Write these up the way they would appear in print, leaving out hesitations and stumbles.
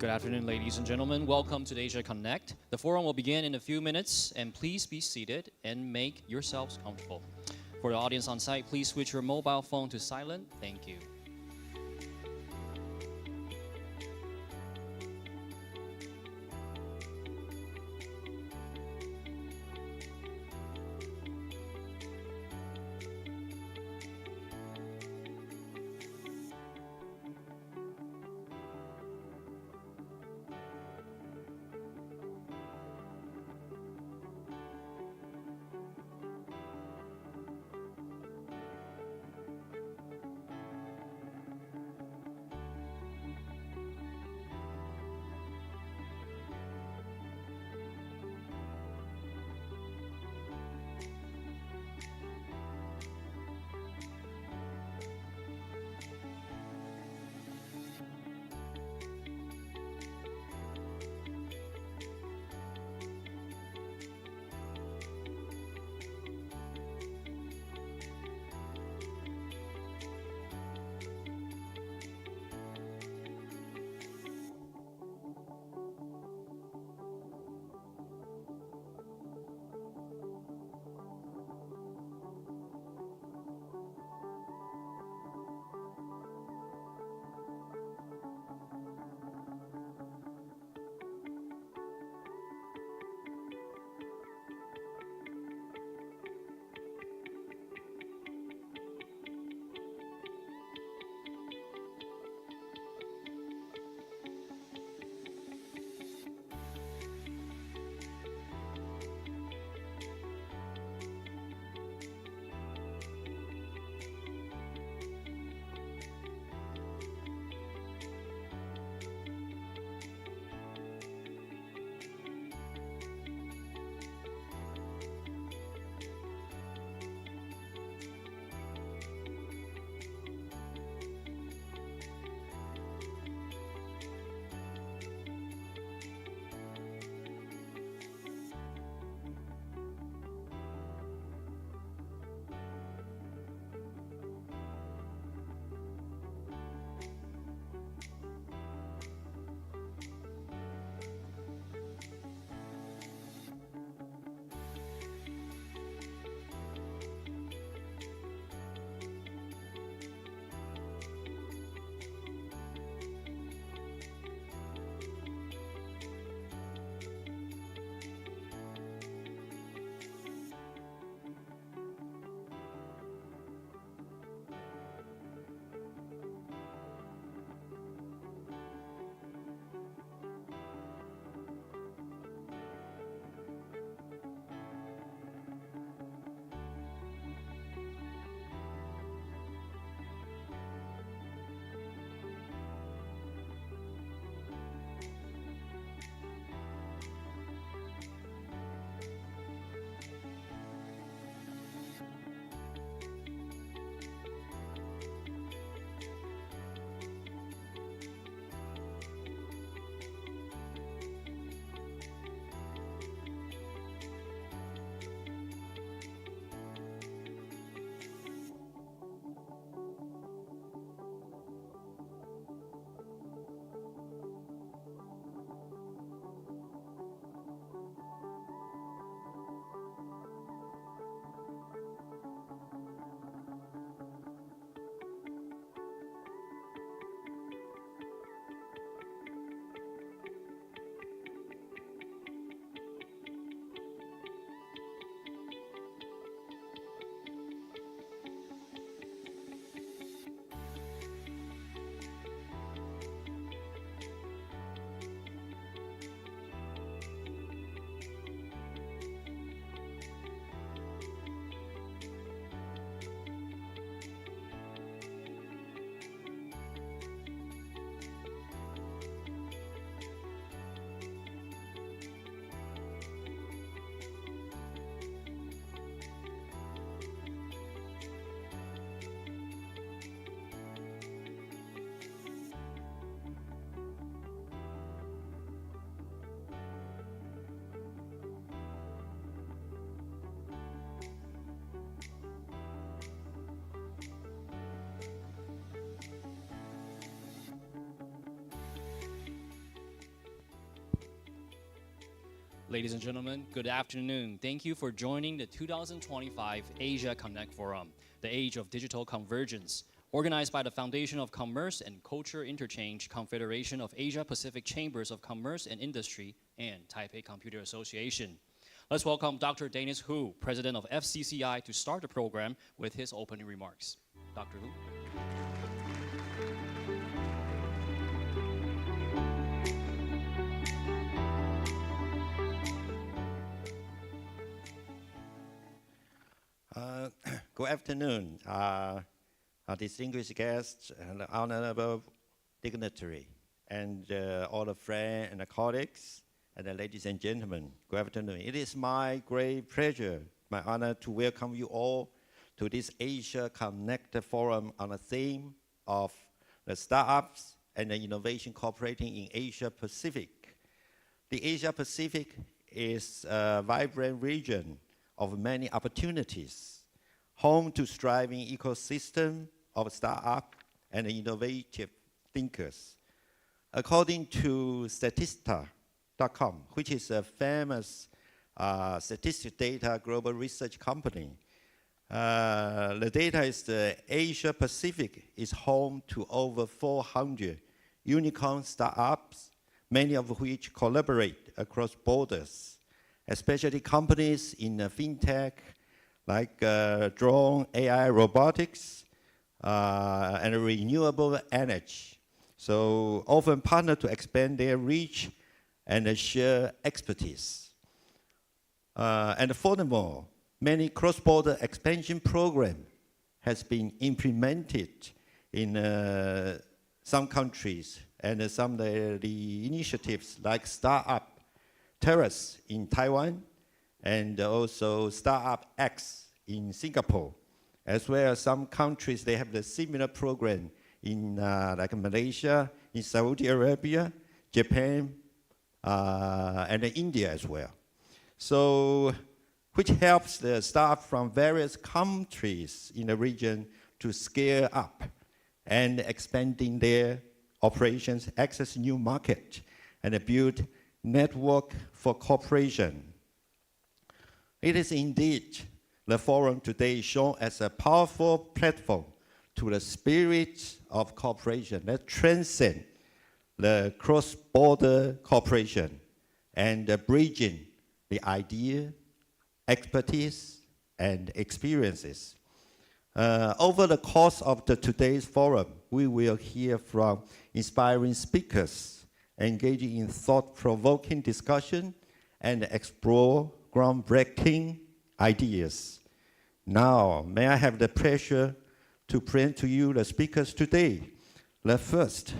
Good afternoon, ladies and gentlemen. Welcome to the Asia Connect. The forum will begin in a few minutes, and please be seated and make yourselves comfortable. For the audience on site, please switch your mobile phone to silent. Thank you. Ladies and gentlemen, good afternoon. Thank you for joining the 2025 Asia Connect Forum, the Age of Digital Convergence, organized by the Foundation of Commerce and Culture Interchange Confederation of Asia Pacific Chambers of Commerce and Industry and Taipei Computer Association. Let's welcome Dr. Dennis Hu, President of FCCI, to start the program with his opening remarks. Dr. Hu. Good afternoon, distinguished guests and honorable dignitary, and all the friends and the colleagues, and the ladies and gentlemen, good afternoon. It is my great pleasure, my honor to welcome you all to this Asia Connect Forum on the theme of the startups and the innovation cooperating in Asia Pacific. The Asia Pacific is a vibrant region of many opportunities, home to thriving ecosystem of startup and innovative thinkers. According to Statista.com, which is a famous statistic data global research company, the data is the Asia Pacific is home to over 400 unicorn startups, many of which collaborate across borders, especially companies in fintech, like drone, AI, robotics, and renewable energy. So often partner to expand their reach and share expertise. And furthermore, many cross-border expansion programs has been implemented in some countries, and some of the initiatives like Startup Terrace in Taiwan, and also Startup X in Singapore, as well as some countries, they have the similar program in like Malaysia, in Saudi Arabia, Japan, and India as well. So, which helps the staff from various countries in the region to scale up and expanding their operations, access new market, and build network for cooperation. It is indeed the forum today shown as a powerful platform to the spirit of cooperation that transcends the cross-border cooperation and bridging the idea, expertise, and experiences. Over the course of today's forum, we will hear from inspiring speakers, engaging in thought-provoking discussion, and explore groundbreaking ideas. Now, may I have the pleasure to present to you the speakers today. The first,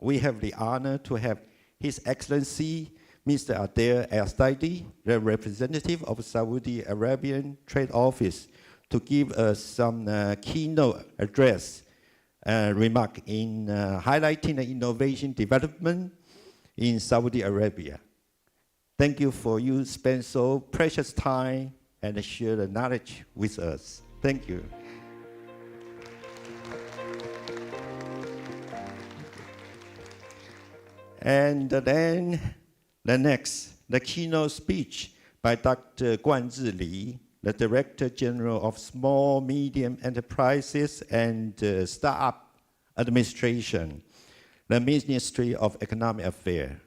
we have the honor to have His Excellency Mr. Adel Al-Saidi, the representative of Saudi Arabian Trade Office, to give us some keynote address remark in highlighting the innovation development in Saudi Arabia. Thank you for you spend so precious time and share the knowledge with us. Thank you. And then the keynote speech by Dr. Guanzhi Li, the Director General of Small Medium Enterprises and Startup Administration, the Ministry of Economic Affairs.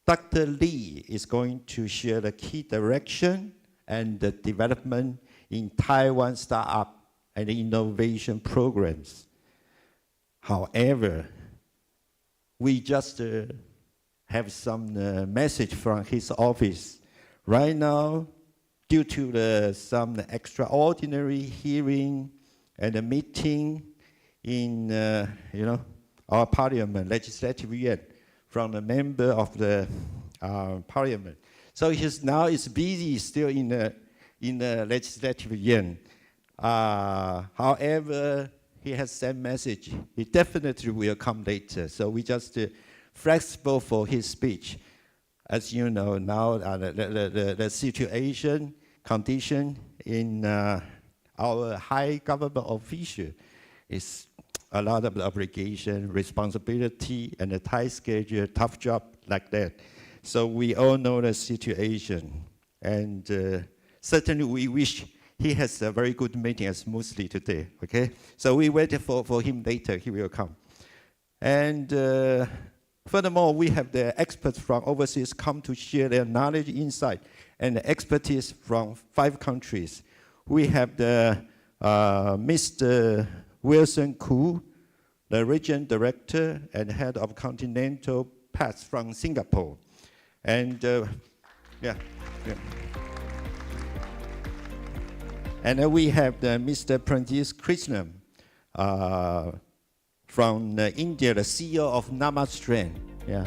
Dr. Li is going to share the key direction and the development in Taiwan startup and innovation programs. However, we just have some message from his office. Right now, due to some extraordinary hearing and a meeting in our parliament, legislative yuan, from the member of the parliament. So he's now is busy still in the legislative yuan. However, he has sent message. He definitely will come later. So we just flexible for his speech. As you know now, the situation, condition in our high government official is a lot of obligation, responsibility, and a tight schedule, tough job like that. So we all know the situation. And certainly we wish he has a very good meeting and smoothly today, okay? So we waited for him later, he will come. And furthermore, we have the experts from overseas come to share their knowledge, insight, and expertise from 5 countries. We have the Mr. Wilson Koo, the region director and head of continental paths from Singapore. And yeah. And then we have the Mr. Pranjit Krishnam from India, the CEO of Namastrand. Yeah.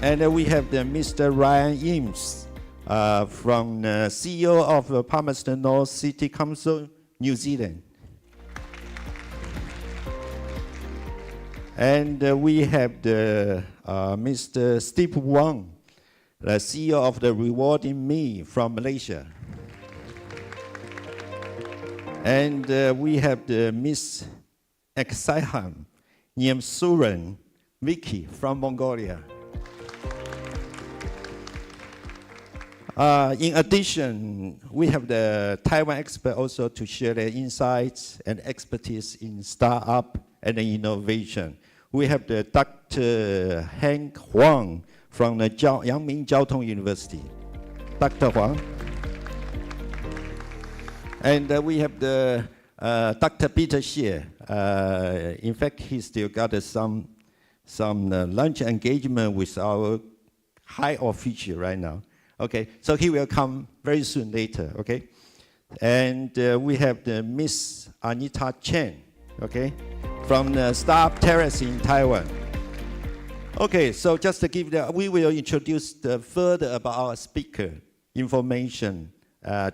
And then we have the Mr. Ryan Eames from CEO of Palmerston North City Council, New Zealand. And we have the Mr. Steve Wong, the CEO of the Rewarding Me from Malaysia. And we have the Miss Eksaiham Nyamsuren Vicky from Mongolia. In addition, we have the Taiwan expert also to share their insights and expertise in startup and innovation. We have the Dr. Hank Huang from the Yangming Jiao Tong University. Dr. Huang. And we have the Dr. Peter Xie. In fact, he still got some lunch engagement with our high official right now. Okay, so he will come very soon later, okay? And we have the Miss Anita Chen, okay, from the Startup Terrace in Taiwan. Okay, so just to give we will introduce further about our speaker information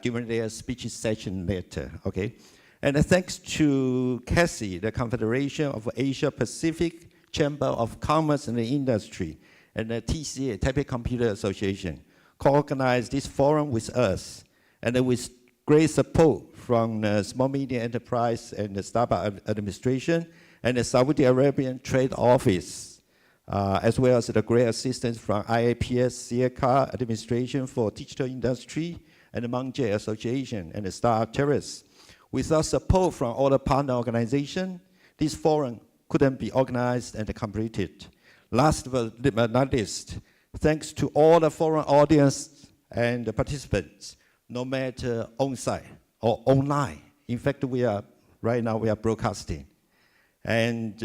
during their speech session later, okay? And thanks to CASI, the Confederation of Asia Pacific Chamber of Commerce and Industry, and the TCA, Taipei Computer Association, co-organized this forum with us, and with great support from the Small Medium Enterprise and the Startup Administration and the Saudi Arabian Trade Office, as well as the great assistance from IAPS, CIECA Administration for Digital Industry, and the Mangje Association and the Startup Terrace. Without support from all the partner organizations, this forum couldn't be organized and completed. Last but not least, thanks to all the forum audience and the participants, no matter on-site or online. In fact, right now we are broadcasting. And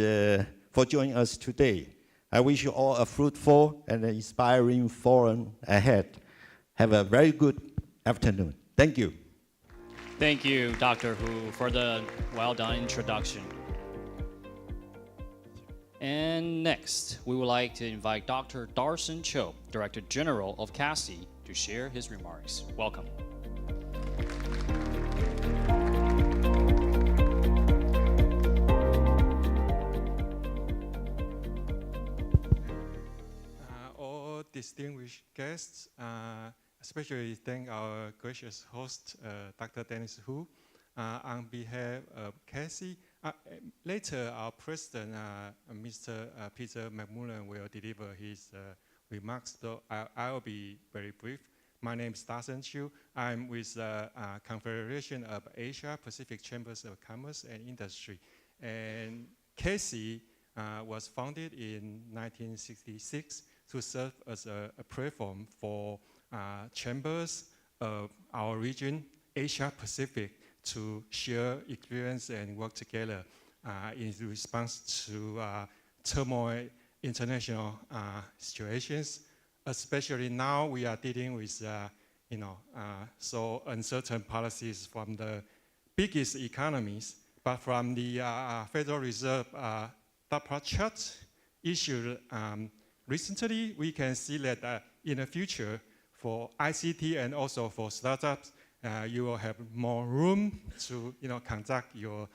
for joining us today, I wish you all a fruitful and inspiring forum ahead. Have a very good afternoon. Thank you. Thank you, Dr. Hu, for the well-done introduction. And next, we would like to invite Dr. Darson Cho, Director General of CASI, to share his remarks. Welcome. All distinguished guests, especially thank our gracious host, Dr. Dennis Hu. On behalf of CASI, later our president, Mr. Peter McMullen, will deliver his remarks, though I will be very brief. My name is Darson Chiu. I'm with the Confederation of Asia Pacific Chambers of Commerce and Industry. And CASI was founded in 1966 to serve as a platform for chambers of our region, Asia Pacific, to share experience and work together in response to turmoil international situations. Especially now we are dealing with so uncertain policies from the biggest economies, but from the Federal Reserve dot chart issued recently, we can see that in the future for ICT and also for startups, you will have more room to conduct your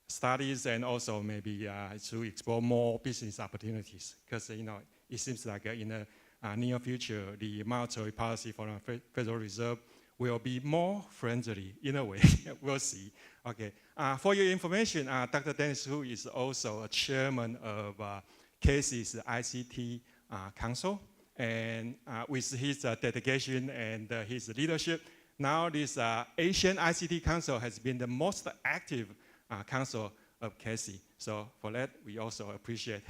studies and also maybe to explore more business opportunities. Because it seems like in the near future, the monetary policy for the Federal Reserve will be more friendly in a way. We'll see. Okay. For your information, Dr. Dennis Hu is also a chairman of Casey's ICT Council. And with his dedication and his leadership, now this Asian ICT Council has been the most active council of Casey. So for that, we also appreciate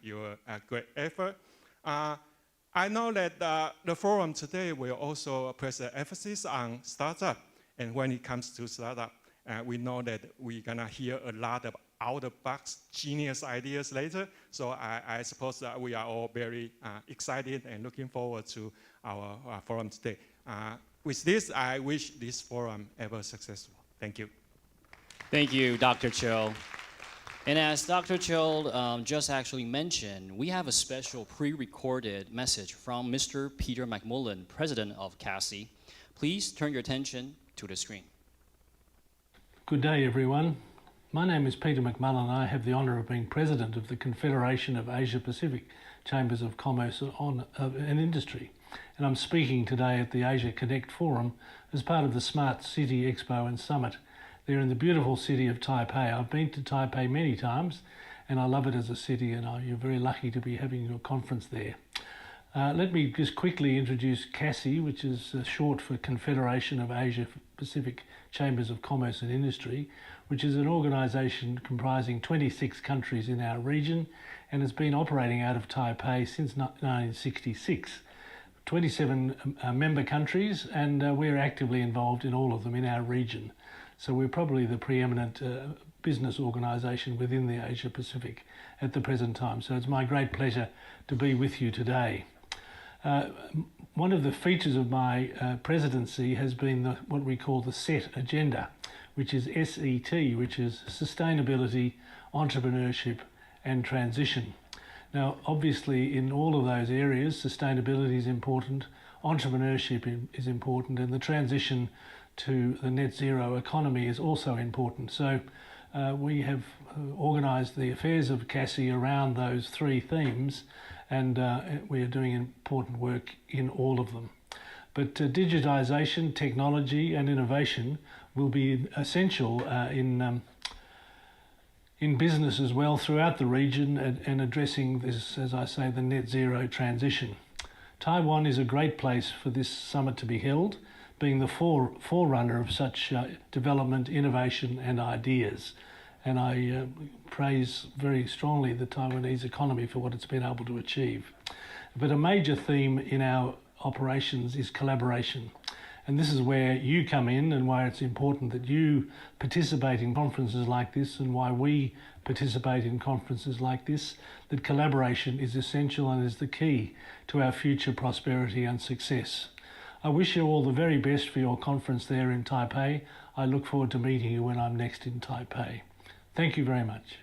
your great effort. I know that the forum today will also place an emphasis on startup. And when it comes to startup, we know that we're gonna hear a lot of out-of-box genius ideas later. So I suppose that we are all very excited and looking forward to our forum today. With this, I wish this forum ever successful. Thank you. Thank you, Dr. Cho. And as Dr. Cho just actually mentioned, we have a special pre-recorded message from Mr. Peter McMullen, president of CASI. Please turn your attention to the screen. Good day, everyone. My name is Peter McMullen and I have the honour of being president of the Confederation of Asia Pacific Chambers of Commerce and Industry. And I'm speaking today at the Asia Connect Forum as part of the Smart City Expo and Summit. They're in the beautiful city of Taipei. I've been to Taipei many times and I love it as a city, and you're very lucky to be having your conference there. Let me just quickly introduce CASI, which is short for Confederation of Asia Pacific Chambers of Commerce and Industry, which is an organisation comprising 26 countries in our region and has been operating out of Taipei since 1966. 27 member countries, and we're actively involved in all of them in our region. So we're probably the preeminent business organisation within the Asia Pacific at the present time. So it's my great pleasure to be with you today. One of the features of my presidency has been what we call the SET agenda, which is SET, which is sustainability, entrepreneurship and transition. Now, obviously, in all of those areas, sustainability is important, entrepreneurship is important, and the transition to the net zero economy is also important. So we have organised the affairs of CASI around those three themes, and we are doing important work in all of them. But digitisation, technology and innovation will be essential in business as well throughout the region and addressing this, as I say, the net zero transition. Taiwan is a great place for this summit to be held, being the forerunner of such development, innovation and ideas. And I praise very strongly the Taiwanese economy for what it's been able to achieve. But a major theme in our operations is collaboration. And this is where you come in and why it's important that you participate in conferences like this, and why we participate in conferences like this, that collaboration is essential and is the key to our future prosperity and success. I wish you all the very best for your conference there in Taipei. I look forward to meeting you when I'm next in Taipei. Thank you very much.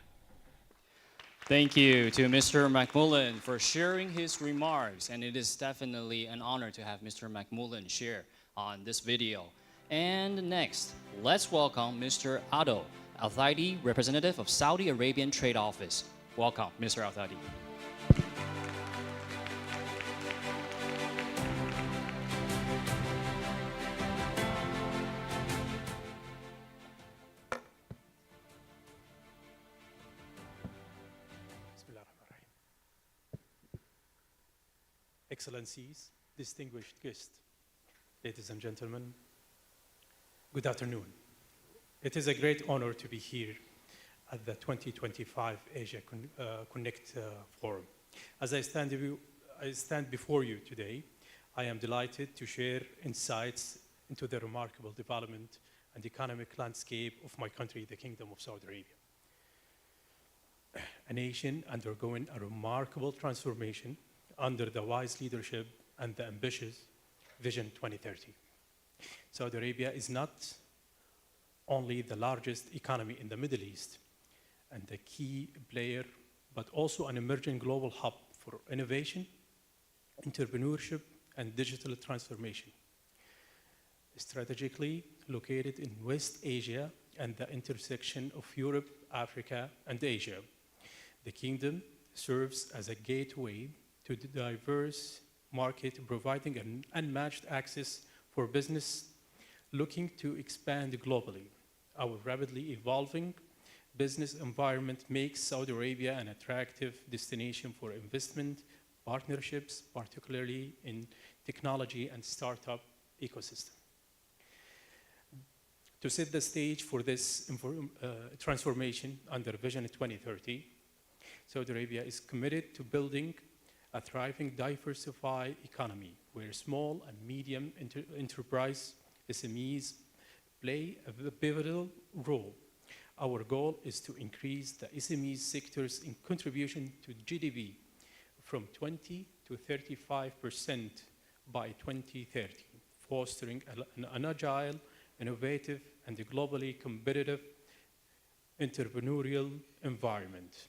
Thank you to Mr. McMullen for sharing his remarks, and it is definitely an honor to have Mr. McMullen share on this video. And next, let's welcome Mr. Ado Al-Thadi, representative of Saudi Arabian Trade Office. Welcome, Mr. Al-Thadi. Excellencies, distinguished guests, ladies and gentlemen, good afternoon. It is a great honor to be here at the 2025 Asia Connect Forum. As I stand before you today, I am delighted to share insights into the remarkable development and economic landscape of my country, the Kingdom of Saudi Arabia. A nation undergoing a remarkable transformation under the wise leadership and the ambitious Vision 2030. Saudi Arabia is not only the largest economy in the Middle East and a key player, but also an emerging global hub for innovation, entrepreneurship, and digital transformation. Strategically located in West Asia and the intersection of Europe, Africa, and Asia, the kingdom serves as a gateway to the diverse market, providing an unmatched access for business looking to expand globally. Our rapidly evolving business environment makes Saudi Arabia an attractive destination for investment, partnerships, particularly in technology and startup ecosystem. To set the stage for this transformation under Vision 2030, Saudi Arabia is committed to building a thriving, diversified economy where small and medium enterprise SMEs play a pivotal role. Our goal is to increase the SME sector's contribution to GDP from 20 to 35% by 2030, fostering an agile, innovative, and globally competitive entrepreneurial environment.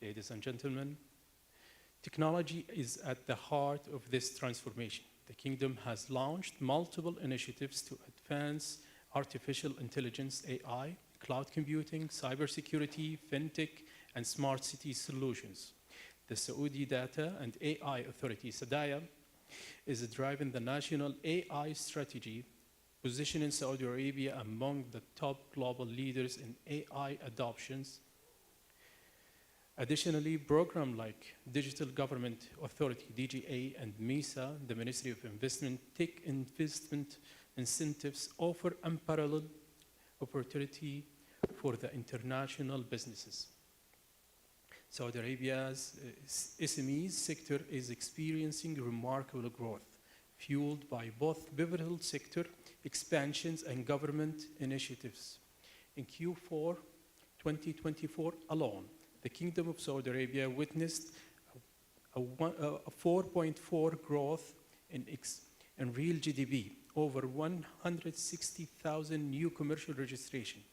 Ladies and gentlemen, technology is at the heart of this transformation. The Kingdom has launched multiple initiatives to advance artificial intelligence, AI, cloud computing, cybersecurity, fintech, and smart city solutions. The Saudi Data and AI Authority, SDAIA, is driving the national AI strategy, positioning Saudi Arabia among the top global leaders in AI adoptions. Additionally, programs like Digital Government Authority, DGA, and MISA, the Ministry of Investment, Tech Investment Incentives, offer unparalleled opportunity for the international businesses. Saudi Arabia's SMEs sector is experiencing remarkable growth, fueled by both pivotal sector expansions and government initiatives. In Q4 2024 alone, the Kingdom of Saudi Arabia witnessed a 4.4% growth in real GDP, over 160,000 new commercial registrations,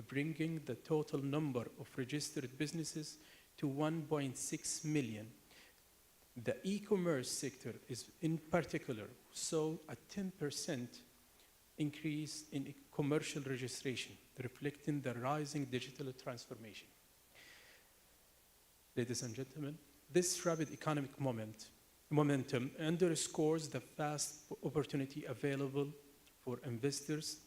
bringing the total number of registered businesses to 1.6 million. The e-commerce sector is in particular saw a 10% increase in commercial registration, reflecting the rising digital transformation. Ladies and gentlemen, this rapid economic momentum underscores the vast opportunity available for investors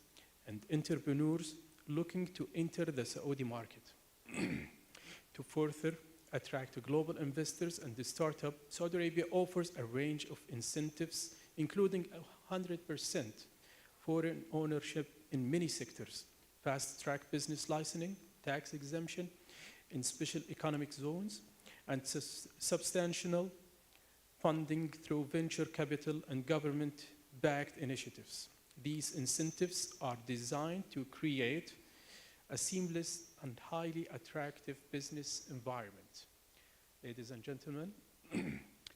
and entrepreneurs looking to enter the Saudi market. To further attract global investors and the startup, Saudi Arabia offers a range of incentives, including 100% foreign ownership in many sectors, fast-track business licensing, tax exemption in special economic zones, and substantial funding through venture capital and government-backed initiatives. These incentives are designed to create a seamless and highly attractive business environment. Ladies and gentlemen,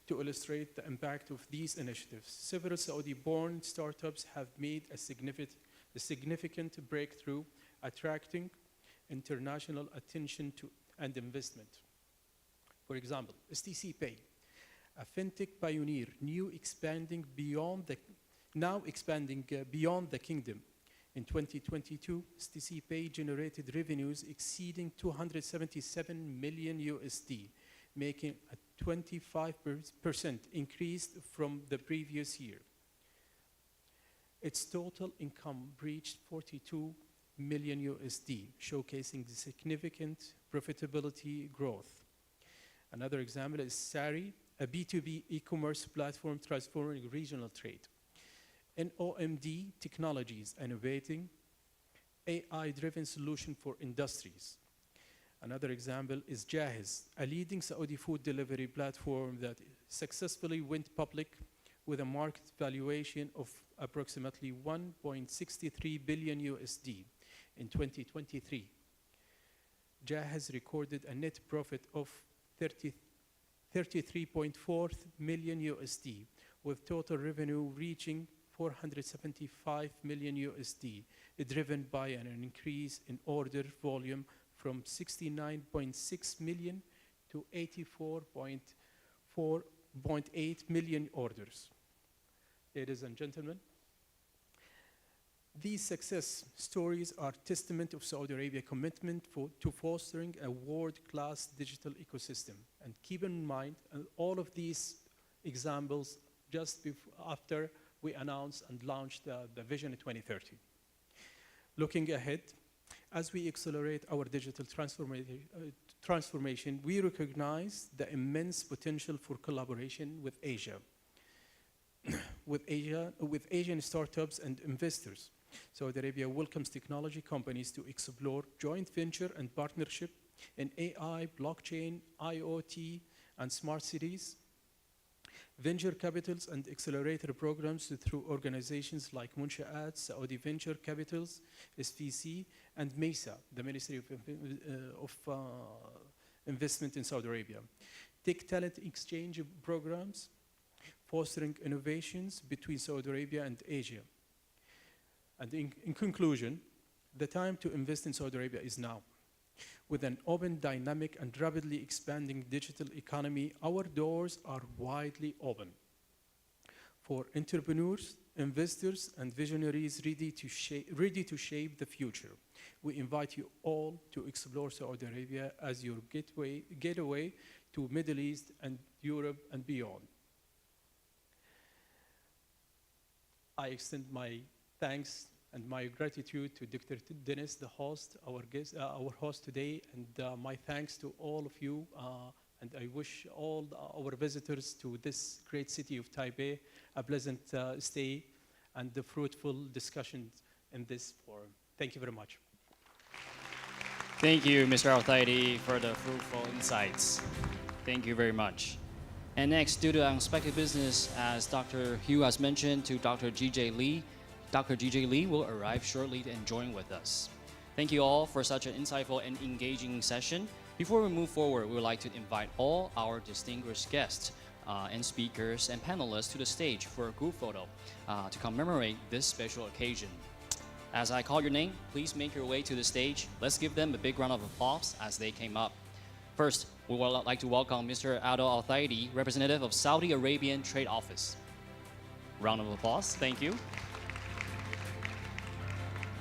to illustrate the impact of these initiatives, several Saudi-born startups have made a significant breakthrough, attracting international attention and investment. For example, STC Pay, a fintech pioneer, now expanding beyond the Kingdom. In 2022, STC Pay generated revenues exceeding $277 million USD, making a 25% increase from the previous year. Its total income reached $42 million USD, showcasing the significant profitability growth. Another example is Sari, a B2B e-commerce platform transforming regional trade. NOMD Technologies, innovating AI-driven solution for industries. Another example is Jahiz, a leading Saudi food delivery platform that successfully went public with a market valuation of approximately 1.63 billion USD in 2023. Jahiz recorded a net profit of 33.4 million USD, with total revenue reaching 475 million USD, driven by an increase in order volume from 69.6 million to 84.8 million orders. Ladies and gentlemen, these success stories are testament of Saudi Arabia's commitment to fostering a world-class digital ecosystem. And keep in mind, all of these examples just after we announced and launched the Vision 2030. Looking ahead, As we accelerate our digital transformation, we recognize the immense potential for collaboration with Asia, with Asian startups and investors. Saudi Arabia welcomes technology companies to explore joint venture and partnership in AI, blockchain, IoT, and smart cities, venture capitals and accelerator programs through organizations like Munshaat, Saudi Venture Capitals, SVC, and MESA, the Ministry of Investment in Saudi Arabia. Tech talent exchange programs, fostering innovations between Saudi Arabia and Asia. And in conclusion, the time to invest in Saudi Arabia is now. With an open, dynamic, and rapidly expanding digital economy, our doors are widely open for entrepreneurs, investors, and visionaries ready to shape the future. We invite you all to explore Saudi Arabia as your gateway to Middle East and Europe and beyond. I extend my thanks and my gratitude to Dr. Dennis, the host, our host today, and my thanks to all of you. And I wish all our visitors to this great city of Taipei a pleasant stay and the fruitful discussions in this forum. Thank you very much. Thank you, Mr. Al-Thaidi, for the fruitful insights. Thank you very much. And next, due to unexpected business, as Dr. Hugh has mentioned, to Dr. G.J. Lee. Dr. G.J. Lee will arrive shortly and join with us. Thank you all for such an insightful and engaging session. Before we move forward, we would like to invite all our distinguished guests and speakers and panelists to the stage for a group photo to commemorate this special occasion. As I call your name, please make your way to the stage. Let's give them a big round of applause as they came up. First, we would like to welcome Mr. Adel Al-Thaidi, representative of Saudi Arabian Trade Office. Round of applause, thank you.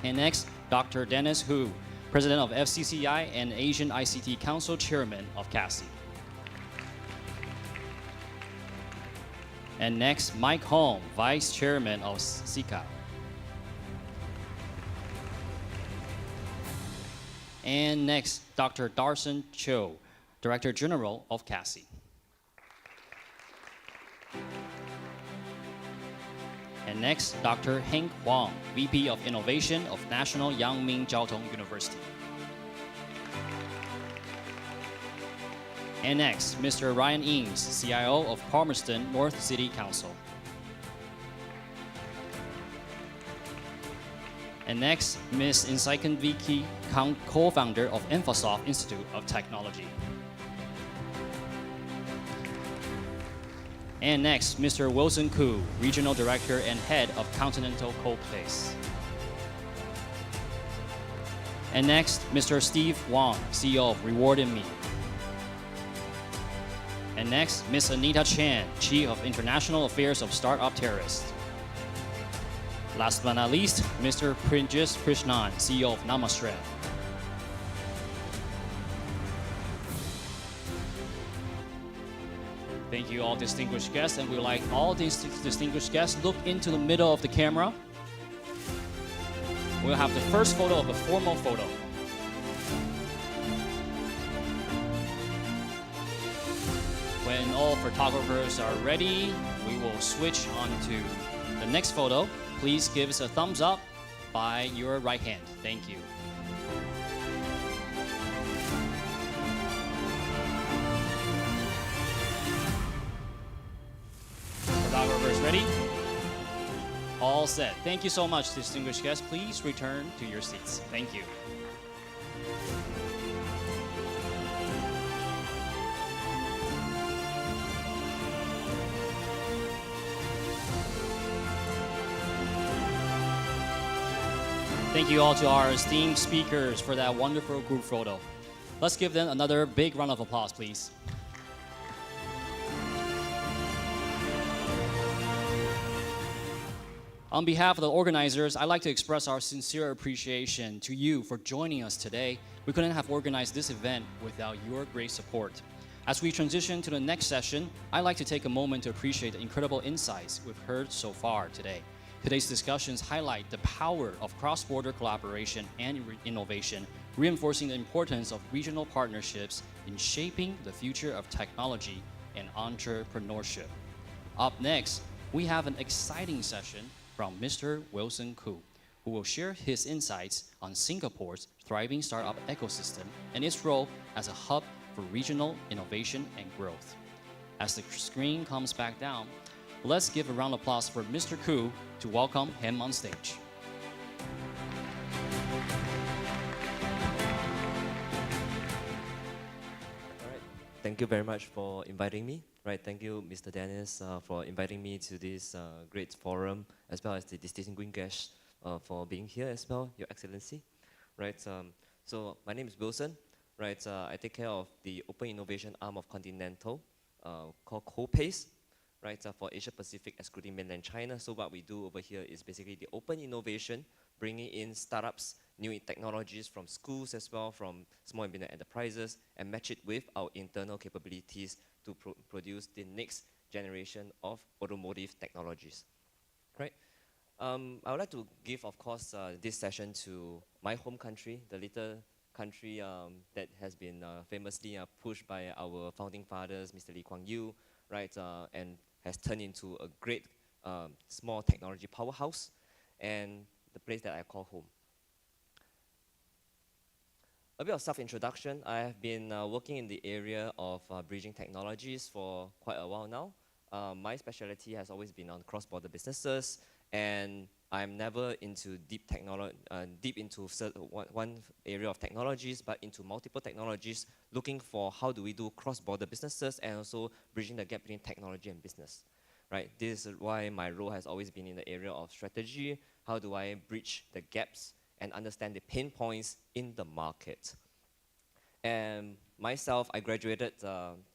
And next, Dr. Dennis Hu, President of FCCI and Asian ICT Council Chairman of CASI. And next, Mike Hong, Vice Chairman of SICA. And next, Dr. Darson Cho, Director General of CASI. And next, Dr. Hank Wang, VP of Innovation of National Yangming Jiaotong University. And next, Mr. Ryan Eames, CIO of Palmerston North City Council. And next, Ms. Insaiken Vicky, co-founder of Infosoft Institute of Technology. And next, Mr. Wilson Koo, Regional Director and Head of Continental Coal Place. And next, Mr. Steve Wong, CEO of Reward & Me. And next, Ms. Anita Chan, Chief of International Affairs of Startup Terrorist. Last but not least, Mr. Prinjis Krishnan, CEO of Namaste. Thank you all distinguished guests, and we would like all these distinguished guests look into the middle of the camera. We'll have the first photo of a formal photo. When all photographers are ready, we will switch on to the next photo. Please give us a thumbs up by your right hand. Thank you. Photographers ready? All set. Thank you so much, distinguished guests. Please return to your seats. Thank you. Thank you all to our esteemed speakers for that wonderful group photo. Let's give them another big round of applause, please. On behalf of the organizers, I'd like to express our sincere appreciation to you for joining us today. We couldn't have organized this event without your great support. As we transition to the next session, I'd like to take a moment to appreciate the incredible insights we've heard so far today. Today's discussions highlight the power of cross-border collaboration and innovation, reinforcing the importance of regional partnerships in shaping the future of technology and entrepreneurship. Up next, we have an exciting session from Mr. Wilson Koo, who will share his insights on Singapore's thriving startup ecosystem and its role as a hub for regional innovation and growth. As the screen comes back down, let's give a round of applause for Mr. Koo to welcome him on stage. All right. Thank you very much for inviting me. Right. Thank you, Mr. Dennis, for inviting me to this great forum, as well as the distinguished guests for being here as well, Your Excellency. Right. So my name is Wilson. Right. I take care of the open innovation arm of Continental, called CoPace. Right. For Asia Pacific, excluding mainland China. So what we do over here is basically the open innovation, bringing in startups, new technologies from schools as well, from small and medium enterprises, and match it with our internal capabilities to produce the next generation of automotive technologies. Right. I would like to give, of course, this session to my home country, the little country that has been famously pushed by our founding fathers, Mr. Lee Kuan Yew, right, and has turned into a great small technology powerhouse, and the place that I call home. A bit of self-introduction. I have been working in the area of bridging technologies for quite a while now. My specialty has always been on cross-border businesses, and I'm never into deep into one area of technologies, but into multiple technologies, looking for how do we do cross-border businesses and also bridging the gap between technology and business. Right? This is why my role has always been in the area of strategy. How do I bridge the gaps and understand the pain points in the market? And myself, I graduated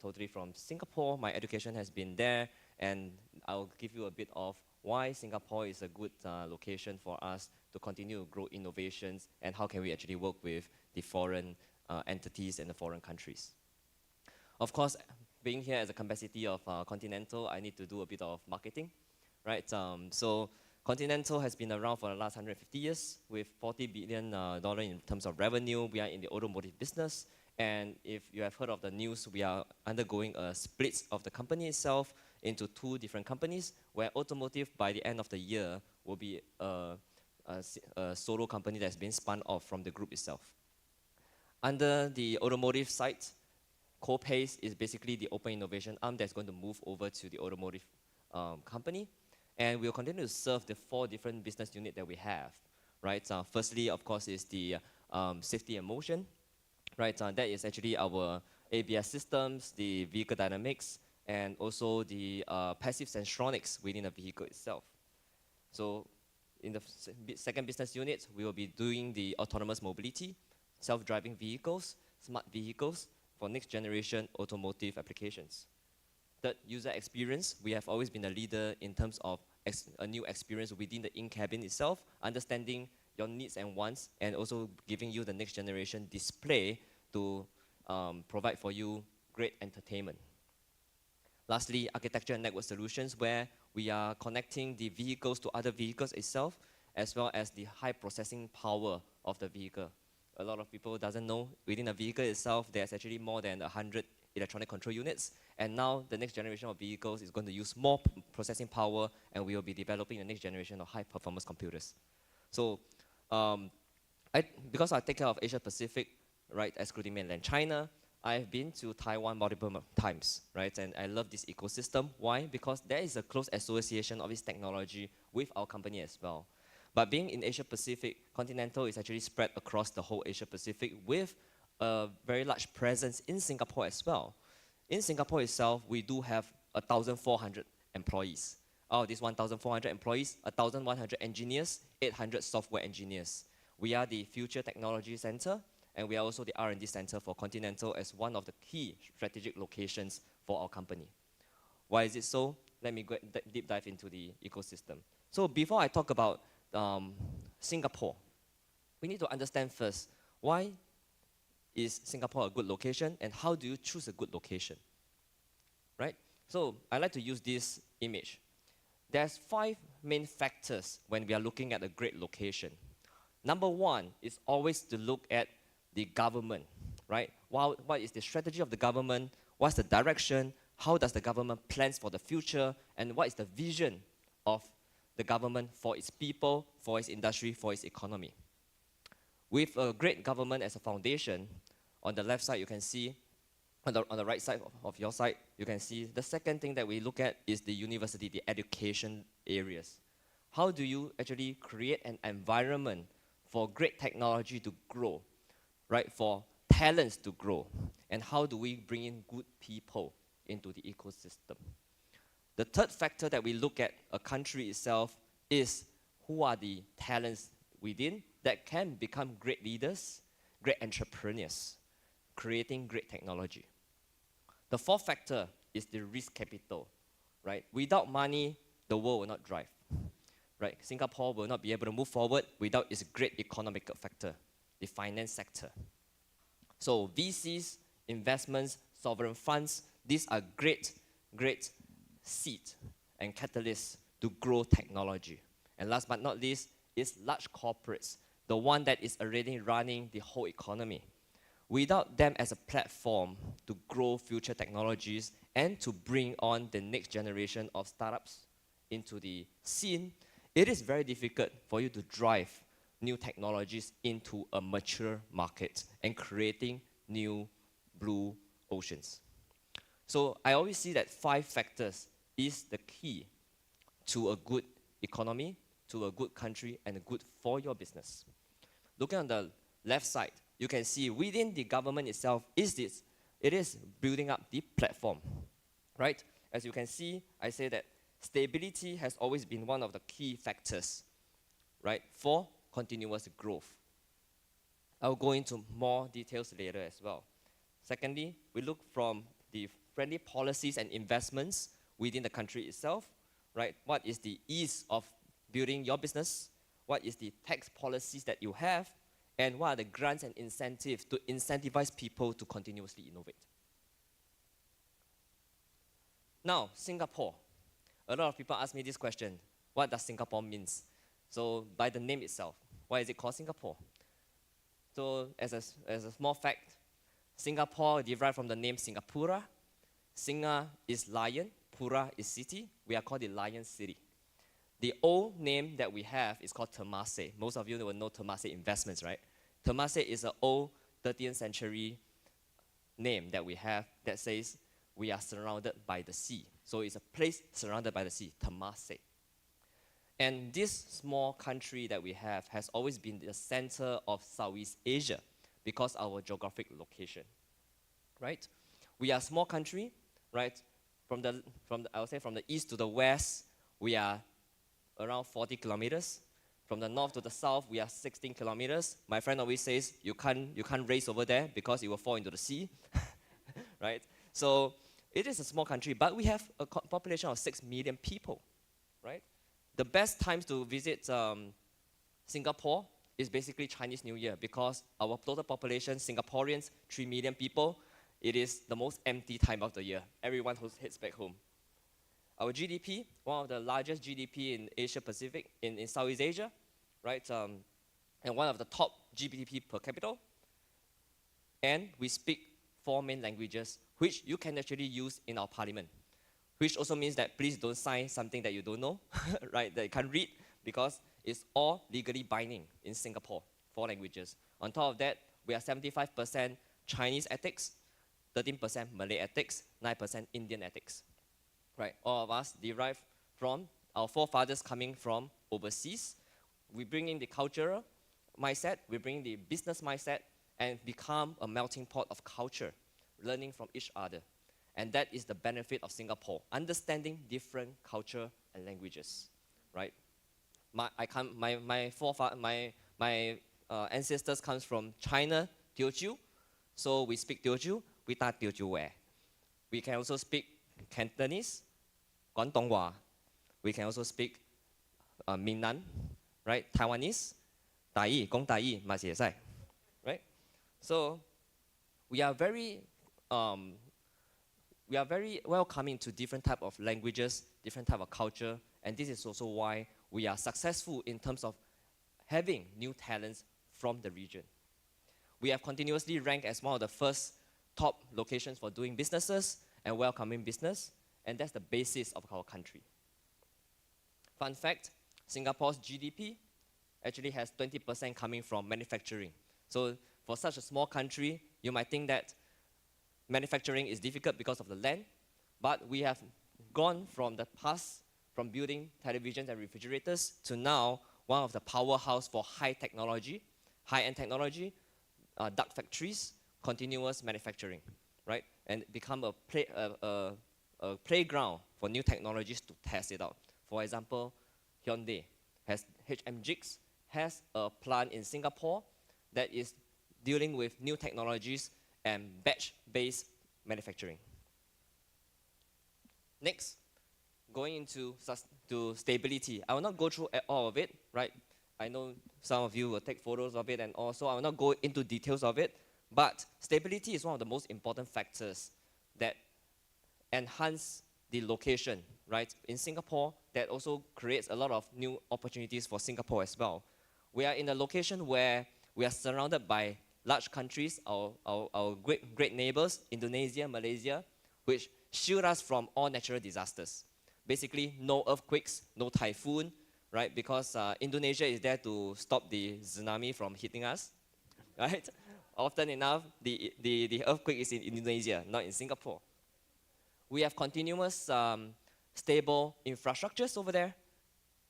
totally from Singapore. My education has been there, and I'll give you a bit of why Singapore is a good location for us to continue to grow innovations, and how can we actually work with the foreign entities and the foreign countries. Of course, being here as a capacity of Continental, I need to do a bit of marketing, right? So Continental has been around for the last 150 years with $40 billion in terms of revenue. We are in the automotive business. And if you have heard of the news, we are undergoing a split of the company itself into two different companies, where automotive by the end of the year will be a solo company that's been spun off from the group itself. Under the automotive side, CoPace is basically the open innovation arm that's going to move over to the automotive company. And we'll continue to serve the 4 different business units that we have, right? Firstly, of course, is the safety and motion, right? That is actually our ABS systems, the vehicle dynamics, and also the passive sensoronics within the vehicle itself. So in the second business unit, we will be doing the autonomous mobility, self-driving vehicles, smart vehicles for next generation automotive applications. Third, user experience. We have always been a leader in terms of a new experience within the in-cabin itself, understanding your needs and wants, and also giving you the next generation display to provide for you great entertainment. Lastly, architecture and network solutions, where we are connecting the vehicles to other vehicles itself, as well as the high processing power of the vehicle. A lot of people doesn't know, within a vehicle itself, there's actually more than 100 electronic control units. And now the next generation of vehicles is going to use more processing power, and we will be developing the next generation of high performance computers. So because I take care of Asia Pacific, right, excluding mainland China, I've been to Taiwan multiple times, right? And I love this ecosystem. Why? Because there is a close association of this technology with our company as well. But being in Asia Pacific, Continental is actually spread across the whole Asia Pacific with a very large presence in Singapore as well. In Singapore itself, we do have 1,400 employees. Out of these 1,400 employees, 1,100 engineers, 800 software engineers. We are the Future Technology Center, and we are also the R&D center for Continental as one of the key strategic locations for our company. Why is it so? Let me go deep dive into the ecosystem. So before I talk about Singapore, we need to understand first, why is Singapore a good location, and how do you choose a good location, right? So I like to use this image. there's 5 main factors when we are looking at a great location. Number 1 is always to look at the government, right? What is the strategy of the government? What's the direction? How does the government plans for the future? And what is the vision of the government for its people, for its industry, for its economy? With a great government as a foundation, on the left side you can see, on the right side of your side, you can see the second thing that we look at is the university, the education areas. How do you actually create an environment for great technology to grow, right? For talents to grow. And how do we bring in good people into the ecosystem? The third factor that we look at a country itself is who are the talents within that can become great leaders, great entrepreneurs, creating great technology. The fourth factor is the risk capital, right? Without money, the world will not drive, right? Singapore will not be able to move forward without its great economic factor, the finance sector. So VCs, investments, sovereign funds, these are great seed and catalysts to grow technology. And last but not least is large corporates, the one that is already running the whole economy. Without them as a platform to grow future technologies and to bring on the next generation of startups into the scene, it is very difficult for you to drive new technologies into a mature market and creating new blue oceans. So I always see that 5 factors is the key to a good economy, to a good country, and good for your business. Looking on the left side, you can see within the government itself it is building up the platform, right? As you can see, I say that stability has always been one of the key factors, right, for continuous growth. I'll go into more details later as well. Secondly, we look from the friendly policies and investments within the country itself, right? What is the ease of building your business? What is the tax policies that you have? And what are the grants and incentives to incentivize people to continuously innovate? Now, Singapore. A lot of people ask me this question, what does Singapore mean? So by the name itself, why is it called Singapore? So as a small fact, Singapore derived from the name Singapura. Singa is lion, Pura is city. We are called the Lion City. The old name that we have is called Temasek. Most of you will know Temasek Investments, right? Temasek is an old 13th century name that we have that says we are surrounded by the sea. So it's a place surrounded by the sea, Temasek. And this small country that we have has always been the center of Southeast Asia because our geographic location, right? We are a small country, right? I would say from the east to the west, we are around 40 kilometers. From the north to the south, we are 16 kilometers. My friend always says, you can't race over there because it will fall into the sea, right? So it is a small country, but we have a population of 6 million people, right? The best times to visit Singapore is basically Chinese New Year because our total population, Singaporeans, 3 million people, it is the most empty time of the year. Everyone who heads back home. Our GDP, one of the largest GDP in Asia Pacific, in Southeast Asia, right? And one of the top GDP per capita. And we speak 4 main languages, which you can actually use in our parliament. Which also means that please don't sign something that you don't know, right? That you can't read, because it's all legally binding in Singapore, 4 languages. On top of that, we are 75% Chinese ethics, 13% Malay ethics, 9% Indian ethics. Right, all of us derive from our forefathers coming from overseas. We bring in the cultural mindset, we bring the business mindset, and become a melting pot of culture, learning from each other. And that is the benefit of Singapore, understanding different culture and languages, right? My ancestors comes from China, Teochew, so we speak Teochew, we ta Teochew where. We can also speak Cantonese, Guangdonghua. We can also speak Minnan, right? Taiwanese, Dai, Gong Dai, Ma Xie Sai, right? So we are very welcoming to different type of languages, different type of culture, And this is also why we are successful in terms of having new talents from the region. We have continuously ranked as one of the first top locations for doing businesses and welcoming business, and that's the basis of our country. Fun fact, Singapore's GDP actually has 20% coming from manufacturing. So for such a small country, you might think that manufacturing is difficult because of the land, but we have gone from the past, from building televisions and refrigerators, to now one of the powerhouse for high-end technology, dark factories, continuous manufacturing, right? And become a playground for new technologies to test it out. For example, Hyundai has HMGIX has a plant in Singapore that is dealing with new technologies and batch-based manufacturing. Next, going into stability. I will not go through all of it, right? I know some of you will take photos of it, and also I will not go into details of it, but stability is one of the most important factors that enhance the location, right? In Singapore, that also creates a lot of new opportunities for Singapore as well. We are in a location where we are surrounded by large countries, our great neighbors, Indonesia, Malaysia, which shield us from all natural disasters. Basically, no earthquakes, no typhoon, right? Because Indonesia is there to stop the tsunami from hitting us, right? Often enough, the earthquake is in Indonesia, not in Singapore. We have continuous stable infrastructures over there,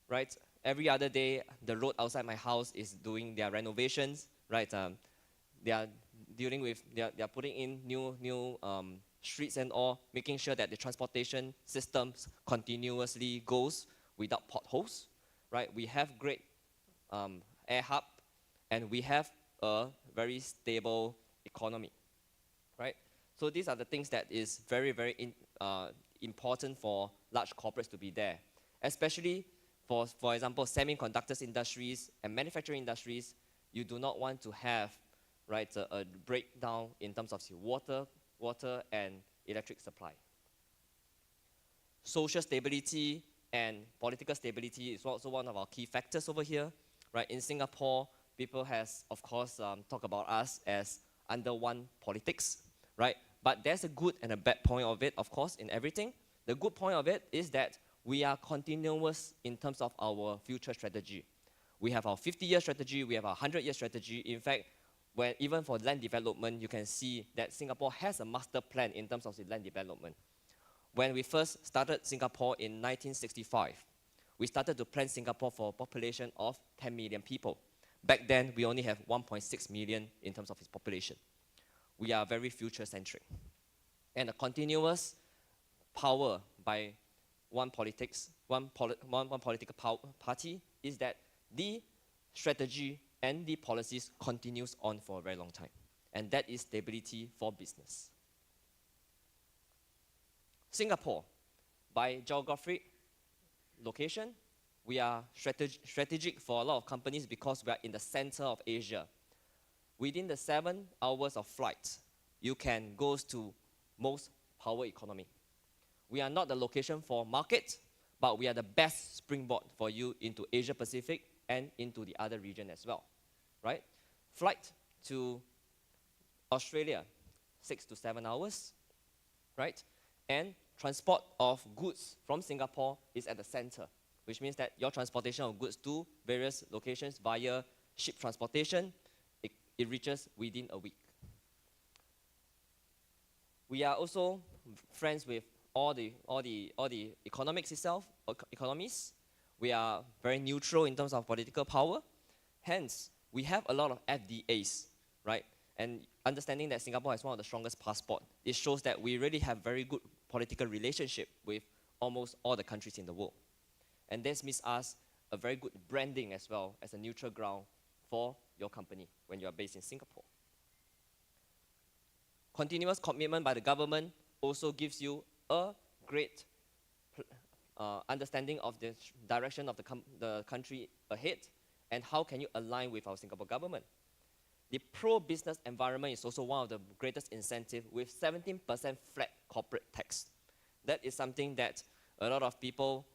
right? Every other day, the road outside my house is doing their renovations, right? They are dealing with, they are putting in new streets and all, making sure that the transportation systems continuously goes without potholes, right? We have great air hub, and we have a very stable economy, right? So these are the things that is very important for large corporates to be there, especially for example, semiconductors industries and manufacturing industries. You do not want to have, right, a breakdown in terms of water and electric supply. Social stability and political stability is also one of our key factors over here, right? In Singapore, people has, of course, talk about us as under one politics, right? But there's a good and a bad point of it, of course, in everything. The good point of it is that we are continuous in terms of our future strategy. We have our 50-year strategy, we have our 100-year strategy. In fact, even for land development, you can see that Singapore has a master plan in terms of the land development. When we first started Singapore in 1965, we started to plan Singapore for a population of 10 million people. Back then, we only have 1.6 million in terms of its population. We are very future-centric. And a continuous power by one political party is that the strategy and the policies continues on for a very long time. And that is stability for business. Singapore, by geographic location, we are strategic for a lot of companies because we are in the center of Asia. Within the 7 hours of flight, you can go to most power economy. We are not the location for market, but we are the best springboard for you into Asia Pacific and into the other region as well, right? Flight to Australia, 6 to 7 hours, right? And transport of goods from Singapore is at the center, which means that your transportation of goods to various locations via ship transportation, it reaches within a week. We are also friends with all the economics itself, economies. We are very neutral in terms of political power. Hence, we have a lot of FDAs, right? And understanding that Singapore has one of the strongest passport, it shows that we really have very good political relationship with almost all the countries in the world. And this makes us a very good branding as well as a neutral ground for your company when you are based in Singapore. Continuous commitment by the government also gives you a great understanding of the direction of the country ahead and how can you align with our Singapore government. The pro-business environment is also one of the greatest incentives with 17% flat corporate tax. That is something that a lot of people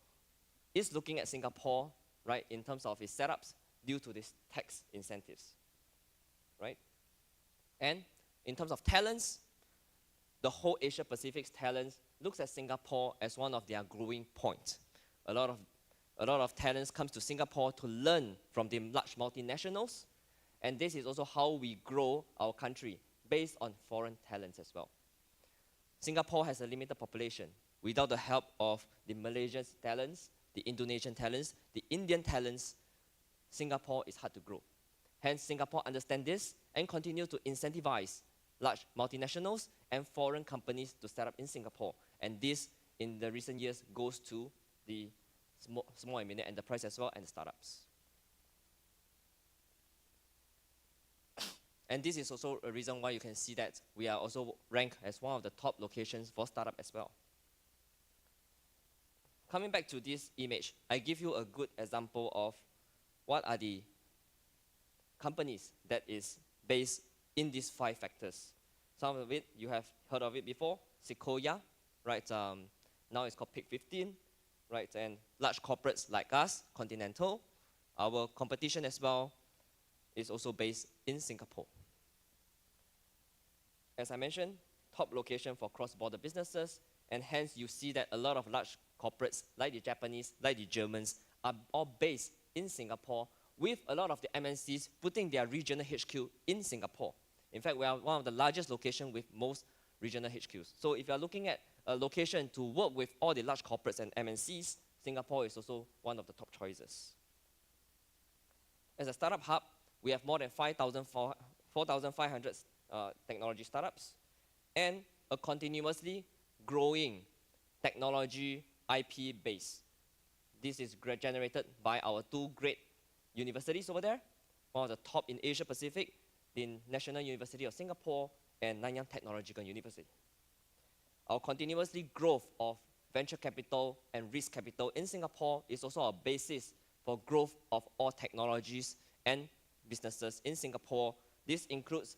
is looking at Singapore, right, in terms of its setups due to these tax incentives, right? And in terms of talents, the whole Asia Pacific's talents looks at Singapore as one of their growing points. A lot of talents comes to Singapore to learn from the large multinationals, and this is also how we grow our country, based on foreign talents as well. Singapore has a limited population. Without the help of the Malaysian talents, the Indonesian talents, the Indian talents, Singapore is hard to grow. Hence, Singapore understands this and continue to incentivize large multinationals and foreign companies to set up in Singapore. And this, in the recent years, goes to the small and medium enterprise as well and the startups. And this is also a reason why you can see that we are also ranked as one of the top locations for startup as well. Coming back to this image, I give you a good example of what are the companies that is based in these 5 factors. Some of it, you have heard of it before, Sequoia, right? Now it's called Pick 15, right? And large corporates like us, Continental, our competition as well, is also based in Singapore. As I mentioned, top location for cross-border businesses, and hence you see that a lot of large corporates, like the Japanese, like the Germans, are all based in Singapore, with a lot of the MNCs putting their regional HQ in Singapore. In fact, we are one of the largest locations with most regional HQs. So if you are looking at a location to work with all the large corporates and MNCs, Singapore is also one of the top choices. As a startup hub, we have more than 4,500 technology startups and a continuously growing technology IP base. This is generated by our 2 great universities over there, one of the top in Asia Pacific, the National University of Singapore and Nanyang Technological University. Our continuously growth of venture capital and risk capital in Singapore is also a basis for growth of all technologies and businesses in Singapore. This includes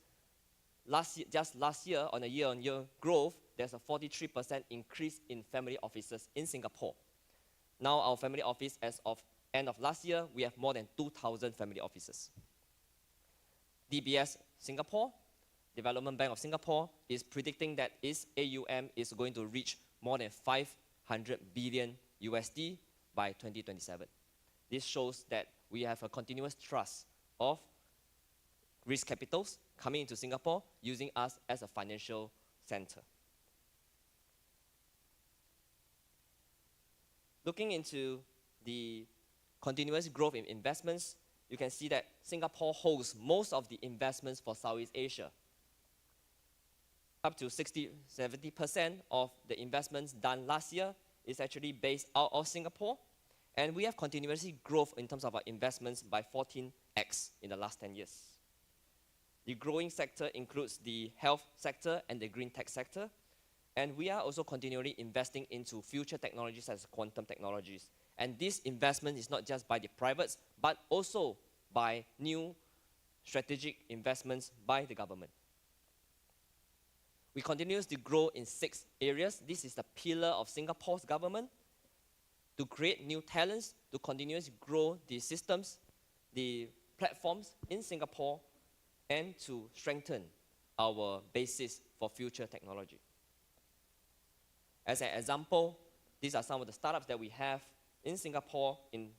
just last year, on a year-on-year growth, there's a 43% increase in family offices in Singapore. Now our family office, as of end of last year, we have more than 2,000 family offices. DBS Singapore, Development Bank of Singapore, is predicting that its AUM is going to reach more than 500 billion USD by 2027. This shows that we have a continuous trust of risk capitals coming into Singapore, using us as a financial center. Looking into the continuous growth in investments, you can see that Singapore holds most of the investments for Southeast Asia. Up to 60–70% of the investments done last year is actually based out of Singapore. And we have continuously growth in terms of our investments by 14x in the last 10 years. The growing sector includes the health sector and the green tech sector. And we are also continually investing into future technologies as quantum technologies. And this investment is not just by the privates, but also by new strategic investments by the government. We continue to grow in 6 areas. This is the pillar of Singapore's government to create new talents, to continuously grow the systems, the platforms in Singapore, and to strengthen our basis for future technology. As an example, these are some of the startups that we have in Singapore in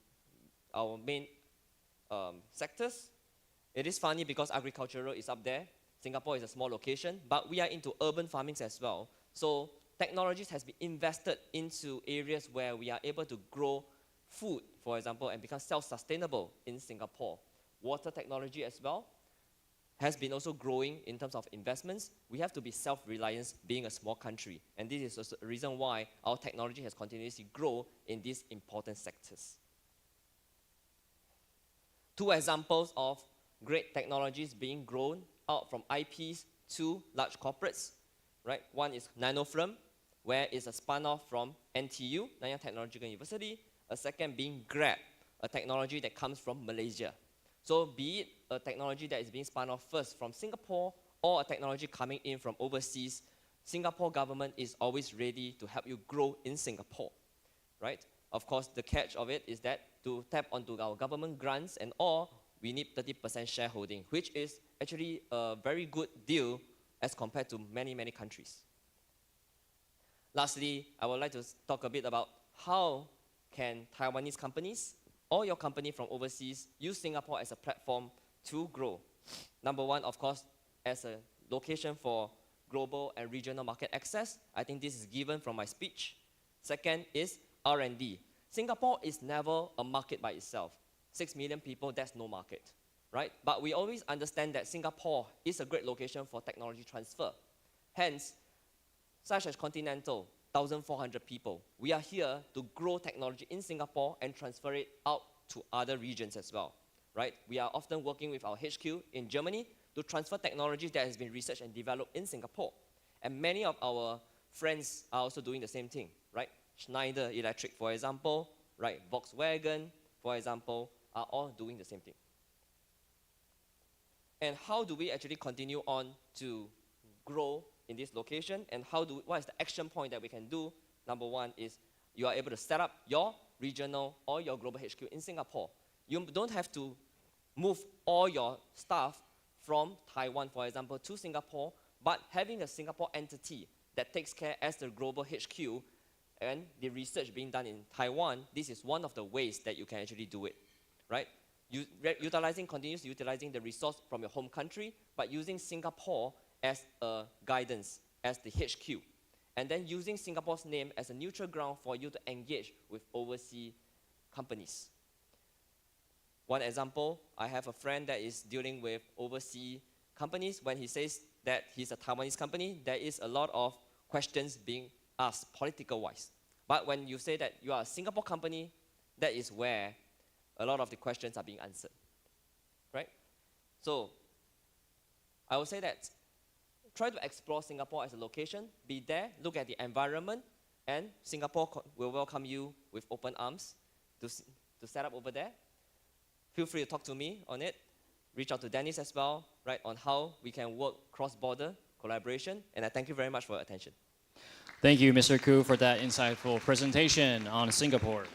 our main sectors. It is funny because agricultural is up there. Singapore is a small location, but we are into urban farming as well. So technologies has been invested into areas where we are able to grow food, for example, and become self-sustainable in Singapore. Water technology as well has been also growing in terms of investments. We have to be self-reliant being a small country. And this is also a reason why our technology has continuously grown in these important sectors. 2 examples of great technologies being grown out from IPs to large corporates, right? One is Nanofilm, where it's a spun-off from NTU, Nanyang Technological University. A second being Grab, a technology that comes from Malaysia. So be it a technology that is being spun off first from Singapore or a technology coming in from overseas, Singapore government is always ready to help you grow in Singapore, right? Of course, the catch of it is that to tap onto our government grants and all, we need 30% shareholding, which is actually a very good deal as compared to many, many countries. Lastly, I would like to talk a bit about how can Taiwanese companies or your company from overseas use Singapore as a platform to grow. Number one, of course, as a location for global and regional market access. I think this is given from my speech. Second is R&D. Singapore is never a market by itself. 6 million people, that's no market, right? But we always understand that Singapore is a great location for technology transfer. Hence, such as Continental, 1,400 people. We are here to grow technology in Singapore and transfer it out to other regions as well, right? We are often working with our HQ in Germany to transfer technologies that has been researched and developed in Singapore. And many of our friends are also doing the same thing, right? Schneider Electric, for example, right? Volkswagen, for example, are all doing the same thing. And how do we actually continue on to grow in this location? And what is the action point that we can do? Number one is you are able to set up your regional or your global HQ in Singapore. You don't have to move all your staff from Taiwan, for example, to Singapore, but having a Singapore entity that takes care as the global HQ and the research being done in Taiwan, this is one of the ways that you can actually do it, right? Continuously utilizing the resource from your home country, but using Singapore as a guidance, as the HQ, and then using Singapore's name as a neutral ground for you to engage with overseas companies. One example, I have a friend that is dealing with overseas companies. When he says that he's a Taiwanese company, there is a lot of questions being asked political-wise. But when you say that you are a Singapore company, that is where a lot of the questions are being answered, right? So I would say that try to explore Singapore as a location, be there, look at the environment, and Singapore will welcome you with open arms to set up over there. Feel free to talk to me on it. Reach out to Dennis as well, right, on how we can work cross-border collaboration. And I thank you very much for your attention. Thank you, Mr. Koo, for that insightful presentation on Singapore.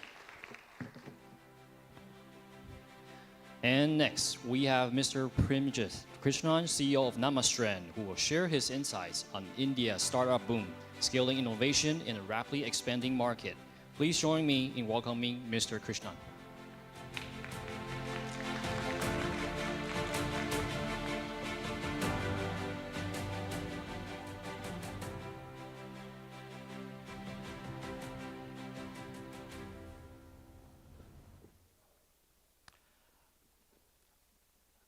And next, we have Mr. Primjit Krishnan, CEO of Namastrand, who will share his insights on India's startup boom, scaling innovation in a rapidly expanding market. Please join me in welcoming Mr. Krishnan.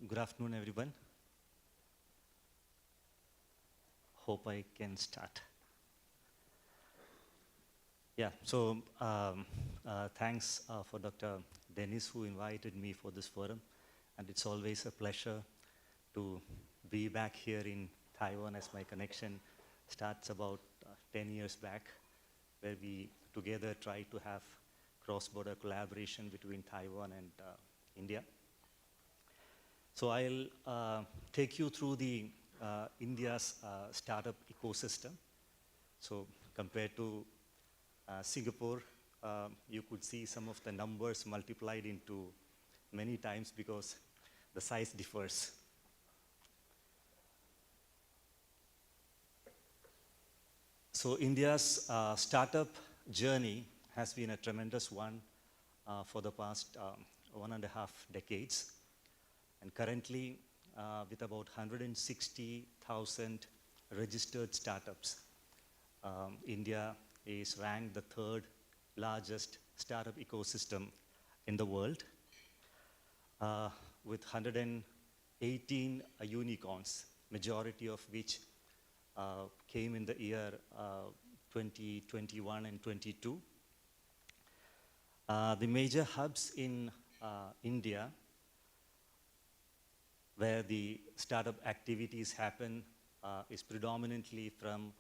Good afternoon, everyone. Hope I can start. Yeah, so thanks for Dr. Dennis who invited me for this forum. And it's always a pleasure to be back here in Taiwan, as my connection starts about 10 years back, where we together try to have cross-border collaboration between Taiwan and India. So I'll take you through the India's startup ecosystem. So compared to Singapore, you could see some of the numbers multiplied into many times because the size differs. So India's startup journey has been a tremendous one for the past 1.5 decades. And currently, with about 160,000 registered startups, India is ranked the 3rd largest startup ecosystem in the world, with 118 unicorns, majority of which came in the year 2021 and 22. The major hubs in India where the startup activities happen is predominantly from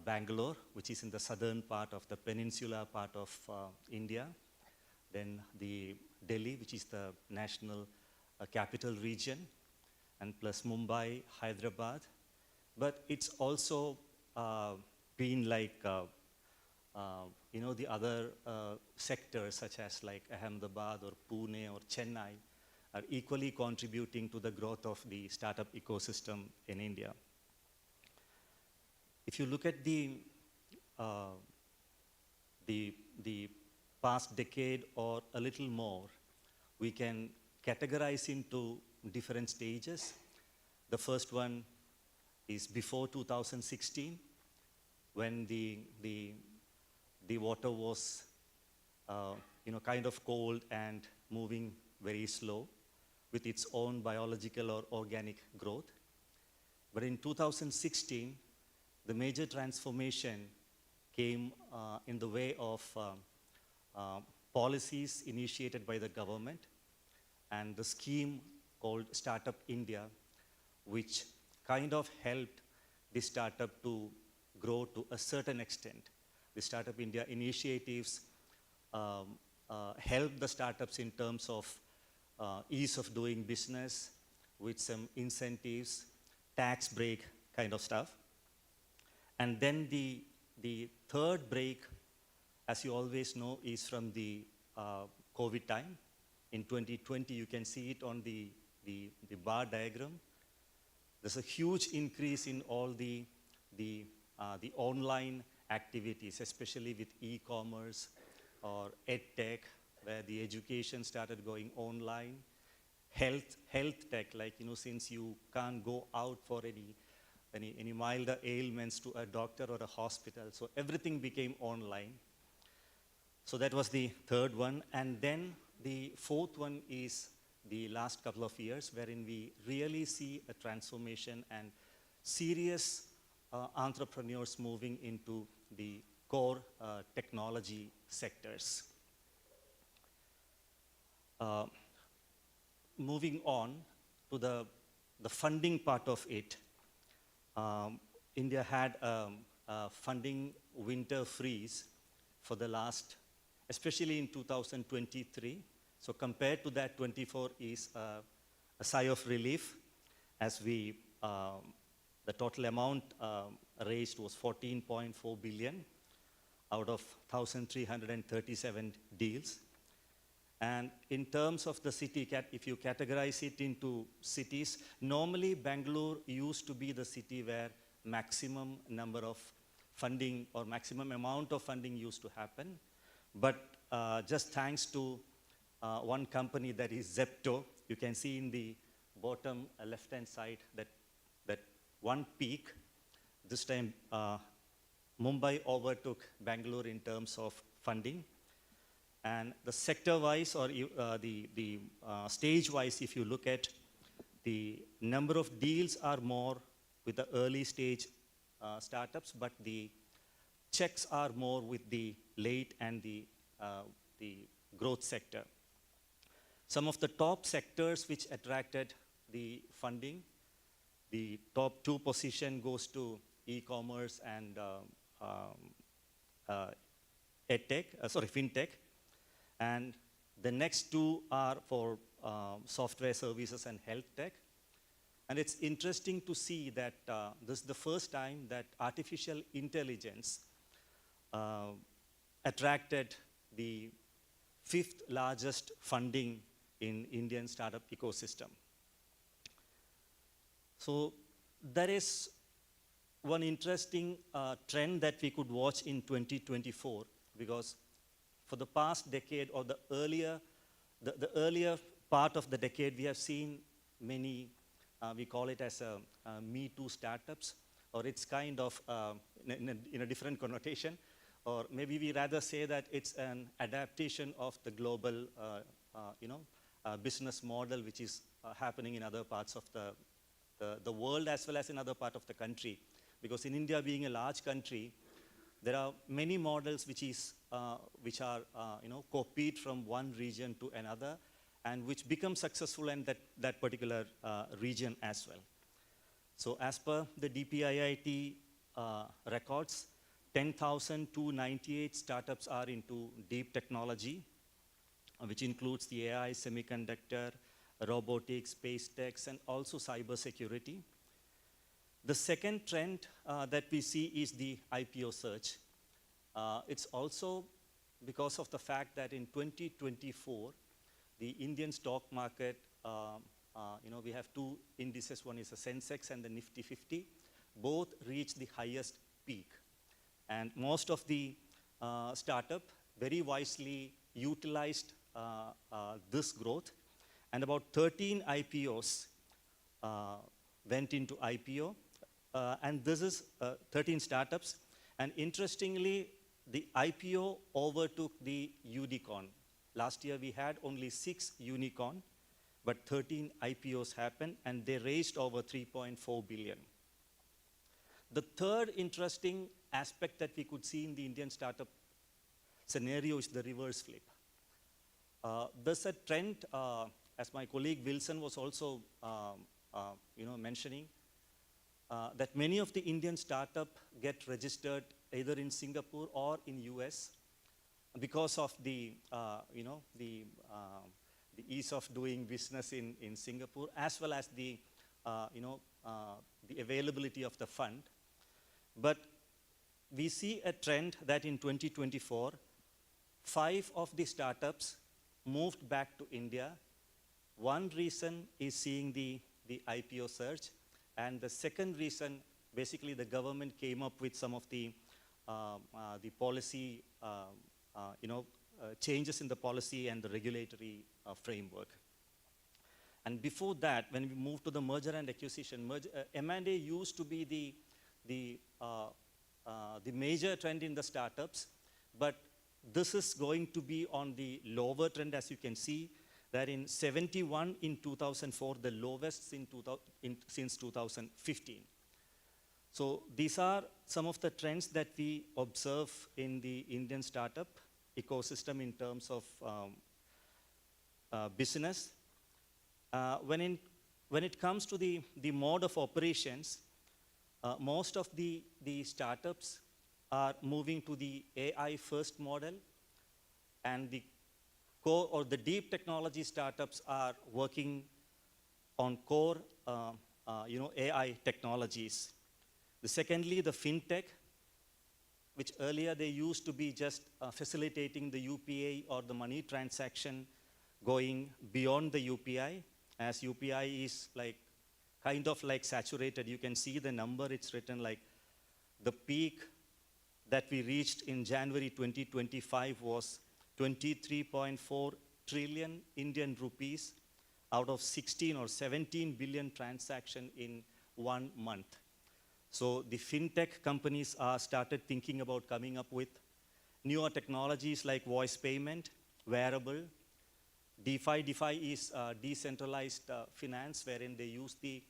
Bangalore, which is in the southern part of the peninsular part of India. Then the Delhi, which is the national capital region, and plus Mumbai, Hyderabad. But it's also been like the other sectors such as like Ahmedabad or Pune or Chennai are equally contributing to the growth of the startup ecosystem in India. If you look at the past decade or a little more, we can categorize into different stages. The first one is before 2016, when the water was kind of cold and moving very slow with its own biological or organic growth. But in 2016, the major transformation came in the way of policies initiated by the government and the scheme called Startup India, which kind of helped the startup to grow to a certain extent. The Startup India initiatives help the startups in terms of ease of doing business with some incentives, tax break kind of stuff. And then the third break, as you always know, is from the COVID time. In 2020, you can see it on the bar diagram. There's a huge increase in all the online activities, especially with e-commerce or edtech, where the education started going online. Health tech, like, since you can't go out for any milder ailments to a doctor or a hospital, so everything became online. So that was the third one. And then the fourth one is the last couple of years, wherein we really see a transformation and serious entrepreneurs moving into the core technology sectors. Moving on to the funding part of it, India had a funding winter freeze for the last, especially in 2023. So compared to that, 24 is a sigh of relief, as the total amount raised was 14.4 billion out of 1,337 deals. And in terms of the city, if you categorize it into cities, normally Bangalore used to be the city where maximum number of funding or maximum amount of funding used to happen. But just thanks to one company, that is Zepto, you can see in the bottom left-hand side that one peak. This time, Mumbai overtook Bangalore in terms of funding. And the sector-wise or the stage-wise, if you look at the number of deals are more with the early stage startups, but the checks are more with the late and the growth sector. Some of the top sectors which attracted the funding, the top 2 position goes to e-commerce and fintech. And the next 2 are for software services and health tech. And it's interesting to see that this is the first time that artificial intelligence attracted the 5th largest funding in Indian startup ecosystem. So there is one interesting trend that we could watch in 2024, because for the past decade or the earlier part of the decade, we have seen many, we call it as Me Too startups, or it's kind of in a different connotation, or maybe we rather say that it's an adaptation of the global business model which is happening in other parts of the world as well as in other part of the country. Because in India, being a large country, there are many models which are copied from one region to another, and which become successful in that particular region as well. So as per the DPIIT records, 10,298 startups are into deep technology, which includes the AI, semiconductor, robotics, space techs, and also cyber security. The second trend that we see is the IPO search. It's also because of the fact that in 2024, the Indian stock market, we have two indices. One is the Sensex and the Nifty 50. Both reached the highest peak. And most of the startup very wisely utilized this growth. And about 13 IPOs went into IPO. And this is 13 startups. And interestingly, the IPO overtook the unicorn. Last year we had only 6 unicorn, but 13 IPOs happened, and they raised over 3.4 billion. The third interesting aspect that we could see in the Indian startup scenario is the reverse flip. There's a trend, as my colleague Wilson was also mentioning, that many of the Indian startups get registered either in Singapore or in US because of the ease of doing business in Singapore, as well as the availability of the fund. But we see a trend that in 2024, 5 of the startups moved back to India. One reason is seeing the IPO surge, and the second reason, basically the government came up with some of the policy, changes in the policy and the regulatory framework. And before that, when we moved to the merger and acquisition, M&A used to be the major trend in the startups, but this is going to be on the lower trend, as you can see, that in 71 in 2004, the lowest since 2015. So these are some of the trends that we observe in the Indian startup ecosystem in terms of business. When it comes to the mode of operations, most of the startups are moving to the AI first model, and the core or the deep technology startups are working on core AI technologies. Secondly, the fintech, which earlier they used to be just facilitating the UPI or the money transaction, going beyond the UPI, as UPI is kind of saturated. You can see the number, it's written like the peak that we reached in January 2025 was 23.4 trillion Indian rupees out of 16 or 17 billion transactions in 1 month. So the fintech companies are started thinking about coming up with newer technologies like voice payment, wearable. DeFi is decentralized finance, wherein they use the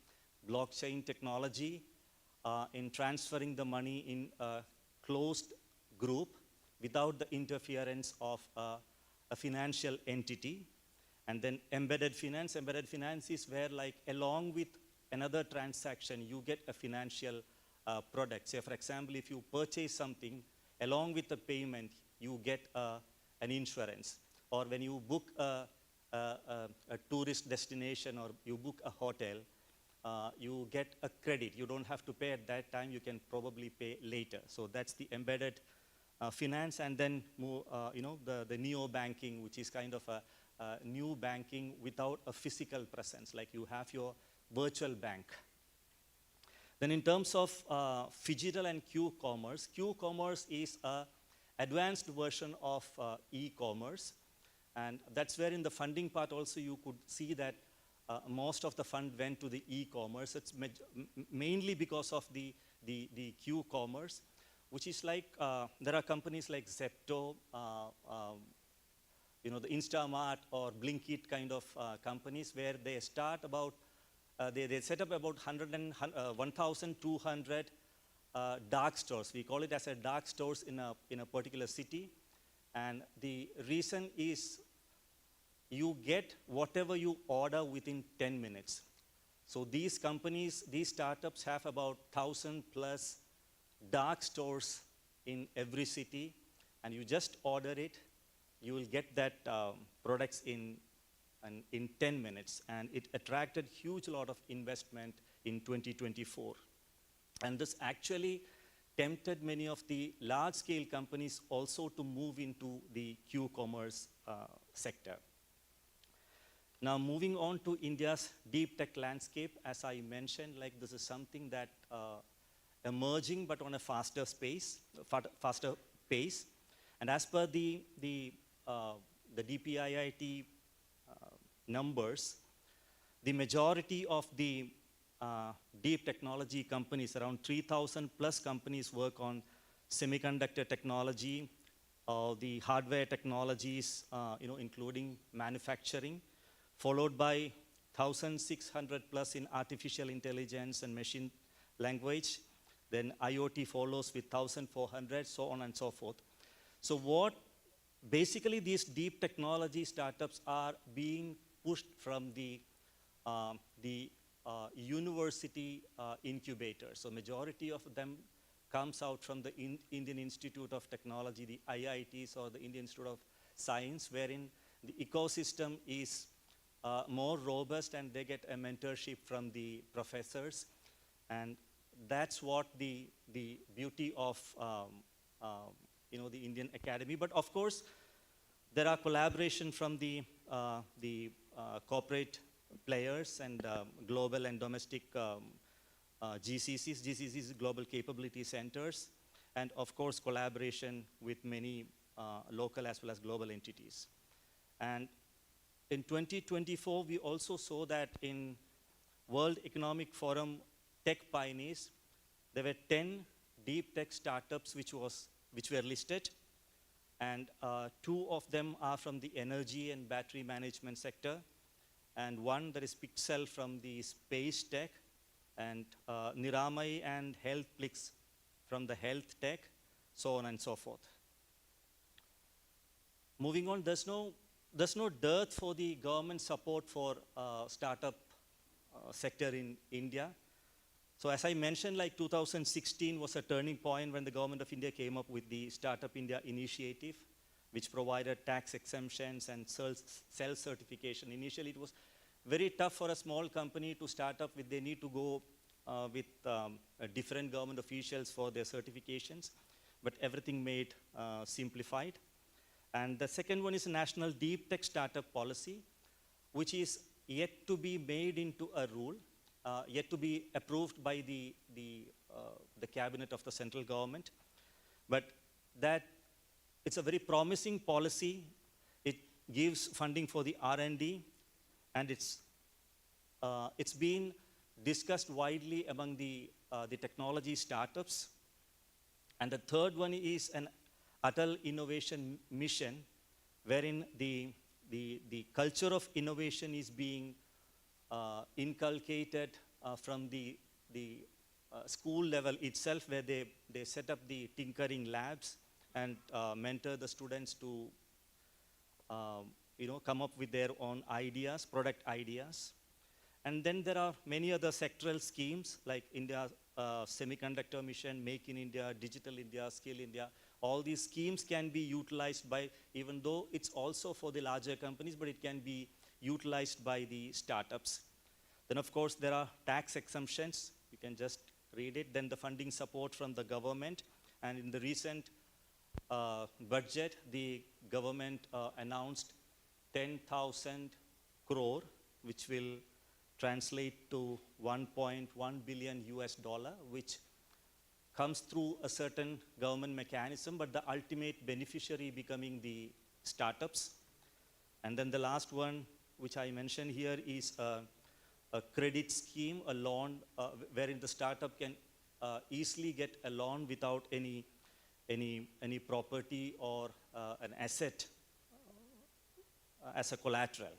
blockchain technology in transferring the money in a closed group without the interference of a financial entity. And then embedded finance. Embedded finance is where, along with another transaction, you get a financial product. Say, for example, if you purchase something, along with the payment, you get an insurance. Or when you book a tourist destination or you book a hotel, you get a credit. You don't have to pay at that time. You can probably pay later. So that's the embedded finance. And then the neo-banking, which is kind of a new banking without a physical presence, like you have your virtual bank. Then in terms of phygital and Q-commerce, Q-commerce is an advanced version of e-commerce. And that's where in the funding part also you could see that most of the fund went to the e-commerce. It's mainly because of the Q-commerce, which is there are companies like Zepto, the Instamart or Blinkit kind of companies where they start about, they set up about 1,200 dark stores. We call it as a dark stores in a particular city. And the reason is you get whatever you order within 10 minutes. So these companies, these startups have about 1,000 plus dark stores in every city, and you just order it, you will get that products in 10 minutes. And it attracted huge lot of investment in 2024. And this actually tempted many of the large-scale companies also to move into the Q-commerce sector. Now, moving on to India's deep tech landscape, as I mentioned, like this is something that emerging, but on a faster pace. And as per the DPIIT numbers, the majority of the deep technology companies, around 3,000 plus companies, work on semiconductor technology, the hardware technologies, including manufacturing, followed by 1,600 plus in artificial intelligence and machine language. Then IoT follows with 1,400, so on and so forth. So what basically these deep technology startups are being pushed from the university incubators. So majority of them comes out from the Indian Institute of Technology, the IITs, or the Indian Institute of Science, wherein the ecosystem is more robust and they get a mentorship from the professors. And that's what the beauty of the Indian Academy. But of course, there are collaboration from the corporate players and global and domestic GCCs. GCCs, Global Capability Centers, and of course collaboration with many local as well as global entities. And in 2024, we also saw that in World Economic Forum Tech Pioneers, there were 10 deep tech startups which were listed, and 2 of them are from the energy and battery management sector, and 1 that is Pixel from the space tech, and Niramai and HealthPlix from the health tech, so on and so forth. Moving on, there's no dearth for the government support for startup sector in India. So as I mentioned, like 2016 was a turning point when the government of India came up with the Startup India initiative, which provided tax exemptions and self-certification. Initially, it was very tough for a small company to start up with. They need to go with different government officials for their certifications, but everything made simplified. And the second one is a national deep tech startup policy, which is yet to be made into a rule, yet to be approved by the cabinet of the central government. But that it's a very promising policy. It gives funding for the R&D, and it's been discussed widely among the technology startups. And the third one is an Atal Innovation Mission, wherein the culture of innovation is being inculcated from the school level itself, where they set up the tinkering labs and mentor the students to come up with their own ideas, product ideas. And then there are many other sectoral schemes like India Semiconductor Mission, Make in India, Digital India, Skill India. All these schemes can be utilized by, even though it's also for the larger companies, but it can be utilized by the startups. Then of course there are tax exemptions. You can just read it. Then the funding support from the government. And in the recent budget, the government announced 10,000 crore, which will translate to 1.1 billion US dollar, which comes through a certain government mechanism, but the ultimate beneficiary becoming the startups. And then the last one, which I mentioned here, is a credit scheme, a loan, wherein the startup can easily get a loan without any property or an asset as a collateral.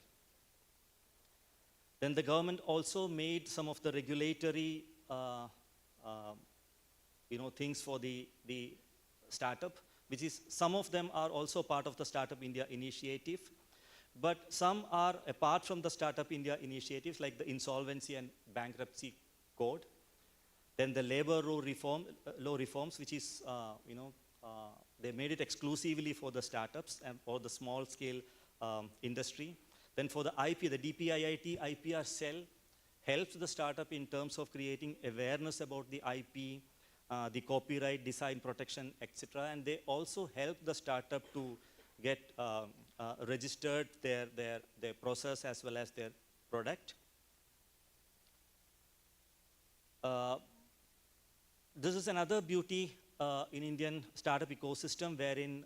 Then the government also made some of the regulatory things for the startup, which is, some of them are also part of the Startup India initiative, but some are apart from the Startup India initiatives, like the Insolvency and Bankruptcy Code. Then the labor law reforms, which is, they made it exclusively for the startups and for the small scale industry. Then for the IP, the DPIIT IPR cell helps the startup in terms of creating awareness about the IP, the copyright, design protection, etc. And they also help the startup to get registered their process as well as their product. This is another beauty in Indian startup ecosystem, wherein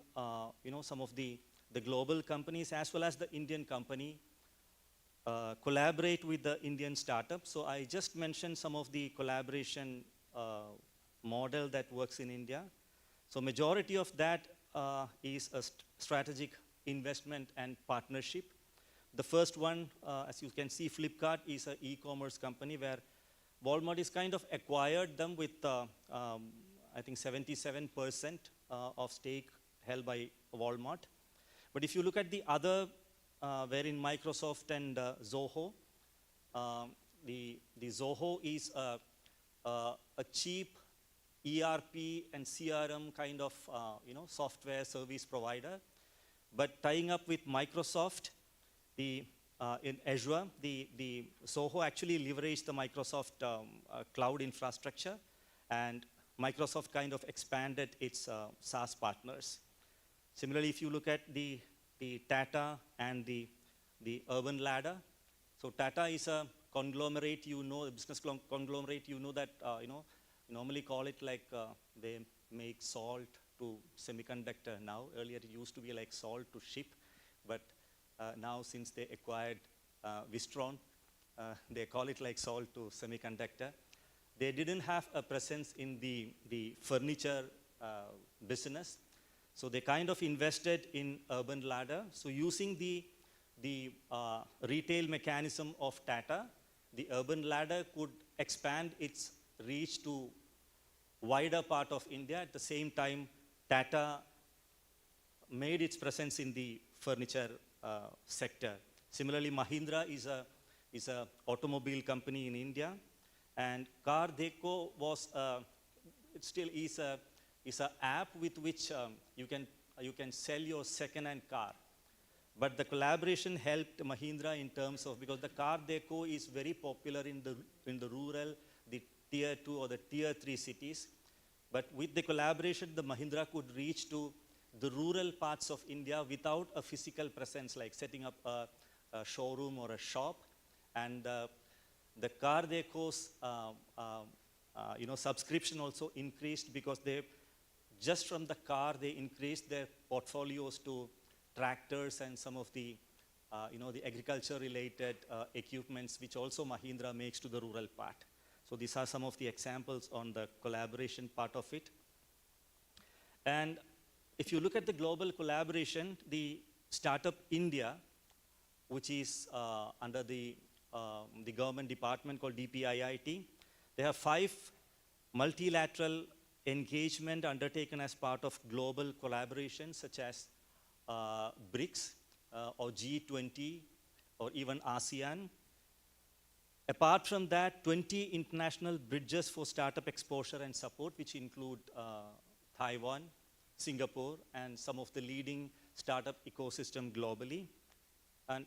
some of the global companies as well as the Indian company collaborate with the Indian startups. So I just mentioned some of the collaboration model that works in India. So majority of that is a strategic investment and partnership. The first one, as you can see, Flipkart is an e-commerce company where Walmart is kind of acquired them with, I think, 77% of stake held by Walmart. But if you look at the other, wherein Microsoft and Zoho, the Zoho is a cheap ERP and CRM kind of software service provider. But tying up with Microsoft, in Azure, the Zoho actually leveraged the Microsoft cloud infrastructure, and Microsoft kind of expanded its SaaS partners. Similarly, if you look at the Tata and the Urban Ladder, so Tata is a conglomerate, a business conglomerate, that, normally call it like they make salt to semiconductor now. Earlier it used to be like salt to ship, but now since they acquired Wistron, they call it like salt to semiconductor. They didn't have a presence in the furniture business, so they kind of invested in Urban Ladder. So using the retail mechanism of Tata, the Urban Ladder could expand its reach to wider part of India. At the same time, Tata made its presence in the furniture sector. Similarly, Mahindra is a automobile company in India, and Car Deco was it still is a app with which you can sell your second-hand car. But the collaboration helped Mahindra in terms of, because the Car Deco is very popular in the rural, the tier 2 or the tier 3 cities. But with the collaboration, the Mahindra could reach to the rural parts of India without a physical presence, like setting up a showroom or a shop. And the Car Deco's subscription also increased, because they, just from the car, they increased their portfolios to tractors and some of the the agriculture related equipments, which also Mahindra makes to the rural part. So these are some of the examples on the collaboration part of it. And if you look at the global collaboration, the Startup India, which is under the government department called DPIIT, they have 5 multilateral engagement undertaken as part of global collaboration, such as BRICS or G20 or even ASEAN. Apart from that, 20 international bridges for startup exposure and support, which include Taiwan, Singapore, and some of the leading startup ecosystem globally. And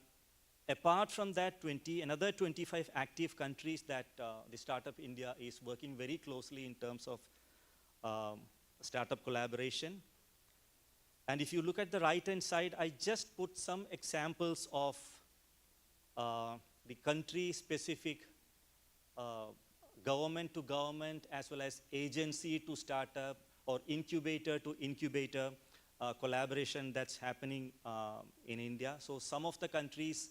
apart from that, another 25 active countries that the Startup India is working very closely in terms of startup collaboration. And if you look at the right-hand side, I just put some examples of the country-specific government to government, as well as agency to startup or incubator to incubator collaboration that's happening in India. So some of the countries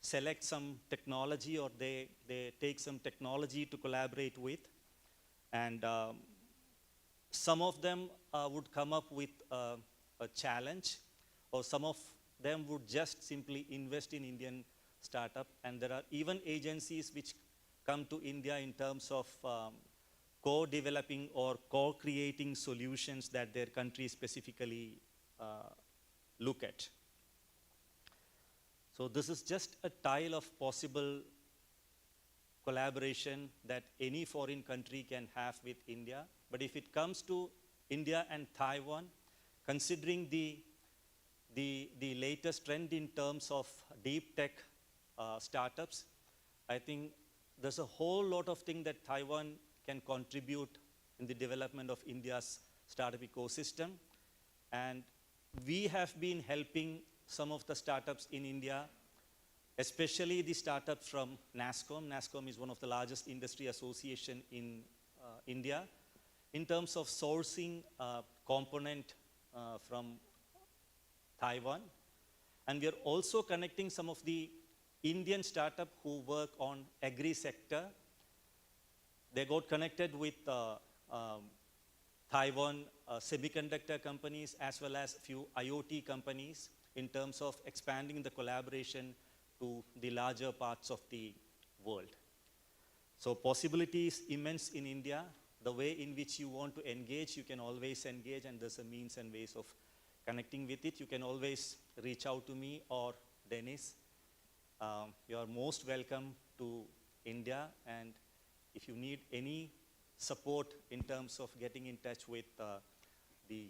select some technology, or they take some technology to collaborate with. And some of them would come up with a challenge, or some of them would just simply invest in Indian startup. And there are even agencies which come to India in terms of co-developing or co-creating solutions that their country specifically look at. So this is just a tile of possible collaboration that any foreign country can have with India. But if it comes to India and Taiwan, considering the latest trend in terms of deep tech startups, I think there's a whole lot of things that Taiwan can contribute in the development of India's startup ecosystem. And we have been helping some of the startups in India, especially the startups from NASSCOM. NASSCOM is one of the largest industry association in India, in terms of sourcing component from Taiwan. And we are also connecting some of the Indian startups who work on agri sector. They got connected with Taiwan semiconductor companies as well as a few IoT companies in terms of expanding the collaboration to the larger parts of the world. So possibility is immense in India. The way in which you want to engage, you can always engage, and there's a means and ways of connecting with it. You can always reach out to me or Dennis. You are most welcome to India, and if you need any support in terms of getting in touch with the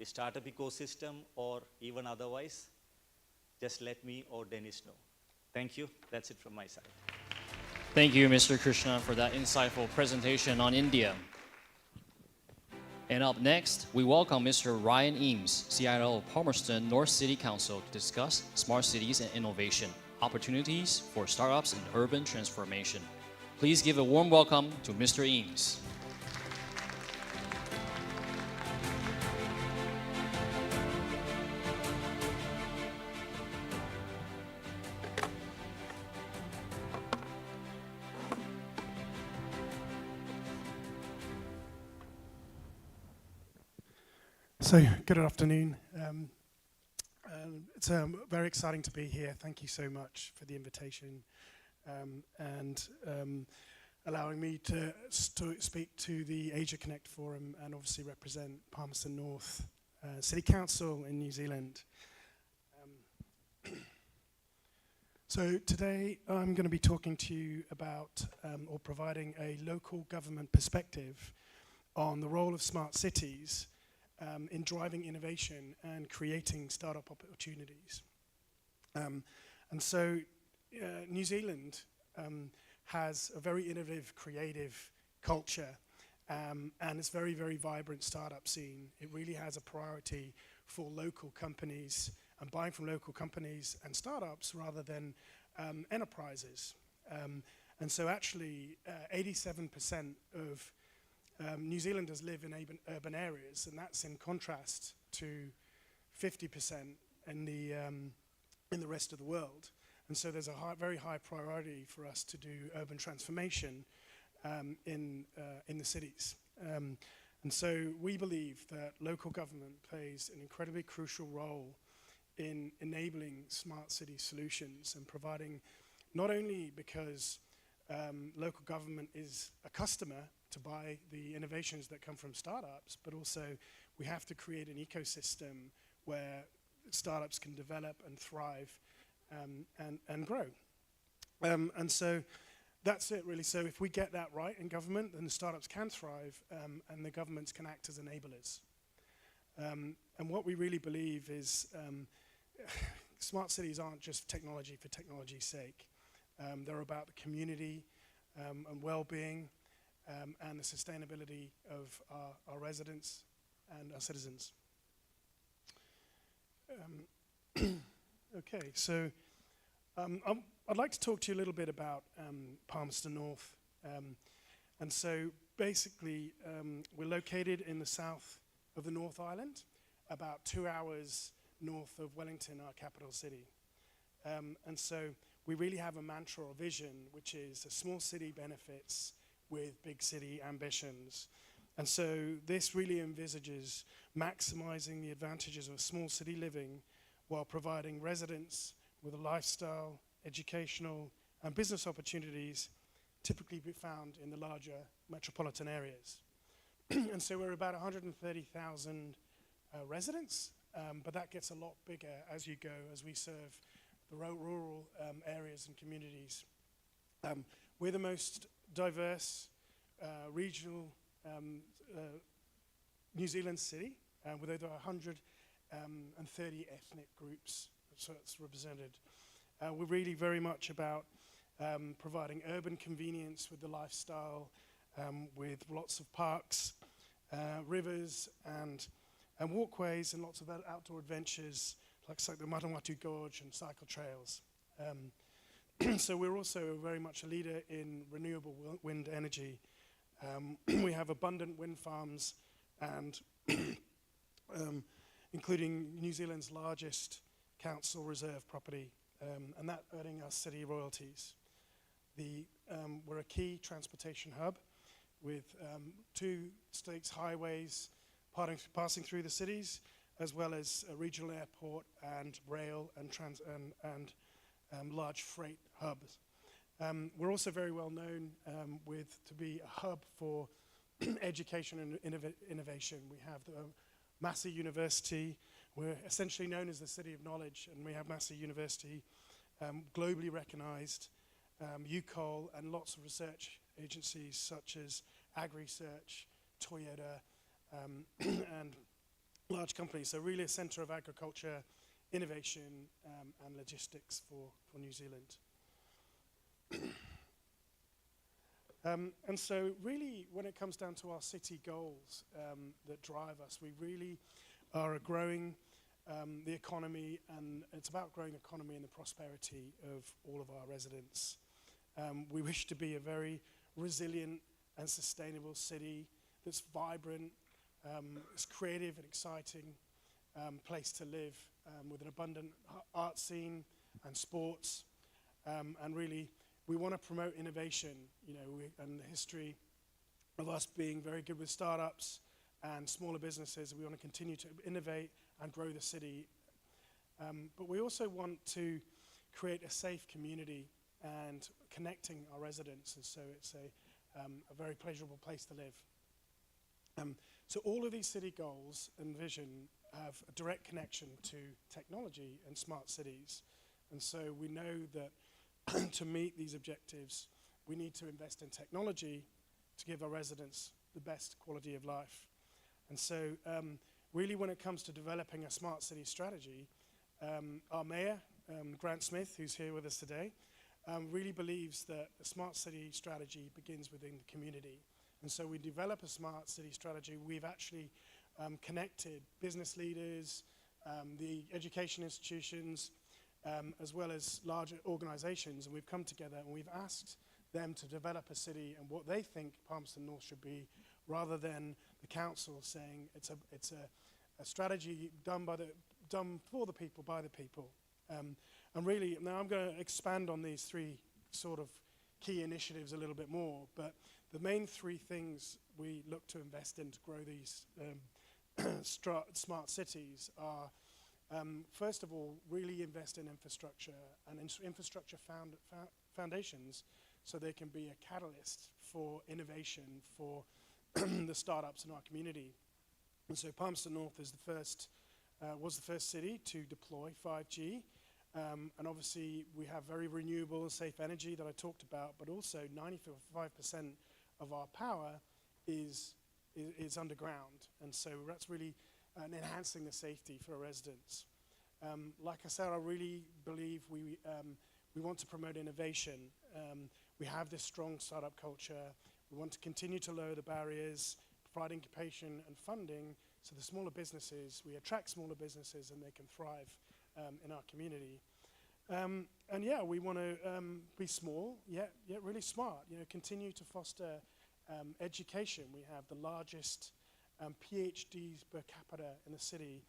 startup ecosystem or even otherwise, just let me or Dennis know. Thank you. That's it from my side. Thank you, Mr. Krishna, for that insightful presentation on India. And up next, we welcome Mr. Ryan Eames, CIO of Palmerston North City Council, to discuss smart cities and innovation, opportunities for startups and urban transformation. Please give a warm welcome to Mr. Eames. So, good afternoon. It's very exciting to be here. Thank you so much for the invitation and allowing me to speak to the Asia Connect Forum and obviously represent Palmerston North City Council in New Zealand. So today I'm going to be talking to you about or providing a local government perspective on the role of smart cities in driving innovation and creating startup opportunities. And so New Zealand has a very innovative, creative culture, and it's very, very vibrant startup scene. It really has a priority for local companies and buying from local companies and startups rather than enterprises. And so actually 87% of New Zealanders live in urban areas, and that's in contrast to 50% in the rest of the world. And so there's a very high priority for us to do urban transformation in the cities. And so we believe that local government plays an incredibly crucial role in enabling smart city solutions and providing, not only because local government is a customer to buy the innovations that come from startups, but also we have to create an ecosystem where startups can develop and thrive and grow. And so that's it really. So if we get that right in government, then the startups can thrive and the governments can act as enablers. And what we really believe is smart cities aren't just technology for technology's sake. They're about the community and well-being and the sustainability of our residents and our citizens. Okay, so I'd like to talk to you a little bit about Palmerston North. And so basically, we're located in the south of the North Island, about 2 hours north of Wellington, our capital city. And so we really have a mantra or vision, which is a small city benefits with big city ambitions. And so this really envisages maximizing the advantages of small city living while providing residents with a lifestyle, educational, and business opportunities typically be found in the larger metropolitan areas. And so we're about 130,000 residents, but that gets a lot bigger as you go, as we serve the rural areas and communities. We're the most diverse regional New Zealand city with over 130 ethnic groups, so it's represented. We're really very much about providing urban convenience with the lifestyle with lots of parks, rivers, and walkways, and lots of outdoor adventures, like the Matamatu Gorge and cycle trails. So we're also very much a leader in renewable wind energy. We have abundant wind farms, and including New Zealand's largest council reserve property, and that earning us city royalties. We're a key transportation hub with 2 state highways passing through the cities, as well as a regional airport and rail and large freight hubs. We're also very well known to be a hub for education and innovation. We have the Massey University. We're essentially known as the City of Knowledge, and we have Massey University, globally recognized, UCOL, and lots of research agencies such as AgResearch, Toyota, and large companies. So really a center of agriculture, innovation, and logistics for New Zealand. And so really, when it comes down to our city goals that drive us, we really are growing the economy, and it's about growing the economy and the prosperity of all of our residents. We wish to be a very resilient and sustainable city that's vibrant, it's creative and exciting place to live, with an abundant art scene and sports, and really we want to promote innovation, and the history of us being very good with startups and smaller businesses. We want to continue to innovate and grow the city. But we also want to create a safe community and connecting our residents, and so it's a very pleasurable place to live. So all of these city goals and vision have a direct connection to technology and smart cities. And so we know that to meet these objectives, we need to invest in technology to give our residents the best quality of life. And so really when it comes to developing a smart city strategy, our mayor, Grant Smith, who's here with us today, really believes that a smart city strategy begins within the community. And so we develop a smart city strategy. We've actually connected business leaders, the education institutions, as well as larger organizations, and we've come together and we've asked them to develop a city and what they think Palmerston North should be, rather than the council saying it's a strategy done for the people, by the people. And really, now I'm going to expand on these 3 sort of key initiatives a little bit more, but the main 3 things we look to invest in to grow these smart cities are, first of all, really invest in infrastructure and infrastructure foundations, so they can be a catalyst for innovation for the startups in our community. And so Palmerston North is was the first city to deploy 5G. And obviously we have very renewable and safe energy that I talked about, but also 95% of our power is underground. And so that's really enhancing the safety for our residents. Like I said, I really believe we want to promote innovation. We have this strong startup culture. We want to continue to lower the barriers, provide incubation and funding, so the smaller businesses, we attract smaller businesses and they can thrive in our community. And yeah, we want to be small, yet really smart. Continue to foster education. We have the largest PhDs per capita in the city.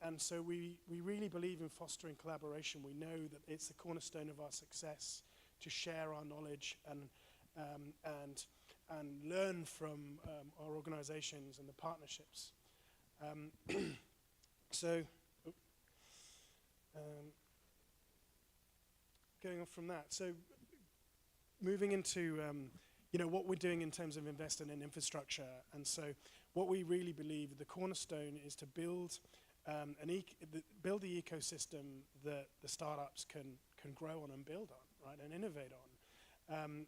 And so we really believe in fostering collaboration. We know that it's the cornerstone of our success to share our knowledge and learn from our organizations and the partnerships. Going on from that, so moving into what we're doing in terms of investing in infrastructure. And so what we really believe the cornerstone is to build build the ecosystem that the startups can grow on and build on, right, and innovate on.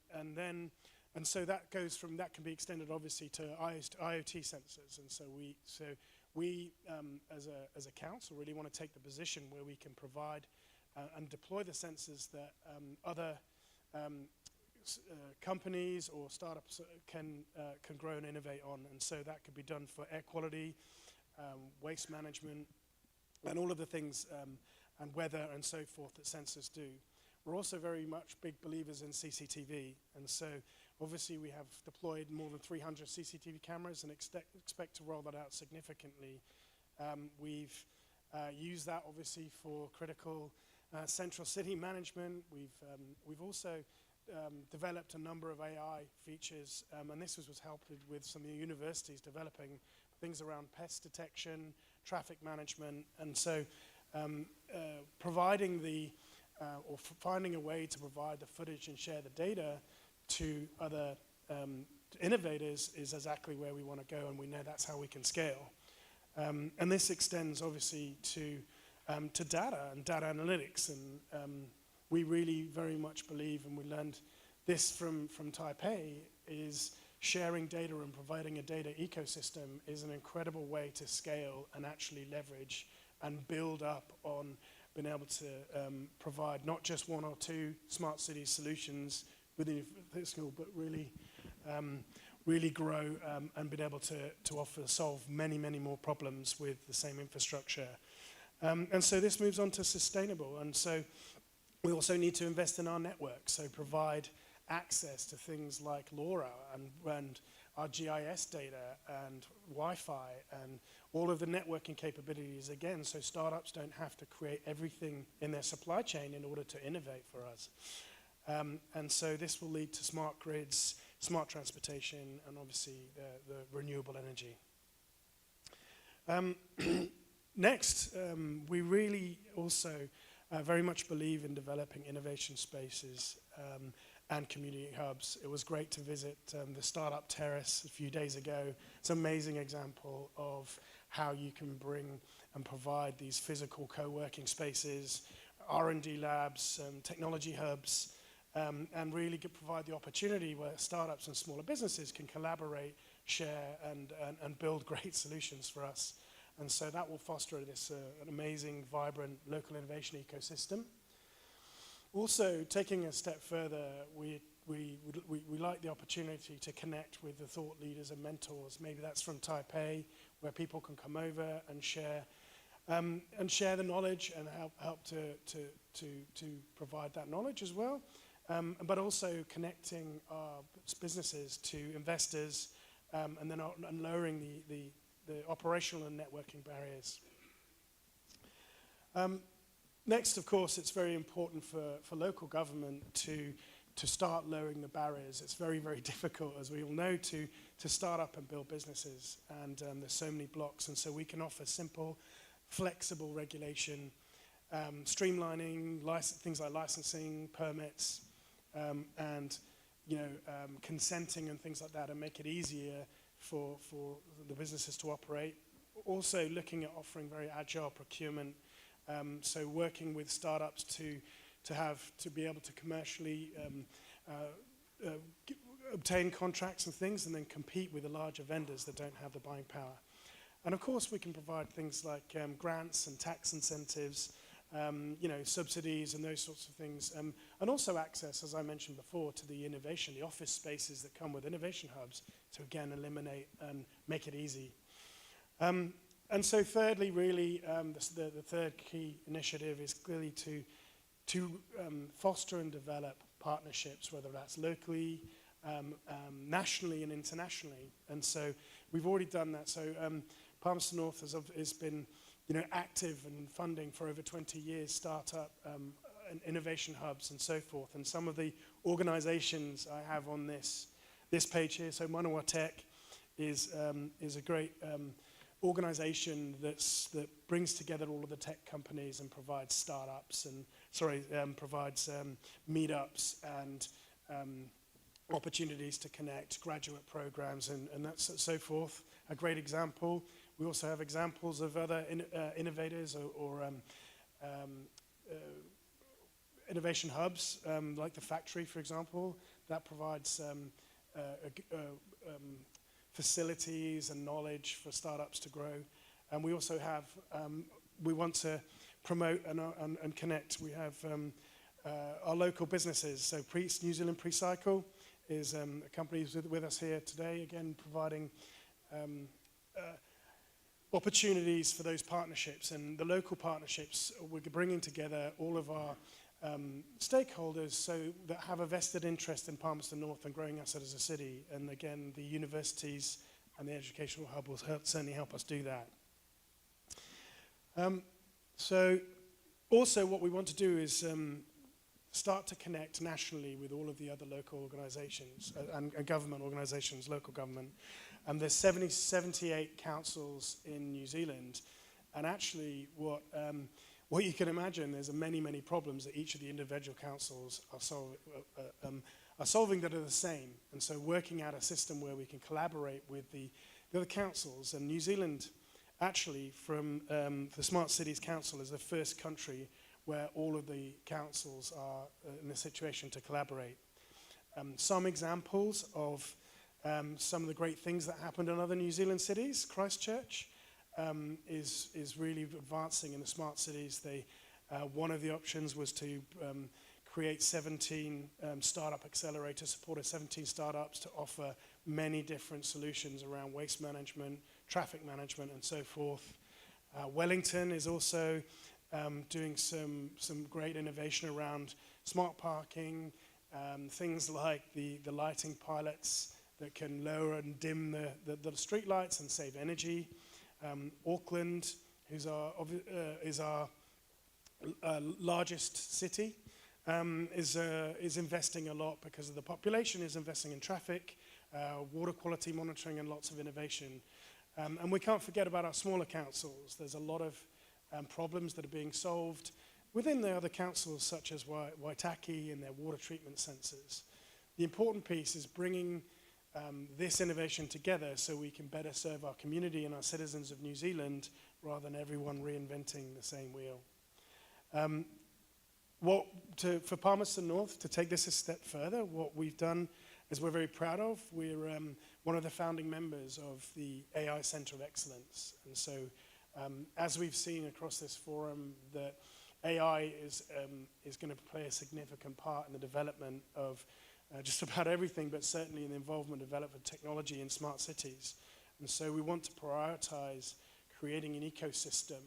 And so that goes from, that can be extended obviously to IoT sensors. And so we as a council really want to take the position where we can provide and deploy the sensors that other companies or startups can grow and innovate on. And so that could be done for air quality, waste management, and all of the things, and weather and so forth that sensors do. We're also very much big believers in CCTV, and so obviously we have deployed more than 300 CCTV cameras and expect to roll that out significantly. We've used that obviously for critical central city management. We've also developed a number of AI features, and this was helped with some of the universities developing things around pest detection, traffic management, and so providing or finding a way to provide the footage and share the data to other innovators is exactly where we want to go, and we know that's how we can scale. And this extends obviously to data and data analytics, and we really very much believe, and we learned this from Taipei, is sharing data and providing a data ecosystem is an incredible way to scale and actually leverage and build up on being able to provide not just one or two smart city solutions within the school, but really grow and be able to solve many, many more problems with the same infrastructure. And so this moves on to sustainable. And so we also need to invest in our network, so provide access to things like LoRa and our GIS data and Wi-Fi and all of the networking capabilities, again, so startups don't have to create everything in their supply chain in order to innovate for us. And so this will lead to smart grids, smart transportation, and obviously the renewable energy. Next, we really also very much believe in developing innovation spaces and community hubs. It was great to visit the Startup Terrace a few days ago. It's an amazing example of how you can bring and provide these physical co-working spaces, R&D labs, technology hubs, and really provide the opportunity where startups and smaller businesses can collaborate, share, and build great solutions for us. And so that will foster this an amazing, vibrant local innovation ecosystem. Also, taking a step further, we like the opportunity to connect with the thought leaders and mentors. Maybe that's from Taipei, where people can come over and share the knowledge and help to provide that knowledge as well. But also connecting our businesses to investors and then lowering the operational and networking barriers. Next, of course, it's very important for local government to start lowering the barriers. It's very, very difficult, as we all know, to start up and build businesses, and there's so many blocks, and so we can offer simple, flexible regulation, streamlining things like licensing, permits, and consenting and things like that, and make it easier for the businesses to operate. Also looking at offering very agile procurement, so working with startups to be able to commercially obtain contracts and things, and then compete with the larger vendors that don't have the buying power. And of course, we can provide things like grants and tax incentives, subsidies and those sorts of things, and also access, as I mentioned before, to the innovation, the office spaces that come with innovation hubs to again eliminate and make it easy. And so thirdly, really, the third key initiative is clearly to foster and develop partnerships, whether that's locally, nationally and internationally. And so we've already done that. So Palmerston North has been active in funding for over 20 years, startup and innovation hubs and so forth. And some of the organizations I have on this page here, so Manawa Tech is a great organization that brings together all of the tech companies and provides startups and provides meetups and opportunities to connect, graduate programs and that's so forth. A great example. We also have examples of other innovators or innovation hubs, like the factory, for example, that provides facilities and knowledge for startups to grow. And we also have, we want to promote and connect. We have our local businesses. So New Zealand Precycle is a company who's with us here today, again providing opportunities for those partnerships. And the local partnerships, we're bringing together all of our stakeholders so that have a vested interest in Palmerston North and growing us as a city. And again, the universities and the educational hub will certainly help us do that. So also what we want to do is start to connect nationally with all of the other local organizations and government organizations, local government. And there's 78 councils in New Zealand. And actually what you can imagine, there's many, many problems that each of the individual councils are solving that are the same. And so working out a system where we can collaborate with the other councils. And New Zealand, actually, from the Smart Cities Council is the first country where all of the councils are in a situation to collaborate. Some examples of some of the great things that happened in other New Zealand cities. Christchurch is really advancing in the smart cities. One of the options was to create 17 startup accelerators, supported 17 startups to offer many different solutions around waste management, traffic management, and so forth. Wellington is also doing some great innovation around smart parking, things like the lighting pilots that can lower and dim the street lights and save energy. Auckland, is our largest city, is investing a lot because of the population, is investing in traffic, water quality monitoring, and lots of innovation. And we can't forget about our smaller councils. There's a lot of problems that are being solved within the other councils, such as Waitaki and their water treatment sensors. The important piece is bringing this innovation together so we can better serve our community and our citizens of New Zealand rather than everyone reinventing the same wheel. For Palmerston North, to take this a step further, what we've done is we're very proud of. We're one of the founding members of the AI Center of Excellence. And so as we've seen across this forum, that AI is going to play a significant part in the development of just about everything, but certainly in the involvement of development technology in smart cities. And so we want to prioritize creating an ecosystem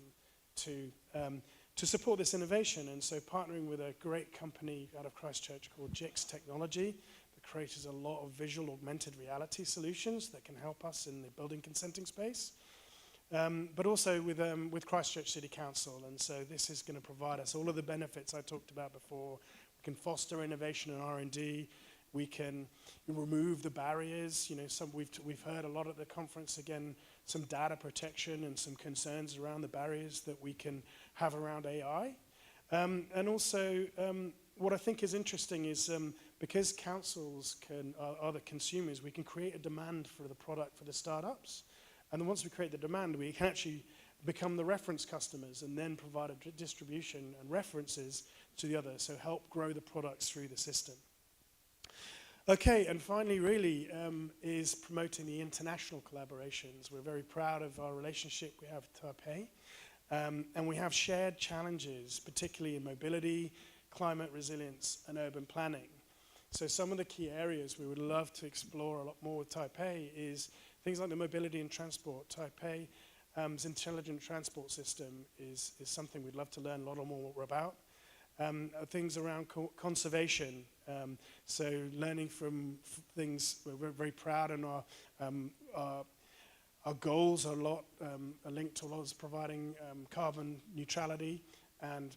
to support this innovation. And so partnering with a great company out of Christchurch called Jix Technology that creates a lot of visual augmented reality solutions that can help us in the building consenting space. But also with Christchurch City Council. And so this is going to provide us all of the benefits I talked about before. We can foster innovation and R&D. We can remove the barriers. You know, we've heard a lot at the conference, again, some data protection and some concerns around the barriers that we can have around AI. And also, what I think is interesting is because councils are the consumers, we can create a demand for the product for the startups. And then once we create the demand, we can actually become the reference customers and then provide a distribution and references to the others, so help grow the products through the system. Okay, and finally, really, is promoting the international collaborations. We're very proud of our relationship we have with Taipei, and we have shared challenges, particularly in mobility, climate resilience, and urban planning. So some of the key areas we would love to explore a lot more with Taipei is things like the mobility and transport. Taipei's intelligent transport system is something we'd love to learn a lot more about. Things around conservation, so learning from things. We're very proud, and our goals are linked to a lot of providing carbon neutrality and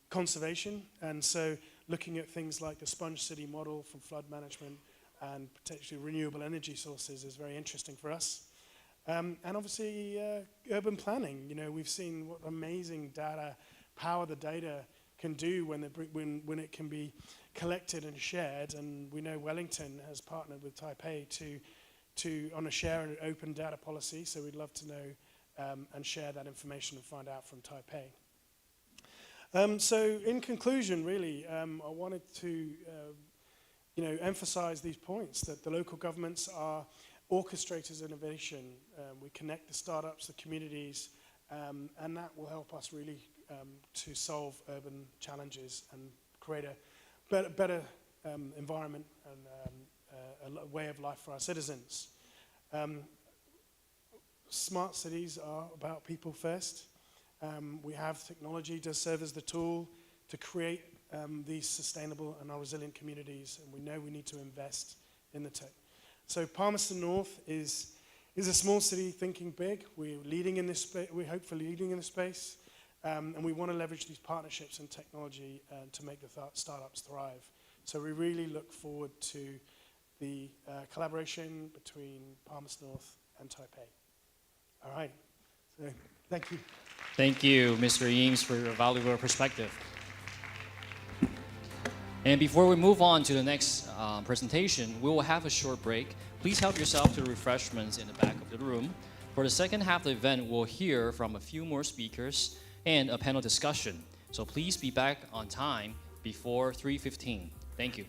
conservation. And so looking at things like the sponge city model for flood management and potentially renewable energy sources is very interesting for us. And obviously urban planning. You know, we've seen what amazing power the data can do when it can be collected and shared. And we know Wellington has partnered with Taipei on a share and open data policy. So we'd love to know and share that information and find out from Taipei. So in conclusion, really, I wanted to emphasize these points that the local governments are orchestrators of innovation. We connect the startups, the communities, and that will help us really to solve urban challenges and create a better environment and a way of life for our citizens. Smart cities are about people first. We have technology to serve as the tool to create these sustainable and our resilient communities, and we know we need to invest in the tech. So Palmerston North is a small city thinking big. We're leading in this space. We're hopefully leading in this space, and we want to leverage these partnerships and technology to make the startups thrive. So we really look forward to the collaboration between Palmerston North and Taipei. All right. So thank you. Thank you, Mr. Eames, for your valuable perspective. And before we move on to the next presentation, we will have a short break. Please help yourself to refreshments in the back of the room. For the second half of the event, we'll hear from a few more speakers and a panel discussion. So please be back on time before 3:15. Thank you.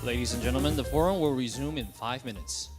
Ladies and gentlemen, the forum will resume in 5 minutes.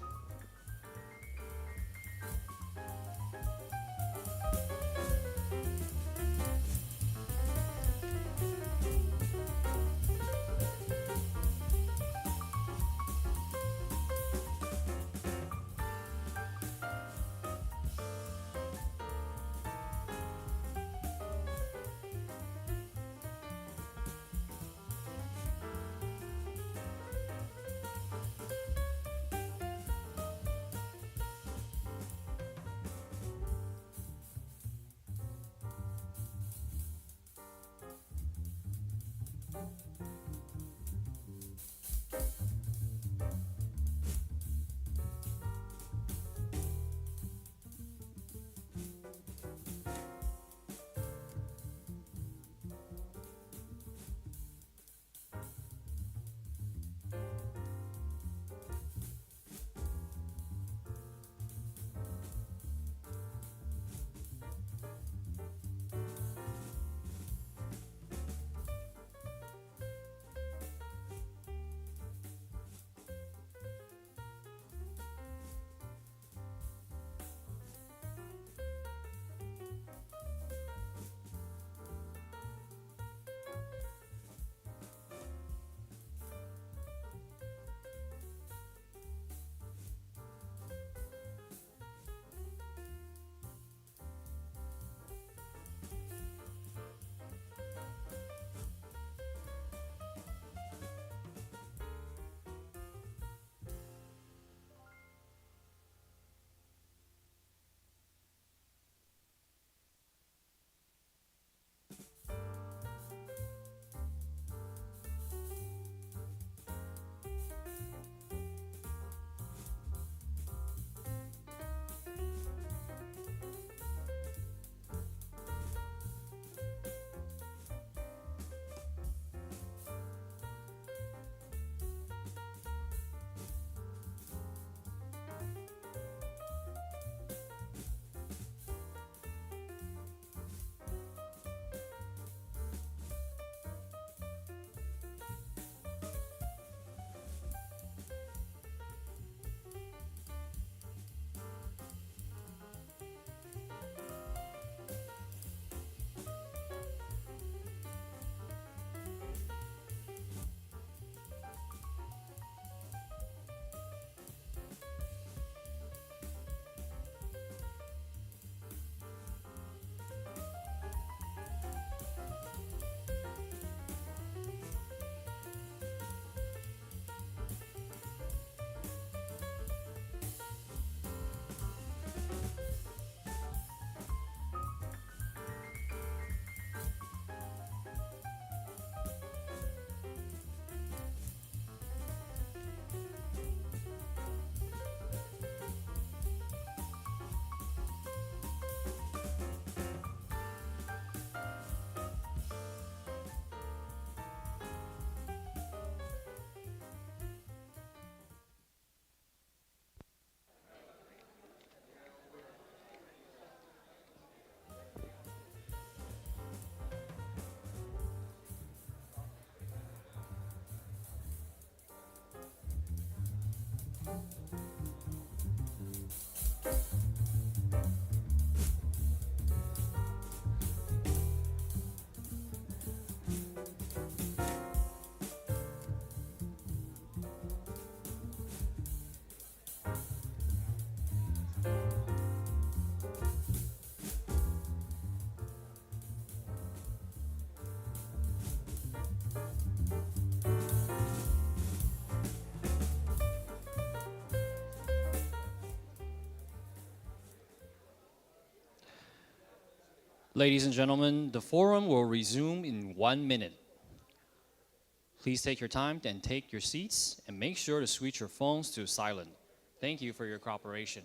Ladies and gentlemen, the forum will resume in 1 minute. Please take your time and take your seats and make sure to switch your phones to silent. Thank you for your cooperation.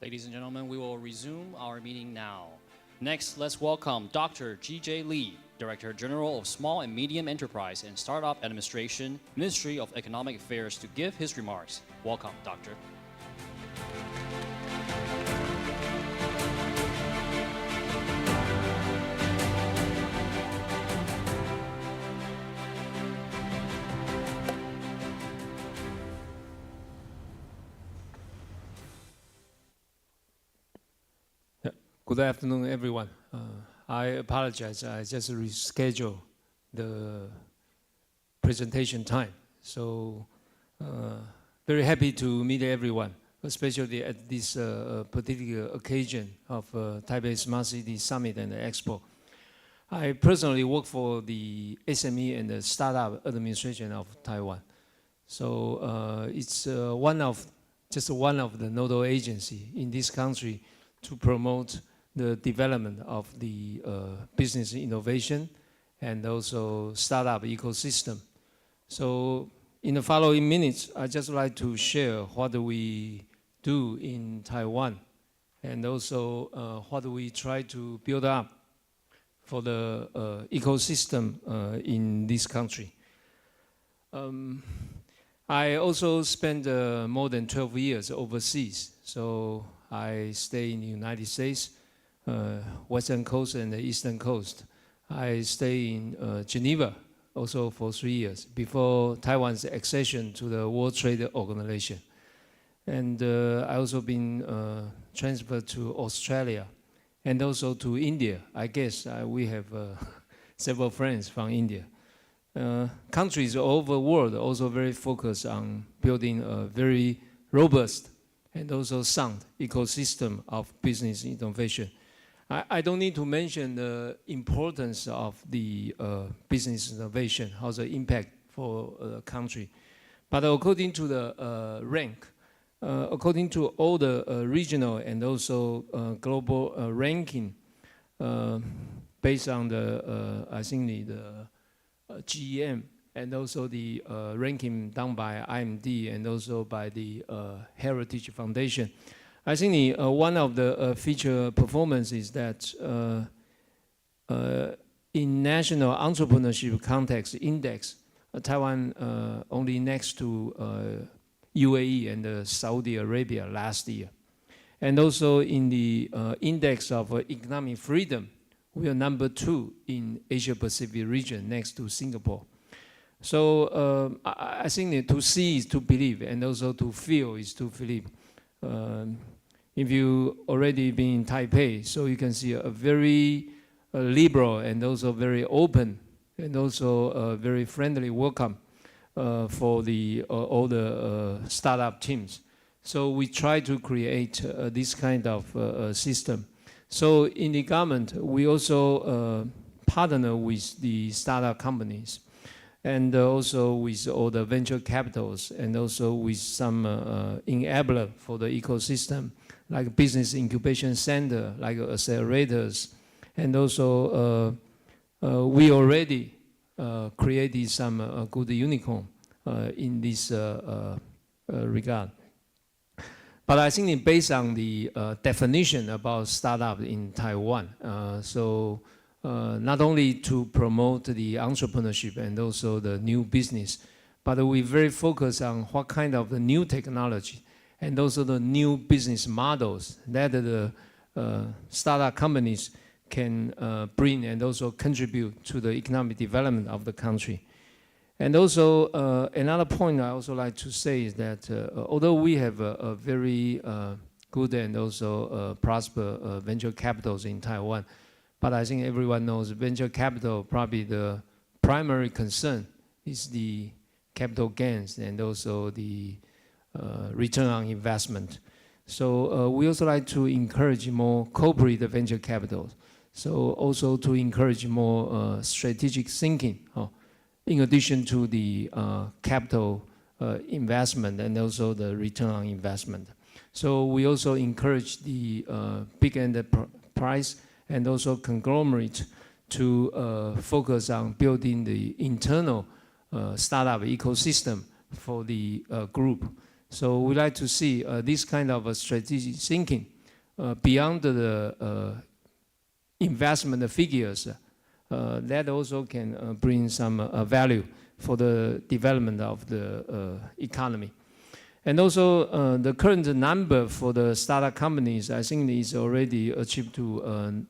Ladies and gentlemen, we will resume our meeting now. Next, let's welcome Dr. G.J. Lee, Director General of Small and Medium Enterprise and Startup Administration, Ministry of Economic Affairs, to give his remarks. Welcome, Doctor. Good afternoon, everyone. I apologize. I just rescheduled the presentation time. So very happy to meet everyone, especially at this particular occasion of Taipei Smart City Summit and the Expo. I personally work for the SME and the Startup Administration of Taiwan. So it's just one of the nodal agencies in this country to promote the development of the business innovation and also startup ecosystem. So in the following minutes, I'd just like to share what we do in Taiwan and also what we try to build up for the ecosystem in this country. I also spent more than 12 years overseas. So I stay in the United States, Western Coast and the Eastern Coast. I stay in Geneva also for 3 years before Taiwan's accession to the World Trade Organization. And I also been transferred to Australia and also to India. I guess we have several friends from India. Countries all over the world also very focused on building a very robust and also sound ecosystem of business innovation. I don't need to mention the importance of the business innovation, how the impact for the country. But according to the rank, according to all the regional and also global ranking, based on the, I think the GEM and also the ranking done by IMD and also by the Heritage Foundation, I think one of the feature performance is that in national entrepreneurship context index, Taiwan only next to UAE and Saudi Arabia last year. And also in the index of economic freedom, we are number 2 in Asia Pacific region next to Singapore. So I think to see is to believe and also to feel is to believe. If you already been in Taipei, so you can see a very liberal and also very open and also very friendly welcome for the all the startup teams. So we try to create this kind of system. So in the government, we also partner with the startup companies and also with all the venture capitals and also with some enabler for the ecosystem, like business incubation center, like accelerators. And also we already created some good unicorn in this regard. But I think based on the definition about startup in Taiwan, not only to promote the entrepreneurship and also the new business, but we very focus on what kind of the new technology and also the new business models that the startup companies can bring and also contribute to the economic development of the country. And also another point I also like to say is that although we have a very good and also prosper venture capitals in Taiwan, but I think everyone knows venture capital, probably the primary concern is the capital gains and also the return on investment. So we also like to encourage more corporate venture capital. So also to encourage more strategic thinking, in addition to the capital investment and also the return on investment. So we also encourage the big enterprise and also conglomerate to focus on building the internal startup ecosystem for the group. So we like to see this kind of strategic thinking beyond the investment figures. That also can bring some value for the development of the economy. And also the current number for the startup companies, I think is already achieved to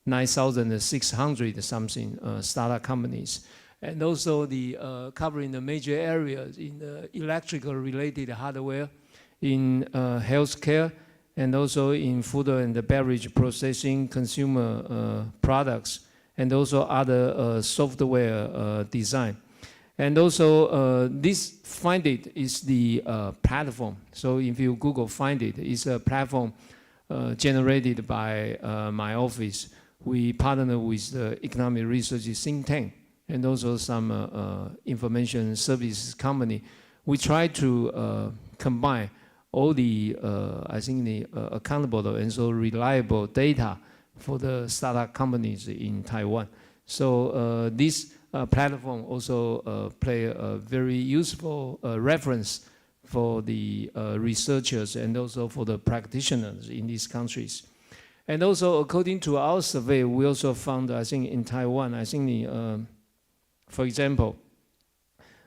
9,600 something startup companies. And also the covering the major areas in the electrical related hardware, in healthcare, and also in food and beverage processing, consumer products, and also other software design. And also this Find It is the platform. So if you Google Find It, it's a platform generated by my office. We partner with the economic research think tank and also some information services company. We try to combine all the, I think, the accountable and so reliable data for the startup companies in Taiwan. So this platform also play a very useful reference for the researchers and also for the practitioners in these countries. And also, according to our survey, we also found, I think, in Taiwan, I think, the, for example,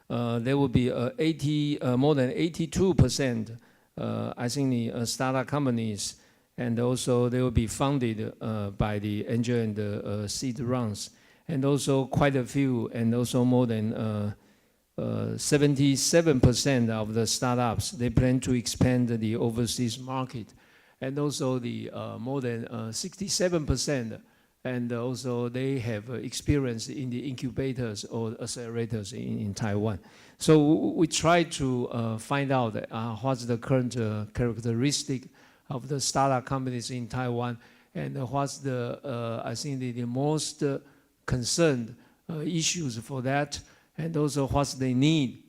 there will be more than 82%, I think, the startup companies, and also they will be funded by the angel and the seed rounds. And also quite a few, and also more than 77% of the startups, they plan to expand the overseas market. And also the more than 67%, and also they have experience in the incubators or accelerators in Taiwan. So we try to find out what's the current characteristic of the startup companies in Taiwan, and what's the, I think, the most concerned issues for that, and also what they need,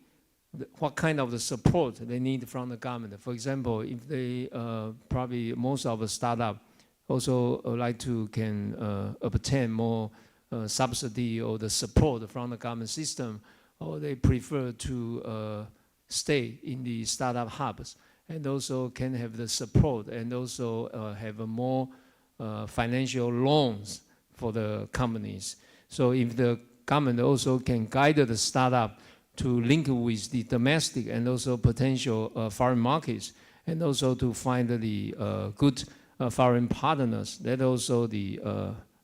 what kind of the support they need from the government. For example, if they probably most of the startup also like to can obtain more subsidy or the support from the government system, or they prefer to stay in the startup hubs, and also can have the support and also have a more financial loans for the companies. So if the government also can guide the startup to link with the domestic and also potential foreign markets, and also to find the good foreign partners, that also the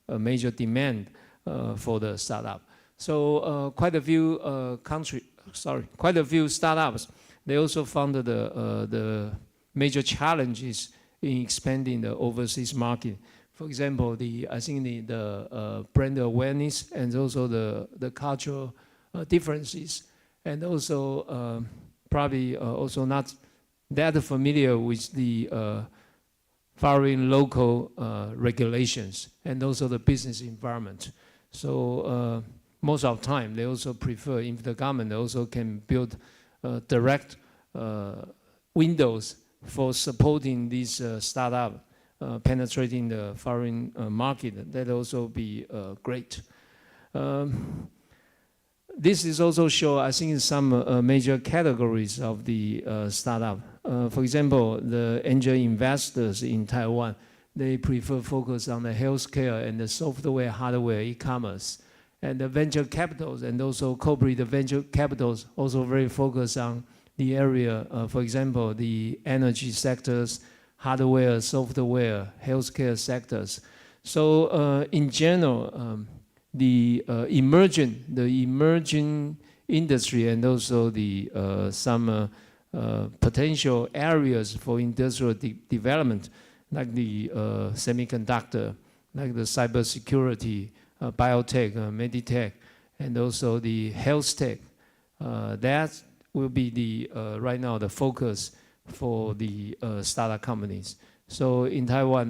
major demand for the startup. So quite a few quite a few startups, they also found the major challenges in expanding the overseas market. For example, I think the brand awareness, and also the cultural differences, and also probably also not that familiar with the foreign local regulations, and also the business environment. So most of the time, they also prefer if the government also can build direct windows for supporting these startup penetrating the foreign market. That also be great. This is also show, I think, some major categories of the startup. For example, the angel investors in Taiwan, they prefer focus on the healthcare and the software, hardware, e-commerce. And the venture capitals and also corporate venture capitals also very focused on the area, for example, the energy sectors, hardware, software, healthcare sectors. So in general, the emerging industry, and also the some potential areas for industrial development, like the semiconductor, like the cybersecurity, biotech, meditech, and also the health tech. That will be the right now the focus for the startup companies. So in Taiwan,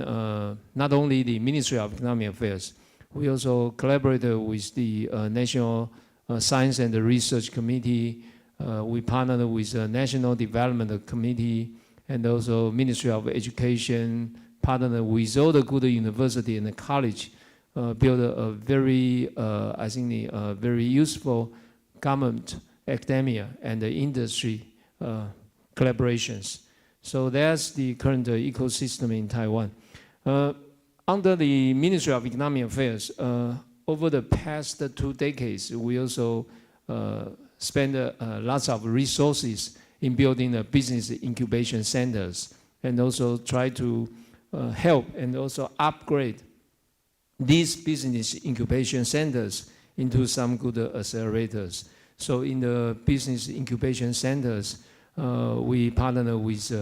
not only the Ministry of Economic Affairs, we also collaborated with the National Science and Research Committee. We partnered with the National Development Committee, and also Ministry of Education, partnered with all the good university and the college, build a very, I think, very useful government, academia, and the industry collaborations. So that's the current ecosystem in Taiwan. Under the Ministry of Economic Affairs, over the past 2 decades, we also spend lots of resources in building business incubation centers, and also try to help and also upgrade these business incubation centers into some good accelerators. So in the business incubation centers, we partner with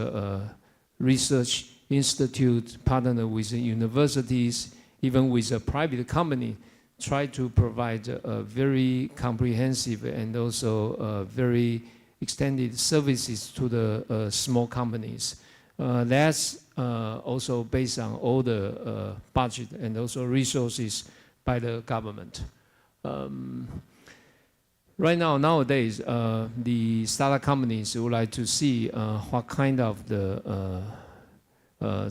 research institute, partner with universities, even with a private company, try to provide very comprehensive and also very extended services to the small companies. That's also based on all the budget and also resources by the government. Right now, nowadays, the startup companies would like to see what kind of the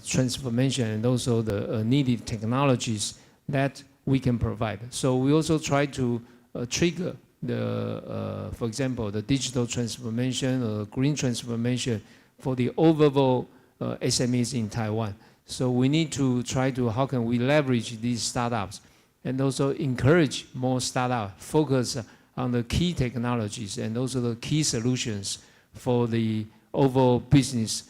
transformation and also the needed technologies that we can provide. So we also try to trigger the, for example, the digital transformation or green transformation for the overall SMEs in Taiwan. So we need to try to, how can we leverage these startups and also encourage more startups, focus on the key technologies and also the key solutions for the overall business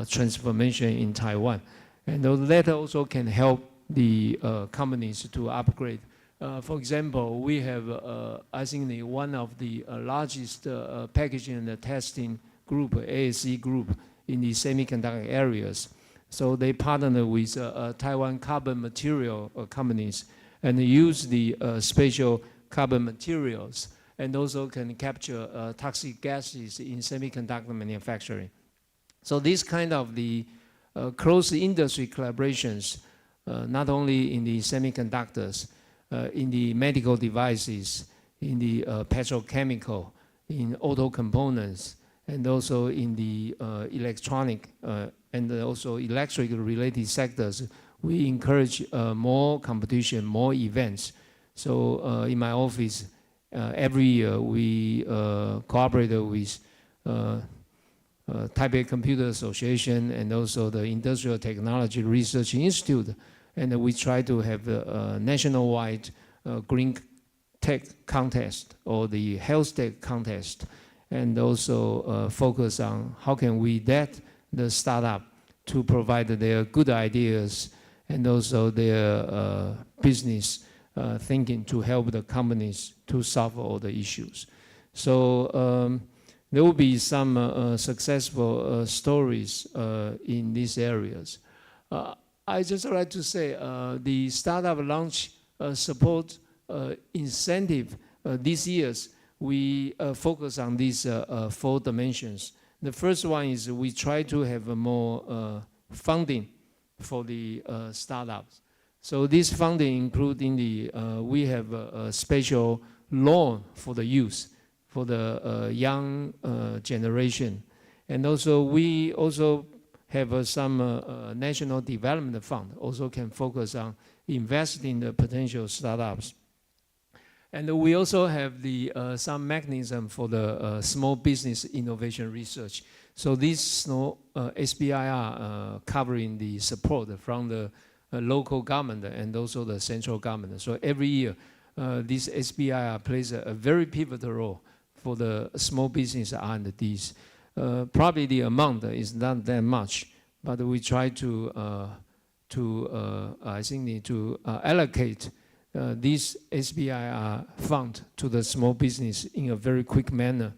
transformation in Taiwan. And that also can help the companies to upgrade. For example, we have, I think, one of the largest packaging and testing group, ASE group, in the semiconductor areas. So they partner with Taiwan carbon material companies and use the special carbon materials, and also can capture toxic gases in semiconductor manufacturing. So this kind of the close industry collaborations, not only in the semiconductors, in the medical devices, in the petrochemical, in auto components, and also in the electronic and also electric related sectors, we encourage more competition, more events. So in my office, every year we cooperate with Taipei Computer Association and also the Industrial Technology Research Institute, and we try to have a nationwide green tech contest or the health tech contest, and also focus on how can we get the startup to provide their good ideas and also their business thinking to help the companies to solve all the issues. So there will be some successful stories in these areas. I just like to say the startup launch support incentive these years, we focus on these 4 dimensions. The first one is we try to have more funding for the startups. So this funding including the, we have a special loan for the youth, for the young generation. And also we also have some national development fund, also can focus on investing in the potential startups. And we also have the some mechanism for the small business innovation research. So this SBIR covering the support from the local government and also the central government. So every year, this SBIR plays a very pivotal role for the small business R&Ds. Probably the amount is not that much, but we try to I think need to allocate this SBIR fund to the small business in a very quick manner.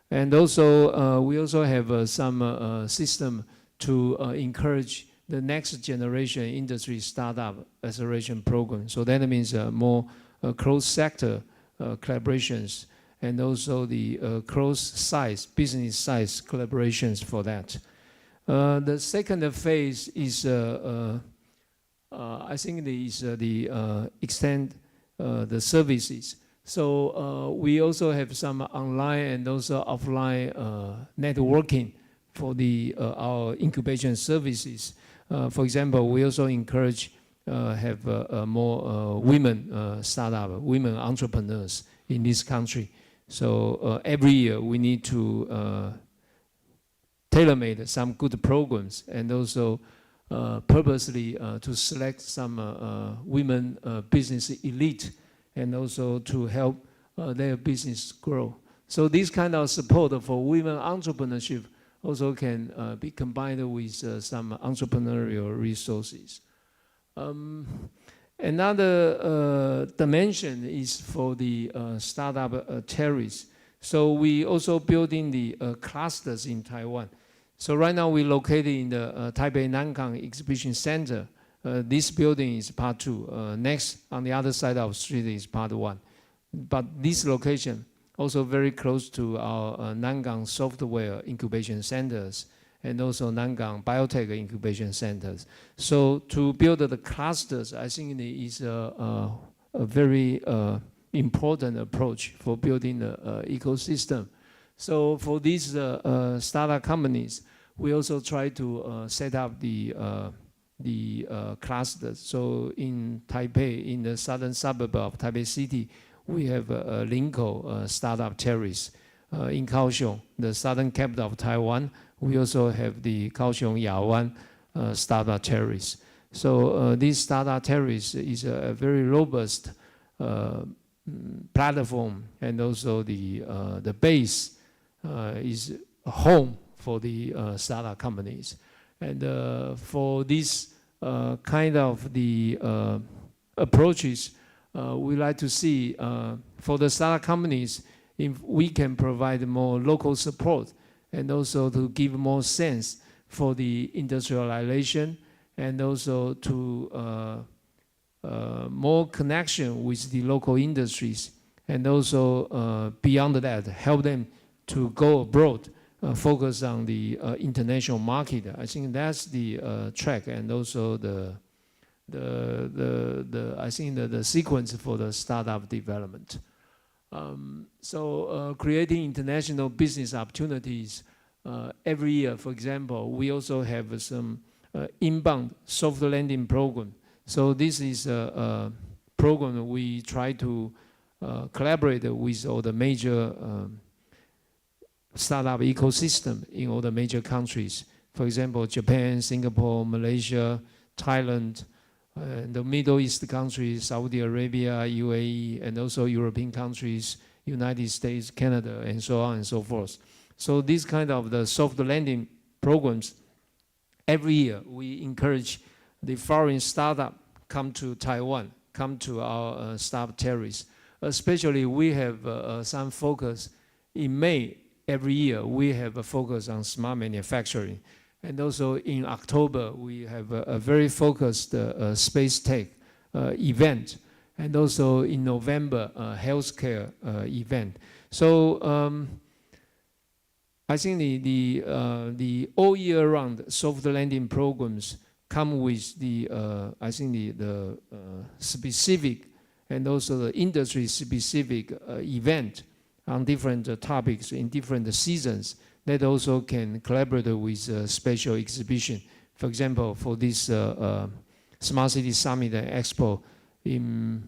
And also, we also have some system to encourage the next generation industry startup acceleration program. So that means more cross-sector collaborations and also the cross-size, business size collaborations for that. The second phase is I think is the extend the services. So we also have some online and also offline networking for the our incubation services. For example, we also encourage have more women startup, women entrepreneurs in this country. So every year we need to tailor-made some good programs, and also purposely to select some women business elite, and also to help their business grow. So this kind of support for women entrepreneurship also can be combined with some entrepreneurial resources. Another dimension is for the startup terrace. So we also building the clusters in Taiwan. So right now we're located in the Taipei Nangang Exhibition Center. This building is part 2. Next, on the other side of the street is part 1. But this location also very close to our Nangang Software Incubation Centers and also Nangang Biotech Incubation Centers. So to build the clusters, I think it is a very important approach for building the ecosystem. So for these startup companies, we also try to set up the clusters. So in Taipei, in the southern suburb of Taipei City, we have a Linkou startup terrace. In Kaohsiung, the southern capital of Taiwan, we also have the Kaohsiung Yawan startup terrace. So this startup terrace is a very robust platform, and also the base is a home for the startup companies. And for this kind of the approaches, we like to see for the startup companies, if we can provide more local support, and also to give more sense for the industrialization, and also to more connection with the local industries, and also beyond that, help them to go abroad, focus on the international market. I think that's the track, and also I think the sequence for the startup development. So creating international business opportunities every year. For example, we also have some inbound soft landing program. So this is a program we try to collaborate with all the major startup ecosystem in all the major countries. For example, Japan, Singapore, Malaysia, Thailand, the Middle East countries, Saudi Arabia, UAE, and also European countries, United States, Canada, and so on and so forth. So this kind of the soft landing programs, every year we encourage the foreign startup come to Taiwan, come to our startup terrace. Especially we have some focus in May every year. We have a focus on smart manufacturing. And also in October, we have a very focused space tech event. And also in November, a healthcare event. So I think the all year round soft landing programs come with the, I think the specific and also the industry specific event on different topics in different seasons that also can collaborate with special exhibition. For example, for this Smart City Summit and Expo in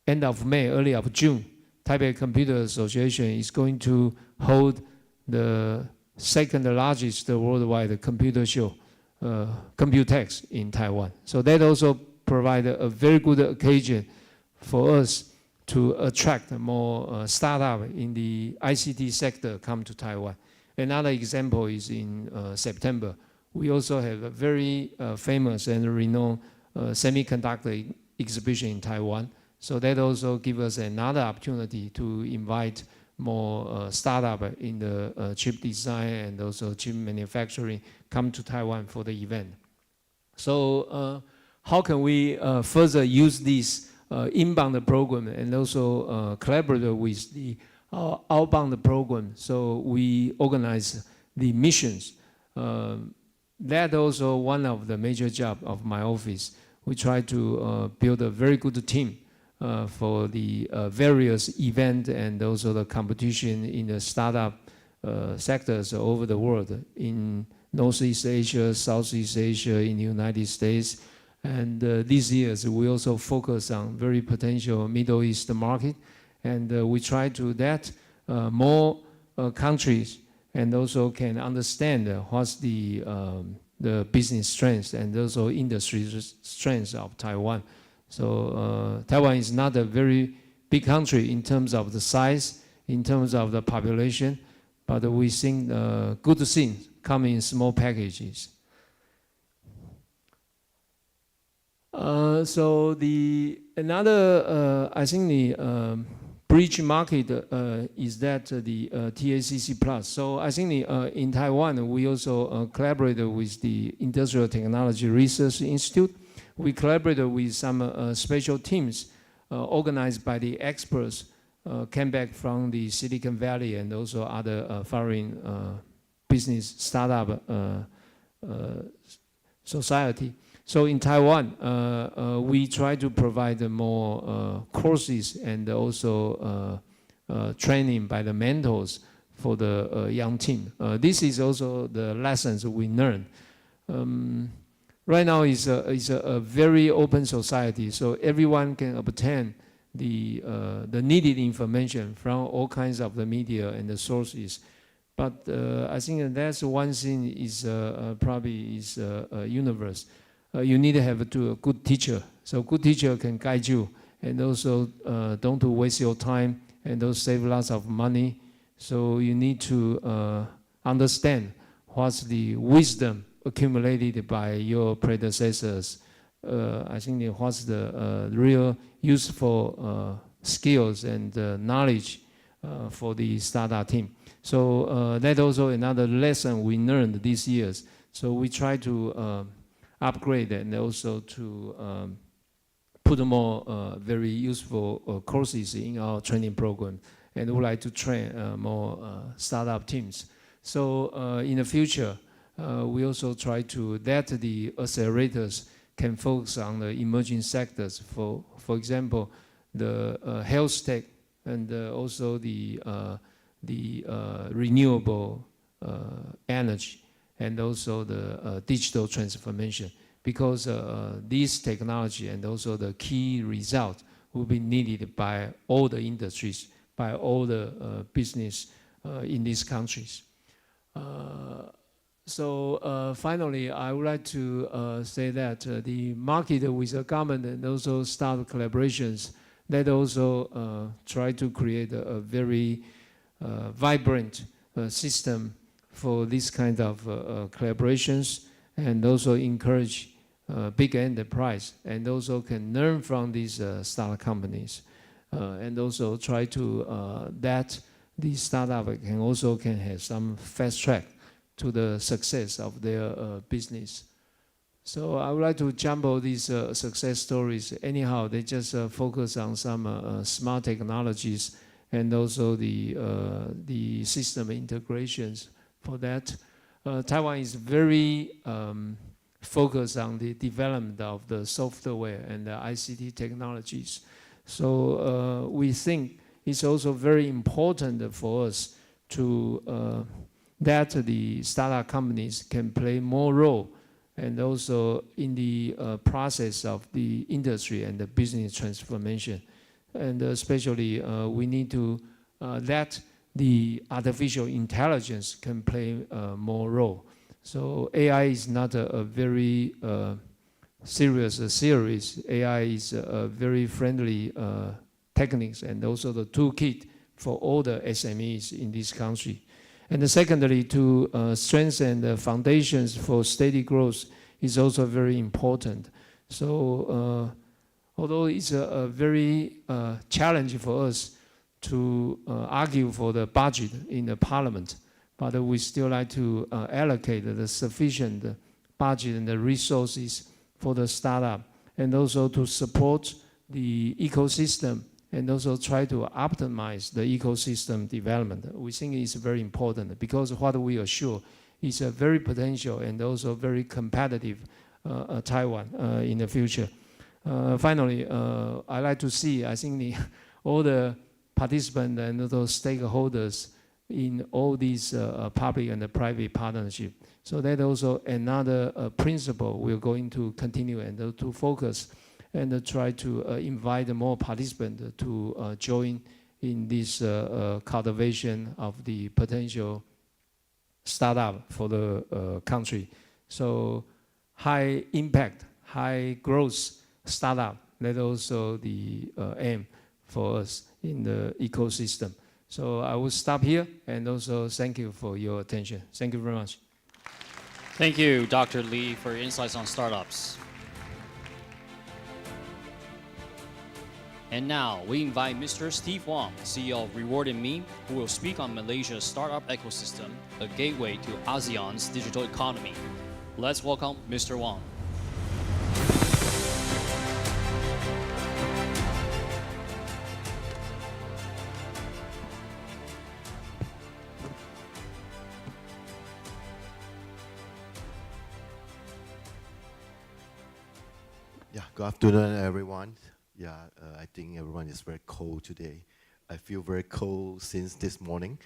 end of May, early of June, Taipei Computer Association is going to hold the second largest worldwide computer show, Computex in Taiwan. So that also provides a very good occasion for us to attract more startup in the ICT sector come to Taiwan. Another example is in September. We also have a very famous and renowned semiconductor exhibition in Taiwan. So that also gives us another opportunity to invite more startup in the chip design and also chip manufacturing come to Taiwan for the event. So how can we further use this inbound program and also collaborate with the outbound program? So we organize the missions. That also one of the major jobs of my office. We try to build a very good team for the various events and also the competition in the startup sectors over the world, in Northeast Asia, Southeast Asia, in the United States. And these years, we also focus on very potential Middle East market. And we try to that more countries and also can understand what's the business strengths and also industry strengths of Taiwan. So Taiwan is not a very big country in terms of the size, in terms of the population, but we think good things come in small packages. So another I think the bridge market is that the TACC Plus. So I think in Taiwan we also collaborated with the Industrial Technology Research Institute. We collaborated with some special teams organized by the experts came back from the Silicon Valley and also other foreign business startup society. So in Taiwan, we try to provide more courses and also training by the mentors for the young team. This is also the lessons we learned. Right now is a very open society, so everyone can obtain the needed information from all kinds of the media and the sources. But I think that's one thing is probably is universe. You need to have a good teacher. So good teacher can guide you and also don't to waste your time and also save lots of money. So you need to understand what's the wisdom accumulated by your predecessors. I think what's the real useful skills and knowledge for the startup team. So that's also another lesson we learned these years. So we try to upgrade and also to put more very useful courses in our training program, and would like to train more startup teams. So in the future, we also try to that the accelerators can focus on the emerging sectors. For example, the health tech and also the renewable energy, and also the digital transformation, because this technology and also the key result will be needed by all the industries, by all the business in these countries. So finally, I would like to say that the market with the government and also startup collaborations, that also try to create a very vibrant system for this kind of collaborations, and also encourage big enterprise, and also can learn from these startup companies, and also try to that the startup can have some fast track to the success of their business. So I would like to jumble these success stories. Anyhow, they just focus on some smart technologies and also the system integrations. For that, Taiwan is very focused on the development of the software and the ICT technologies. So we think it's also very important for us to that the startup companies can play more role, and also in the process of the industry and the business transformation. And especially we need to let the artificial intelligence can play more role. So AI is not a very serious series. AI is a very friendly techniques and also the toolkit for all the SMEs in this country. And secondly, to strengthen the foundations for steady growth is also very important. So although it's a very challenge for us to argue for the budget in the parliament, but we still like to allocate the sufficient budget and the resources for the startup, and also to support the ecosystem, and also try to optimize the ecosystem development. We think it's very important, because what we assure is a very potential and also very competitive Taiwan in the future. Finally, I like to see, I think all the participants and those stakeholders in all these public and the private partnership. So that also another principle we're going to continue and to focus and try to invite more participants to join in this cultivation of the potential startup for the country. So high impact, high growth startup, that also the aim for us in the ecosystem. So I will stop here, and also thank you for your attention. Thank you very much. Thank you, Dr. Lee, for your insights on startups. And now we invite Mr. Steve Wong, CEO of Rewarding Me, who will speak on Malaysia's startup ecosystem, a gateway to ASEAN's digital economy. Let's welcome Mr. Wong. Yeah, good afternoon, everyone. Yeah, I think everyone is very cold today. I feel very cold since this morning.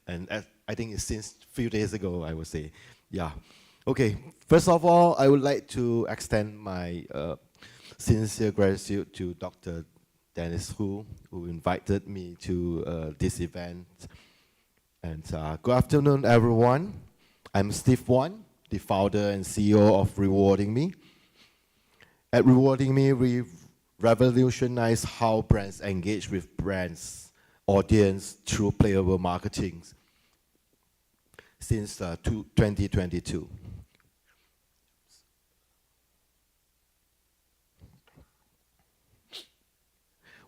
And I think it's since a few days ago, I would say. Yeah. Okay, first of all, I would like to extend my sincere gratitude to Dr. Dennis Hu, who invited me to this event. And good afternoon, everyone. I'm Steve Wong, the founder and CEO of Rewarding Me. At Rewarding Me, we revolutionize how brands engage with brands, audience through playable marketing since 2022.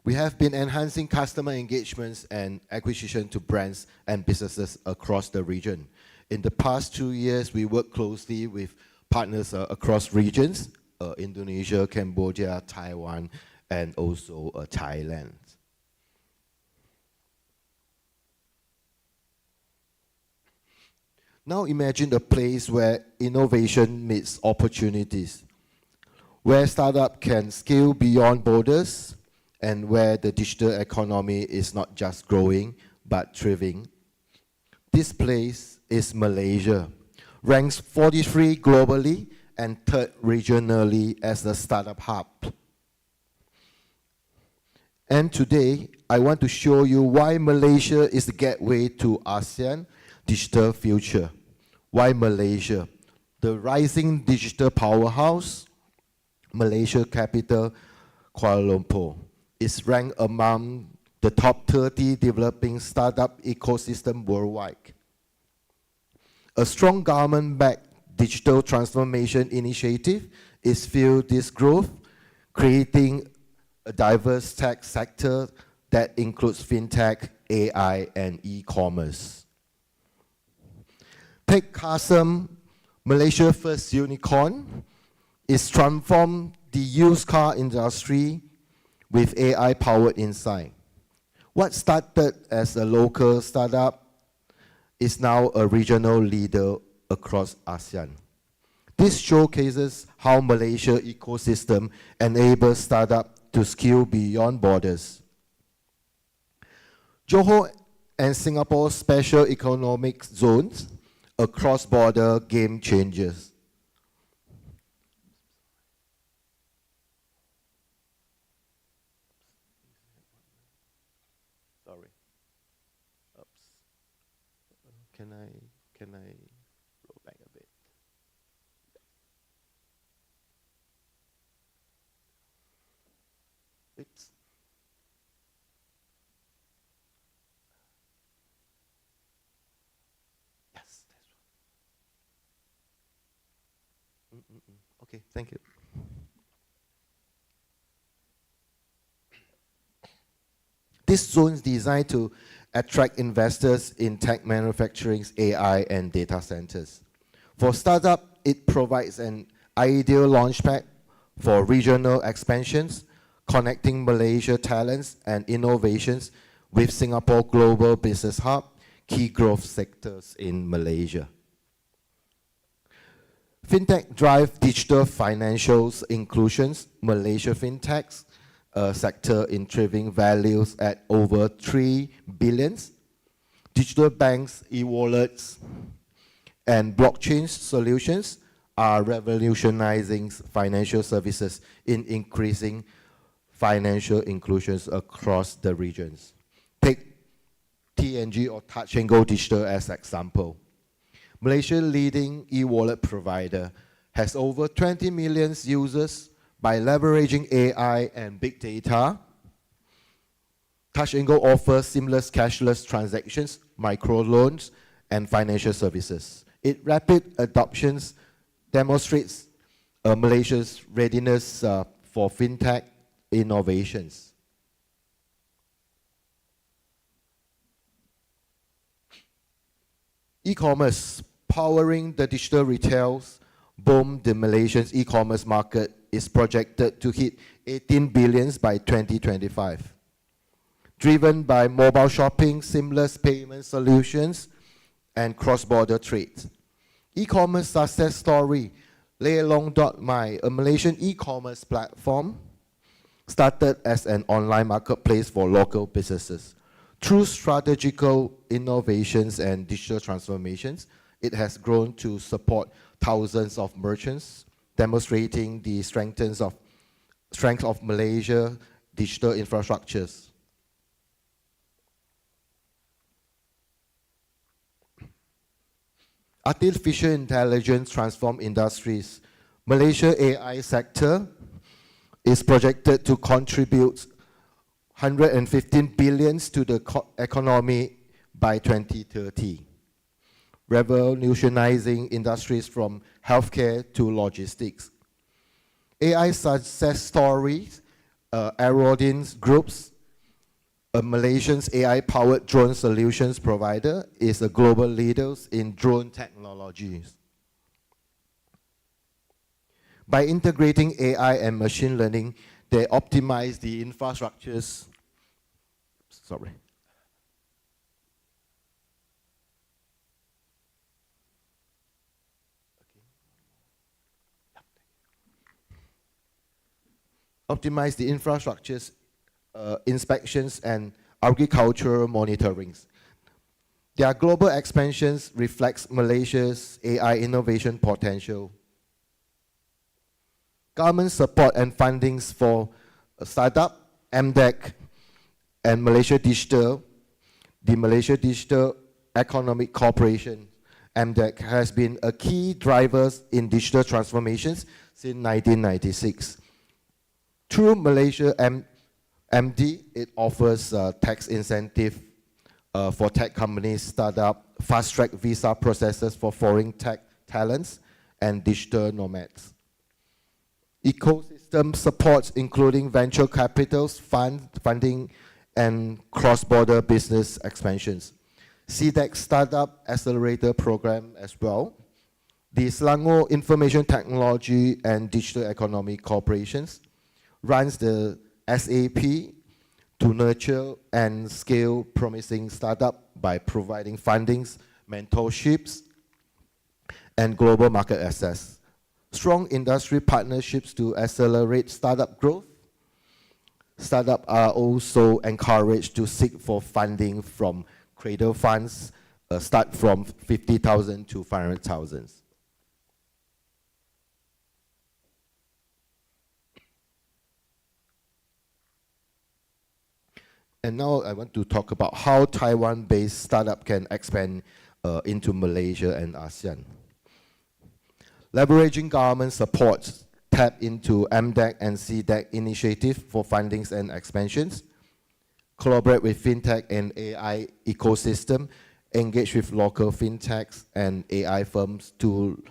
We have been enhancing customer engagements and acquisition to brands and businesses across the region. In the past 2 years, we worked closely with partners across regions, Indonesia, Cambodia, Taiwan, and also Thailand. Now imagine a place where innovation meets opportunities, where startup can scale beyond borders, and where the digital economy is not just growing, but thriving. This place is Malaysia, ranks 43 globally, and third regionally as a startup hub. And today, I want to show you why Malaysia is the gateway to ASEAN digital future. Why Malaysia? The rising digital powerhouse, Malaysia capital, Kuala Lumpur, is ranked among the top 30 developing startup ecosystem worldwide. A strong government-backed digital transformation initiative is fueled this growth, creating a diverse tech sector that includes fintech, AI, and e-commerce. Take Kasem, Malaysia's first unicorn, is transformed the used car industry with AI-powered insight. What started as a local startup is now a regional leader across ASEAN. This showcases how Malaysia ecosystem enables startups to scale beyond borders. Johor and Singapore special economic zones, a cross-border game changers. Sorry. Oops. Can I roll back a bit? Oops. Yes, that's right. Okay, thank you. This zone is designed to attract investors in tech manufacturing, AI, and data centers. For startup, it provides an ideal launchpad for regional expansions, connecting Malaysia talents and innovations with Singapore Global Business Hub, key growth sectors in Malaysia. Fintech drive digital financials inclusions. Malaysia fintechs sector in thriving values at over 3 billion. Digital banks, e-wallets, and blockchain solutions are revolutionizing financial services in increasing financial inclusions across the regions. Take TNG or Touch and Go Digital as example. Malaysia leading e-wallet provider has over 20 million users by leveraging AI and big data. Touch and Go offers seamless cashless transactions, microloans, and financial services. Its rapid adoptions demonstrates Malaysia's readiness for fintech innovations. E-commerce, powering the digital retails boom. The Malaysian e-commerce market is projected to hit 18 billion by 2025. Driven by mobile shopping, seamless payment solutions, and cross-border trade. E-commerce success story, Leilong.my, a Malaysian e-commerce platform, started as an online marketplace for local businesses. Through strategical innovations and digital transformations, it has grown to support thousands of merchants, demonstrating the strength of Malaysia's digital infrastructures. Artificial intelligence transform industries. Malaysia AI sector is projected to contribute 115 billion to the economy by 2030, revolutionizing industries from healthcare to logistics. AI success stories, Aerodins Groups, a Malaysian AI-powered drone solutions provider, is a global leader in drone technologies. By integrating AI and machine learning, they optimize the infrastructures. Optimize the infrastructures, inspections, and agricultural monitorings. Their global expansions reflects Malaysia's AI innovation potential. Government support and fundings for a startup, MDEC, and Malaysia Digital, the Malaysia Digital Economic Corporation, MDEC, has been a key driver in digital transformations since 1996. Through Malaysia MD, it offers tax incentive for tech companies, startup, fast-track visa processes for foreign tech talents, and digital nomads. Ecosystem supports including venture capitals, funding, and cross-border business expansions. CDEC Startup Accelerator Program as well. The Selangor Information Technology and Digital Economy Corporations runs the SAP to nurture and scale promising startup by providing fundings, mentorships, and global market access. Strong industry partnerships to accelerate startup growth. Startups are also encouraged to seek for funding from cradle funds, start from 50,000 to 500,000. And now I want to talk about how Taiwan-based startup can expand into Malaysia and ASEAN. Leveraging government support, tap into MDEC and CDEC initiative for fundings and expansions, collaborate with fintech and AI ecosystem, engage with local fintechs and AI firms to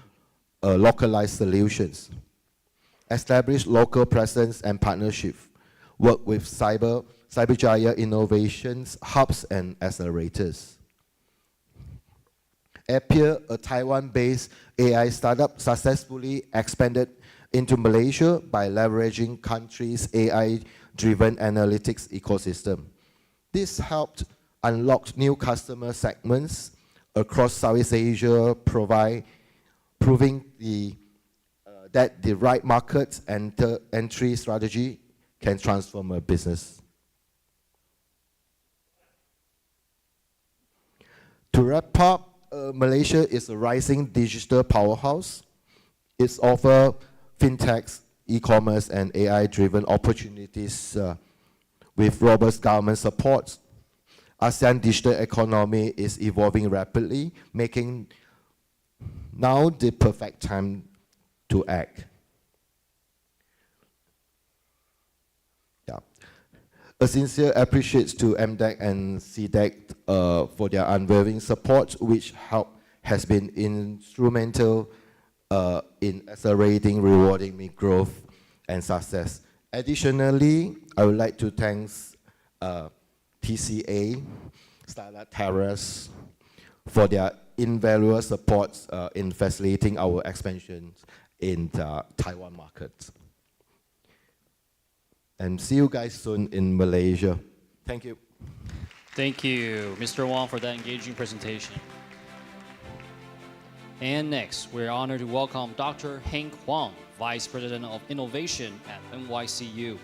localize solutions, establish local presence and partnership, work with Cyberjaya innovations, hubs and accelerators. Appear, a Taiwan-based AI startup, successfully expanded into Malaysia by leveraging country's AI-driven analytics ecosystem. This helped unlock new customer segments across Southeast Asia, proving that the right market and entry strategy can transform a business. To wrap up, Malaysia is a rising digital powerhouse. It offers fintechs, e-commerce, and AI-driven opportunities with robust government support, ASEAN digital economy is evolving rapidly, making now the perfect time to act. Yeah. A sincere appreciation to MDEC and CDEC for their unwavering support, which has been instrumental in accelerating, rewarding me growth and success. Additionally, I would like to thank TCA, Starlight Terrace, for their invaluable support in facilitating our expansion in the Taiwan market. And see you guys soon in Malaysia. Thank you. Thank you, Mr. Wang, for that engaging presentation. And next, we're honored to welcome Dr. Hank Huang, Vice President of Innovation at NYCU.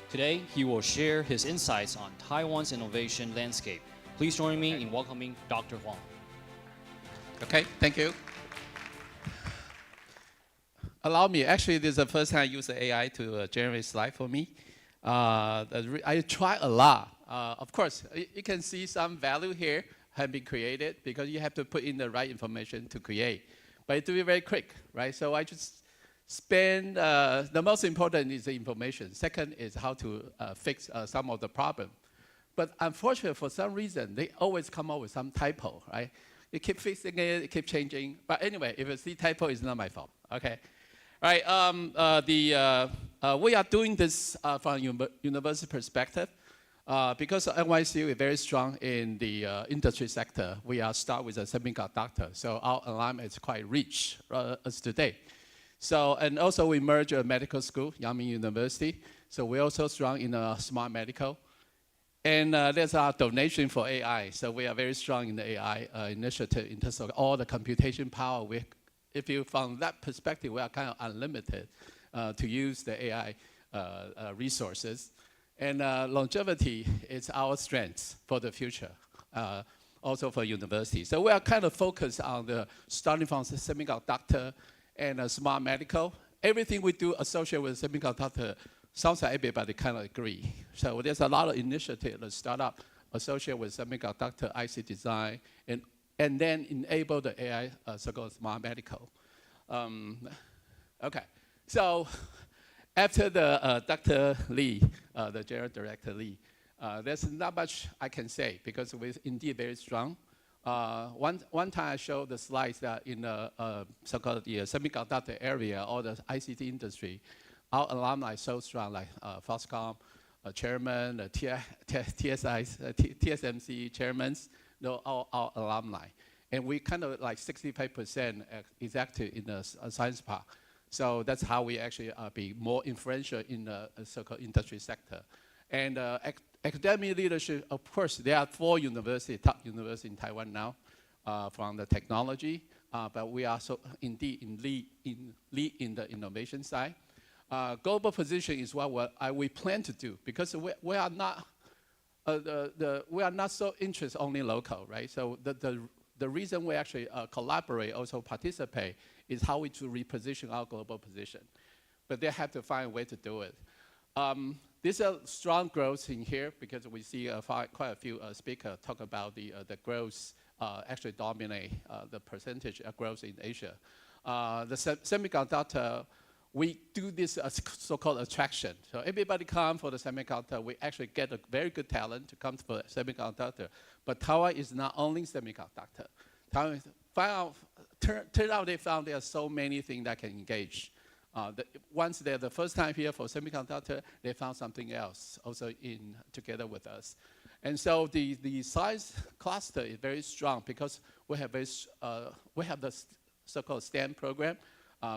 Today, he will share his insights on Taiwan's innovation landscape. Please join me in welcoming Dr. Huang. Okay, thank you. Allow me, actually, this is the first time I use the AI to generate slides for me. I try a lot. Of course, you can see some value here have been created because you have to put in the right information to create. But it do it very quick, right? So I just spend, the most important is the information. Second is how to fix some of the problem. But unfortunately, for some reason, they always come up with some typo, right? You keep fixing it, you keep changing. But anyway, if you see typo, it's not my fault, okay? All right, we are doing this from a university perspective because NYCU is very strong in the industry sector. We are start with a semiconductor, so our alignment is quite rich as today. So, and also we merge a medical school, Yangming University. So we're also strong in smart medical. And there's our donation for AI. So we are very strong in the AI initiative in terms of all the computation power. If you from that perspective, we are kind of unlimited to use the AI resources. And longevity is our strength for the future, also for university. So we are kind of focused on the starting from the semiconductor and smart medical. Everything we do associated with semiconductor sounds like everybody kind of agree. So there's a lot of initiative that start up associated with semiconductor IC design and then enable the AI so-called smart medical. Okay, so after the Dr. Lee, the General Director Lee, there's not much I can say because we're indeed very strong. One time I showed the slides that in the so-called the semiconductor area or the ICT industry, our alumni so strong, like Foxconn chairman, TSMC chairmen, all our alumni. And we kind of like 65% is active in the science park. So that's how we actually be more influential in the so-called industry sector. And academic leadership, of course, there are 4 universities, top universities in Taiwan now from the technology, but we are so indeed in lead in the innovation side. Global position is what we plan to do because we are not so interested only local, right? So the reason we actually collaborate, also participate, is how we to reposition our global position. But they have to find a way to do it. There's a strong growth in here because we see quite a few speakers talk about the growth actually dominate the percentage of growth in Asia. The semiconductor, we do this so-called attraction. So everybody come for the semiconductor. We actually get a very good talent to come for semiconductor. But Taiwan is not only semiconductor. Turn out they found there are so many things that can engage. Once they're the first time here for semiconductor, they found something else also together with us. And so the science cluster is very strong because we have the so-called STEM program,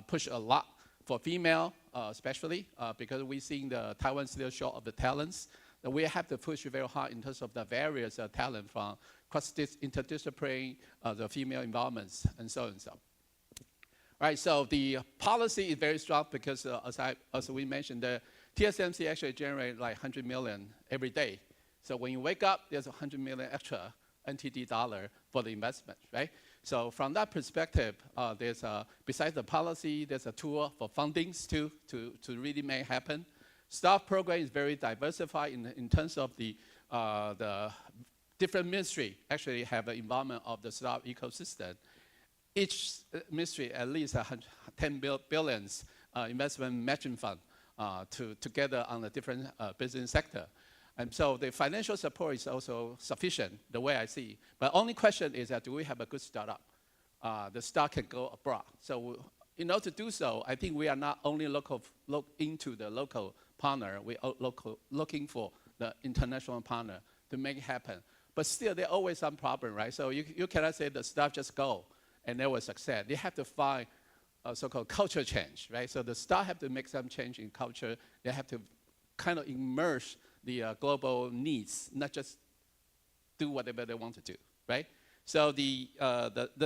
push a lot for female, especially because we're seeing the Taiwan still short of the talents. We have to push very hard in terms of the various talent from interdisciplinary, the female environments, and so on and so on. Right, so the policy is very strong because as we mentioned, the TSMC actually generates like 100 million every day. So when you wake up, there's 100 million extra NTD dollar for the investment, right? So from that perspective, besides the policy, there's a tool for fundings to really make it happen. Staff program is very diversified in terms of the different ministry actually have an involvement of the startup ecosystem. Each ministry at least 10 billions investment matching fund together on the different business sector. And so the financial support is also sufficient, the way I see. But only question is that do we have a good startup? The start can go abroad. So in order to do so, I think we are not only look into the local partner, we are looking for the international partner to make it happen. But still, there are always some problem, right? So you cannot say the staff just go and they will succeed. They have to find a so-called culture change, right? So the staff have to make some change in culture. They have to kind of immerse the global needs, not just do whatever they want to do, right? So the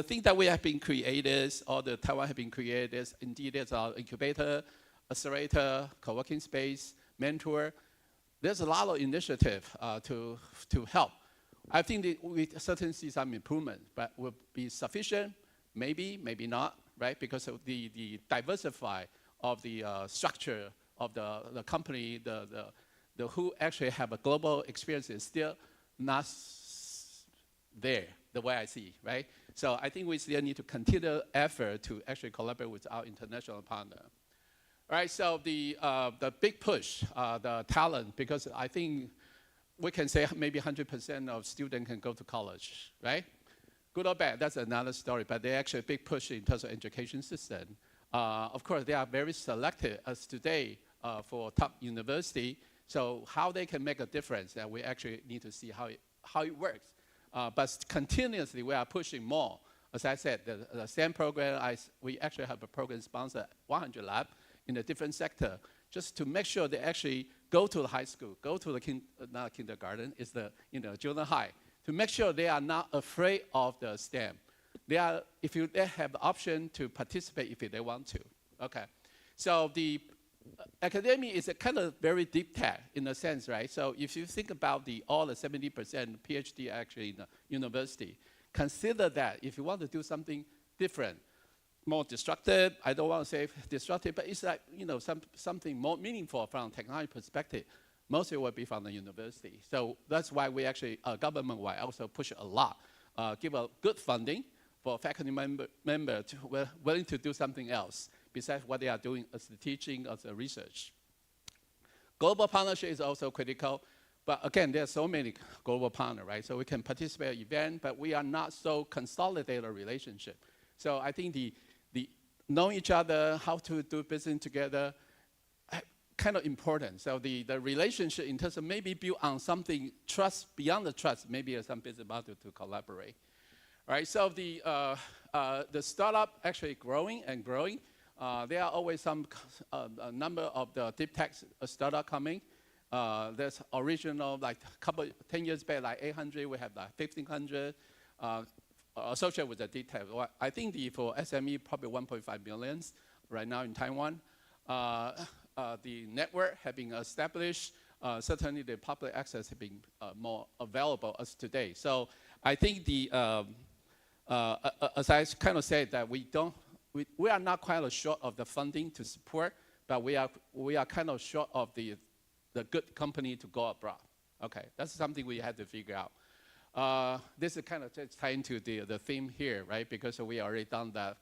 thing that we have been created, or the Taiwan have been created, indeed there's our incubator, accelerator, co-working space, mentor. There's a lot of initiative to help. I think that we certainly see some improvement, but will be sufficient, maybe, maybe not, right? Because of the diversify of the structure of the company, the who actually have a global experience is still not there, the way I see, right? So I think we still need to continue effort to actually collaborate with our international partner. All right, so the big push, the talent, because I think we can say maybe 100% of students can go to college, right? Good or bad, that's another story, but they actually a big push in terms of education system. Of course, they are very selective as today for top university. So how they can make a difference, that we actually need to see how it works. But continuously, we are pushing more. As I said, the STEM program, we actually have a program sponsor, 100 Lab, in a different sector, just to make sure they actually go to the high school, go to the not kindergarten, it's the junior high, to make sure they are not afraid of the STEM. They have the option to participate if they want to. Okay, so the academia is a kind of very deep tech in a sense, right? So if you think about all the 70% PhD actually in the university, consider that if you want to do something different, more destructive, I don't want to say destructive, but it's like, something more meaningful from a technology perspective, most of it will be from the university. So that's why we actually, government-wide, also push a lot, give a good funding for faculty member willing to do something else besides what they are doing as the teaching, as the research. Global partnership is also critical, but again, there are so many global partners, right? So we can participate in events, but we are not so consolidated a relationship. So I think the knowing each other, how to do business together, kind of important. So the relationship in terms of maybe build on something trust, beyond the trust, maybe some business model to collaborate. All right, so the startup actually growing and growing. There are always some a number of the deep tech startup coming. There's original, like 10 years back, like 800, we have like 1,500 associated with the deep tech. I think for SME, probably 1.5 million right now in Taiwan. The network have been established. Certainly the public access have been more available as today. So I think as I kind of said that we are not quite short of the funding to support, but we are kind of short of the good company to go abroad. Okay, that's something we had to figure out. This is kind of just tying to the theme here, right? Because we already done that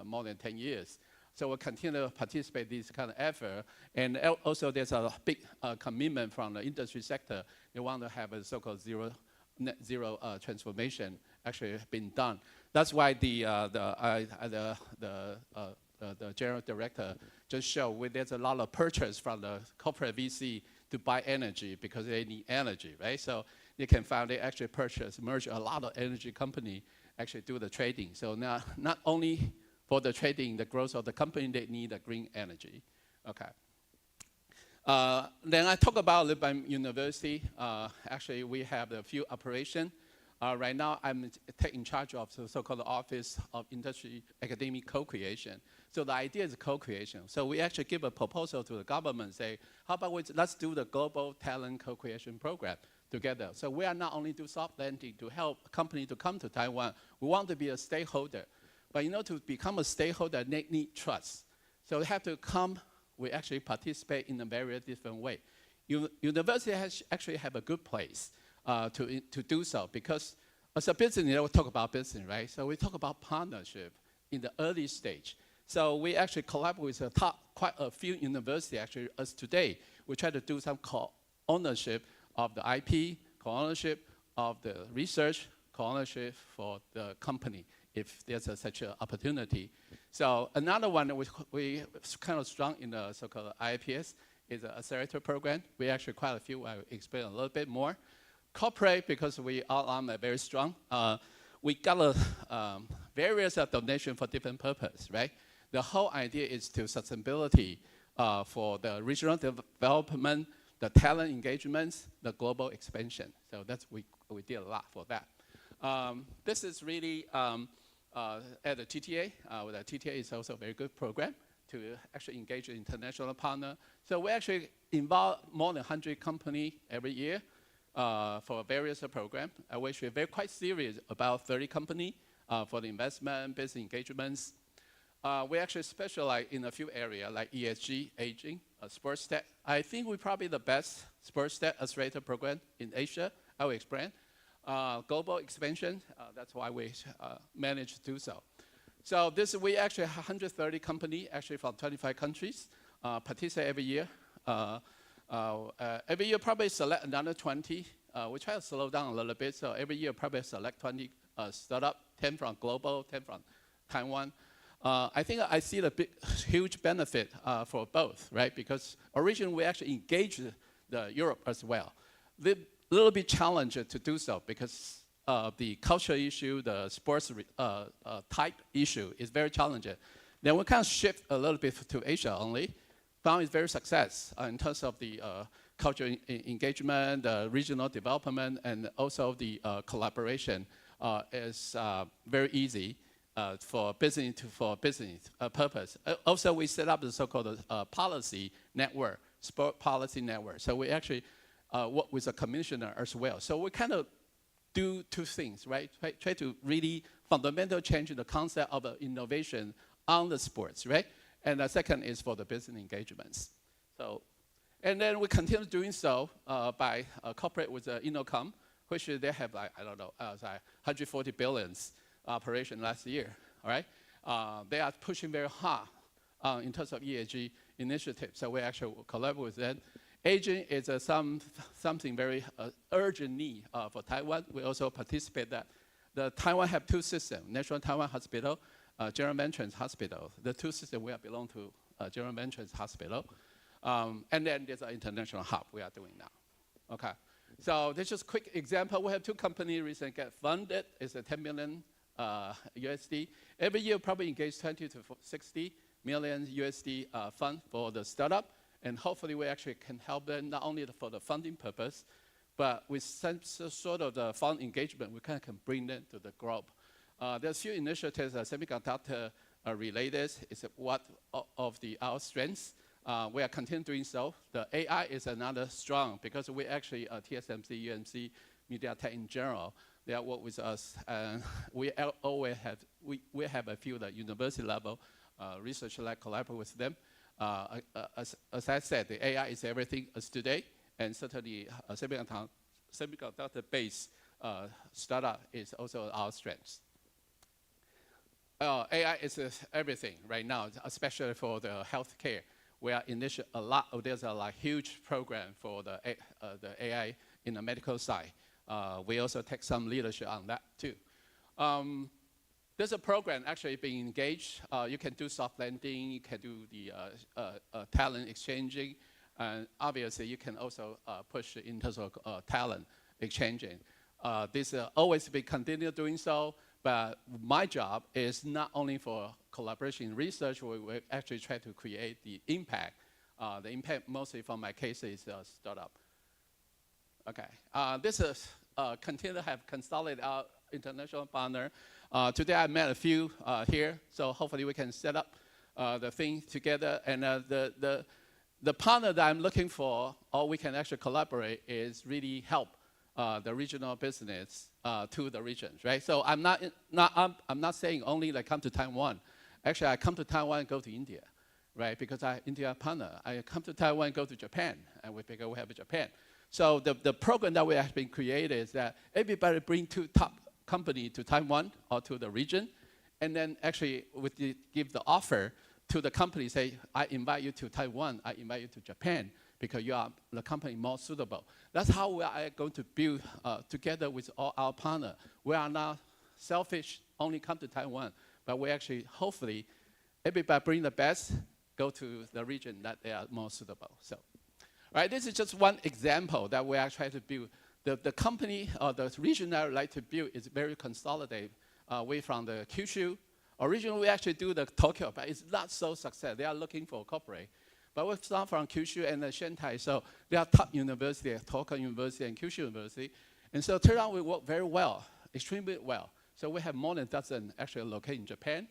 more than 10 years. So we'll continue to participate in this kind of effort. And also there's a big commitment from the industry sector. They want to have a so-called net zero transformation actually been done. That's why the general director just showed there's a lot of purchase from the corporate VC to buy energy because they need energy, right? So you can find they actually merge a lot of energy company actually do the trading. So now not only for the trading, the growth of the company, they need a green energy. Okay. Then I talk about a little bit university. Actually, we have a few operations. Right now, I'm taking charge of the so-called Office of Industry Academic Co-Creation. So the idea is co-creation. So we actually give a proposal to the government, say, how about let's do the Global Talent Co-Creation Program together. So we are not only do soft landing to help a company to come to Taiwan, we want to be a stakeholder. But to become a stakeholder, they need trust. So they have to come, we actually participate in a very different way. University actually have a good place. to do so, because as a business, we talk about business, right? So we talk about partnership in the early stage. So we actually collaborate with quite a few universities. Actually, as today, we try to do some co-ownership of the IP, co-ownership of the research, co-ownership for the company, if there's such an opportunity. So another one that we kind of strong in the so-called IIPS is the accelerator program. We actually quite a few. I'll explain a little bit more. Corporate, because we all are very strong. We got various donations for different purposes, right? The whole idea is to sustainability for the regional development, the talent engagements, the global expansion. So that's we did a lot for that. This is really at the TTA. The TTA is also a very good program to actually engage an international partner. So we actually involve more than 100 companies every year for various programs. Which we're very quite serious about 30 companies for the investment, business engagements. We actually specialize in a few areas like ESG, aging, sports tech. I think we're probably the best sports tech accelerator program in Asia. I will explain. Global expansion, that's why we managed to do so. So we actually have 130 companies, actually from 25 countries, participate every year. Every year probably select another 20. We try to slow down a little bit, so every year probably select 20 startup, 10 from global, 10 from Taiwan. I think I see the huge benefit for both, right? Because originally we actually engaged the Europe as well. The little bit challenging to do so because the culture issue, the sports type issue is very challenging. Then we kind of shift a little bit to Asia only. Found it's very success in terms of the cultural engagement, the regional development, and also the collaboration is very easy for business purpose. Also, we set up the so-called policy network, sport policy network. So we actually work with a commissioner as well. So we kind of do two things, right? Try to really fundamental change the concept of innovation on the sports, right? And the second is for the business engagements. So, and then we continue doing so by cooperate with Innocom, which they have like, I don't know, 140 billions operation last year, all right? They are pushing very hard in terms of ESG initiatives, so we actually collaborate with them. Aging is something very urgent need for Taiwan. We also participate that. The Taiwan have two systems, National Taiwan Hospital, General Veterans Hospital. The two systems we belong to General Veterans Hospital. And then there's an international hub we are doing now. Okay, so this is just a quick example. We have two companies recently get funded. It's a 10 million USD. Every year probably engage 20 to 60 million USD fund for the startup. And hopefully we actually can help them not only for the funding purpose, but with some sort of the fund engagement, we kind of can bring them to the globe. There's a few initiatives, semiconductor related, is what of our strengths. We are continuing doing so. The AI is another strong, because we actually, TSMC, UMC, MediaTek in general, they work with us. And we always have, we have a few that university level research lab collaborate with them. As I said, the AI is everything as today, and certainly semiconductor-based startup is also our strength. AI is everything right now, especially for the healthcare. We are initiating a lot of, there's a like huge program for the AI in the medical side. We also take some leadership on that too. There's a program actually being engaged. You can do soft landing, you can do the talent exchanging, and obviously you can also push in terms of talent exchanging. This always be continue doing so, but my job is not only for collaboration in research, we actually try to create the impact. The impact mostly from my case is startup. Okay, this is continue to have consolidated our international partner. Today I met a few here, so hopefully we can set up the thing together. And the partner that I'm looking for, or we can actually collaborate, is really help the regional business to the regions, right? So I'm not saying only like come to Taiwan. Actually, I come to Taiwan and go to India, right? Because India partner. I come to Taiwan and go to Japan, and we have Japan. So the program that we have been created is that everybody bring two top company to Taiwan or to the region, and then actually give the offer to the company, say, I invite you to Taiwan, I invite you to Japan, because you are the company more suitable. That's how we are going to build together with all our partners. We are not selfish, only come to Taiwan, but we actually, hopefully, everybody bring the best, go to the region that they are more suitable. So, right, this is just one example that we are trying to build. The company or the region that I would like to build is very consolidated away from the Kyushu. Originally, we actually do the Tokyo, but it's not so successful. They are looking for corporate. But we start from Kyushu and Shanghai, so they are top universities, Tokyo University and Kyushu University. And so turn out we work very well, extremely well. So we have more than a dozen actually located in Japan.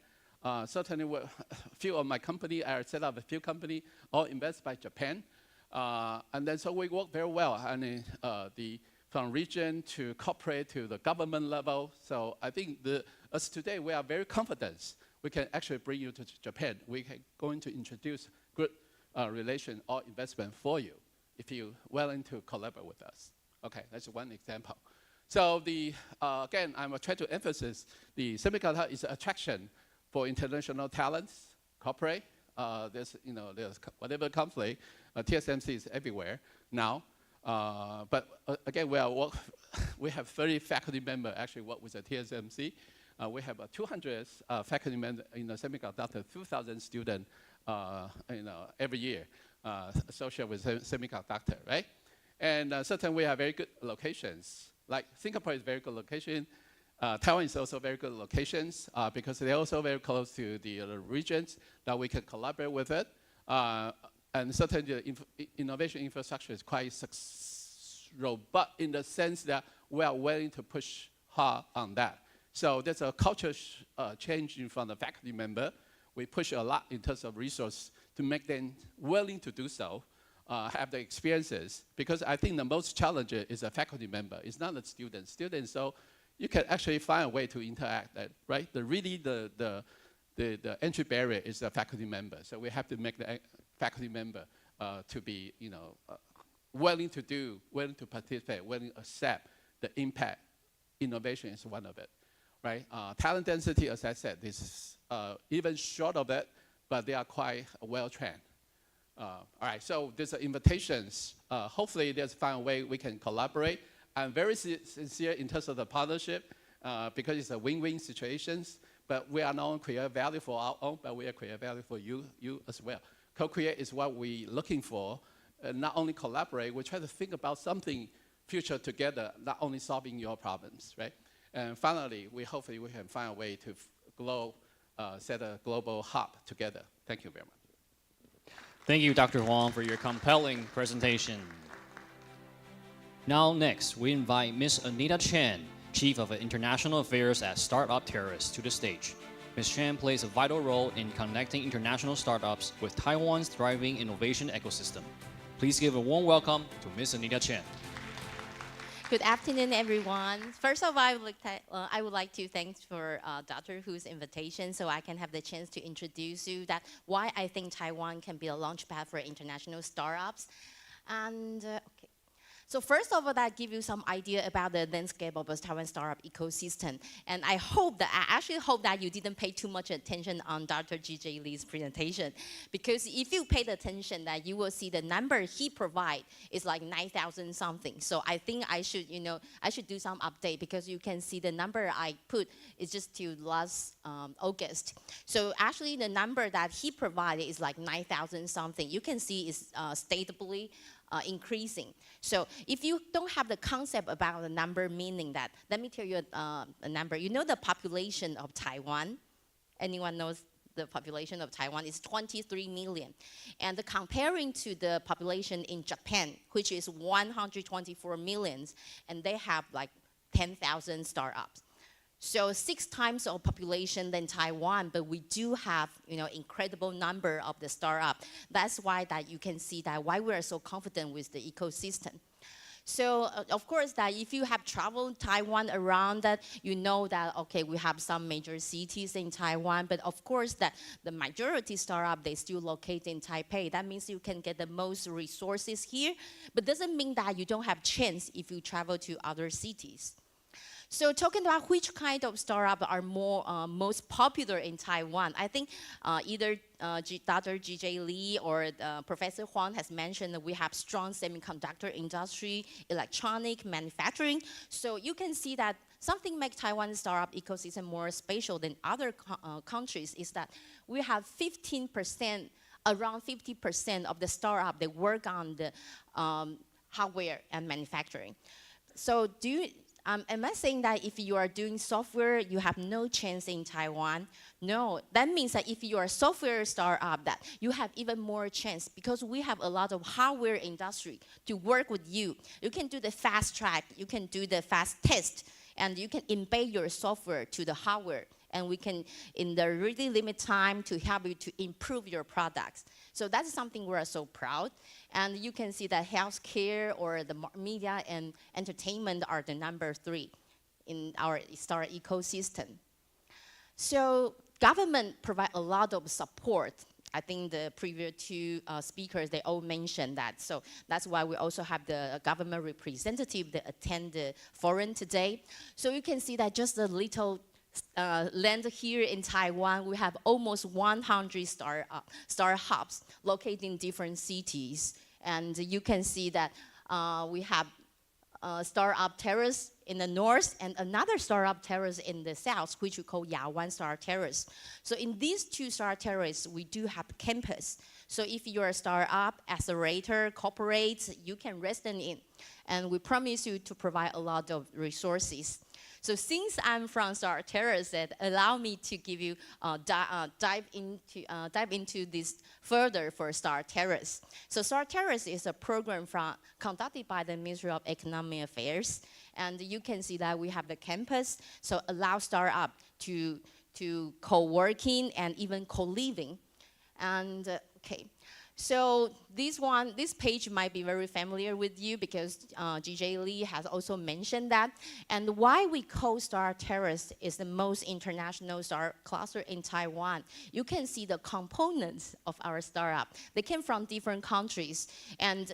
Certainly, a few of my company, I set up a few companies, all invested by Japan. And then so we work very well. And from region to corporate to the government level. So I think as today, we are very confident we can actually bring you to Japan. We can going to introduce good relation or investment for you if you're willing to collaborate with us. Okay, that's one example. So again, I'm trying to emphasize the semiconductor is an attraction for international talents, corporate. There's whatever conflict, TSMC is everywhere now. But again, we have 30 faculty members actually work with the TSMC. We have 200 faculty members in the semiconductor, 2,000 students every year associated with semiconductor, right? And certainly we have very good locations. Like Singapore is very good location. Taiwan is also very good locations because they're also very close to the regions that we can collaborate with it. And certainly the innovation infrastructure is quite robust in the sense that we are willing to push hard on that. So there's a culture change from the faculty member. We push a lot in terms of resource to make them willing to do so, have the experiences. Because I think the most challenging is a faculty member. It's not the student. Students, so you can actually find a way to interact, right? The entry barrier is the faculty member. So we have to make the faculty member to be, willing to do, willing to participate, willing to accept the impact. Innovation is one of it, right? Talent density, as I said, this is even short of it, but they are quite well trained. All right, so there's invitations. Hopefully, there's find a way we can collaborate. I'm very sincere in terms of the partnership because it's a win-win situations. But we are not only create value for our own, but we are create value for you as well. Co-create is what we're looking for. Not only collaborate, we try to think about something future together, not only solving your problems, right? And finally, hopefully we can find a way to set a global hub together. Thank you very much. Thank you, Dr. Huang, for your compelling presentation. Now next, we invite Ms. Anita Chen, Chief of International Affairs at Startup Terrace, to the stage. Ms. Chen plays a vital role in connecting international startups with Taiwan's thriving innovation ecosystem. Please give a warm welcome to Ms. Anita Chen. Good afternoon, everyone. First of all, I would like to thank for Dr. Hu's invitation so I can have the chance to introduce you that why I think Taiwan can be a launchpad for international startups. And okay. So first of all, that give you some idea about the landscape of the Taiwan startup ecosystem. And I actually hope that you didn't pay too much attention on Dr. G.J. Lee's presentation. Because if you paid attention, that you will see the number he provide is like 9,000 something. So I think I should do some update because you can see the number I put is just to last August. So actually the number that he provided is like 9,000 something. You can see it's stably increasing. So if you don't have the concept about the number, meaning that, let me tell you a number. You know the population of Taiwan? Anyone knows the population of Taiwan is 23 million. And comparing to the population in Japan, which is 124 millions, and they have like 10,000 startups. So 6 times of population than Taiwan, but we do have incredible number of the startup. That's why that you can see that why we are so confident with the ecosystem. So of course that if you have traveled Taiwan around that, you know that, okay, we have some major cities in Taiwan, but of course that the majority startup, they still locate in Taipei. That means you can get the most resources here, but doesn't mean that you don't have chance if you travel to other cities. So talking about which kind of startup are most popular in Taiwan, I think either Dr. G.J. Lee or Professor Huang has mentioned that we have strong semiconductor industry, electronic manufacturing. So you can see that something makes Taiwan startup ecosystem more special than other countries is that we have 15%, around 50% of the startup that work on the hardware and manufacturing. So am I saying that if you are doing software, you have no chance in Taiwan? No, that means that if you are a software startup, that you have even more chance because we have a lot of hardware industry to work with you. You can do the fast track, you can do the fast test, and you can embed your software to the hardware. And we can, in the really limited time, to help you to improve your products. So that's something we're so proud. And you can see that healthcare or the media and entertainment are the number 3 in our startup ecosystem. So government provide a lot of support. I think the previous 2 speakers, they all mentioned that. So that's why we also have the government representative that attend the forum today. So you can see that just a little land here in Taiwan, we have almost 100 startups located in different cities. And you can see that we have startup terrace in the north and another startup terrace in the south, which we call Yawan Star Terrace. So in these 2 star terraces, we do have campus. So if you're a startup, accelerator, corporate, you can resident in. And we promise you to provide a lot of resources. So since I'm from Star Terrace, allow me to give you dive into this further for Star Terrace. So Star Terrace is a program conducted by the Ministry of Economic Affairs, and you can see that we have the campus, so allow startup to co-working and even co-living. And okay. So this page might be very familiar with you because G.J. Lee has also mentioned that. And why we call Star Terrace is the most international star cluster in Taiwan. You can see the components of our startup. They came from different countries. And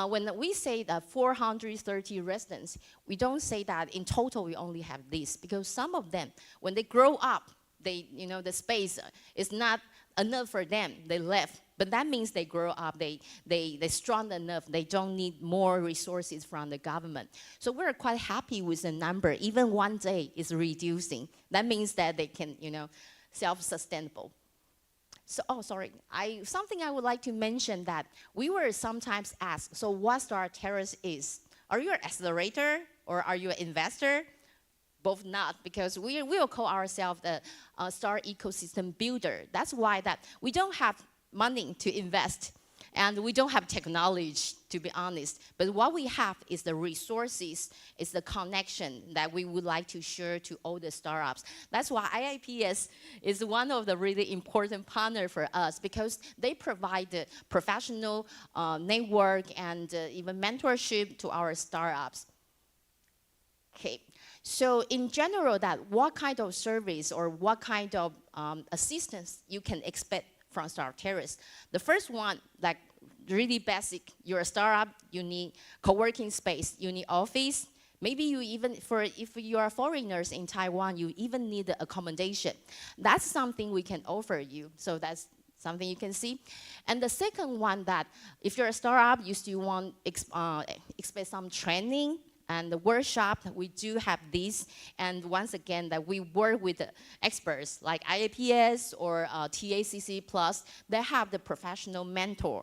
when we say that 430 residents, we don't say that in total we only have this because some of them, when they grow up, the space is not enough for them. They left. But that means they grow up, they're strong enough, they don't need more resources from the government. So we're quite happy with the number. Even one day is reducing. That means that they can, self-sustainable. So, something I would like to mention that we were sometimes asked, so what Star Terrace is? Are you an accelerator or are you an investor? Both not, because we will call ourselves the star ecosystem builder. That's why that we don't have money to invest, and we don't have technology, to be honest. But what we have is the resources, is the connection that we would like to share to all the startups. That's why IIPS is one of the really important partners for us because they provide the professional network and even mentorship to our startups. Okay. So in general, what kind of service or what kind of assistance you can expect from Star Terrace? The first one, like really basic, you're a startup, you need co-working space, you need office. Maybe you even, if you are foreigners in Taiwan, you even need accommodation. That's something we can offer you. So that's something you can see. And the second one, that if you're a startup, you still want expect some training and the workshop, we do have this. And once again, that we work with experts like IAPS or TACC Plus. They have the professional mentor.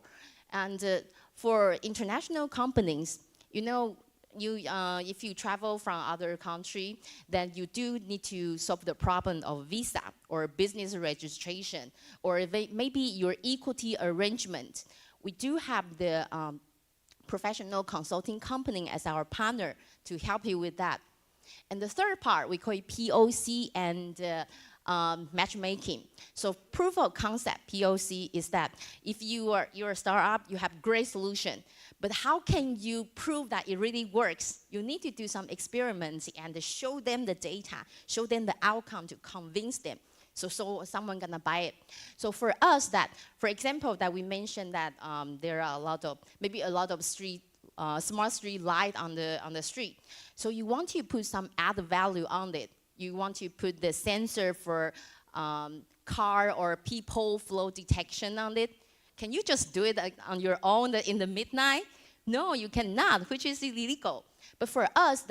And for international companies, if you travel from other country, then you do need to solve the problem of visa or business registration, or maybe your equity arrangement. We do have the professional consulting company as our partner to help you with that. And the third part, we call it POC and matchmaking. So proof of concept, POC, is that if you're a startup, you have great solution, but how can you prove that it really works? You need to do some experiments and show them the data, show them the outcome to convince them. So someone gonna buy it. So for us, for example, that we mentioned that there are maybe a lot of smart street light on the street. So you want to put some added value on it. You want to put the sensor for car or people flow detection on it. Can you just do it on your own in the midnight? No, you cannot, which is illegal. But for us,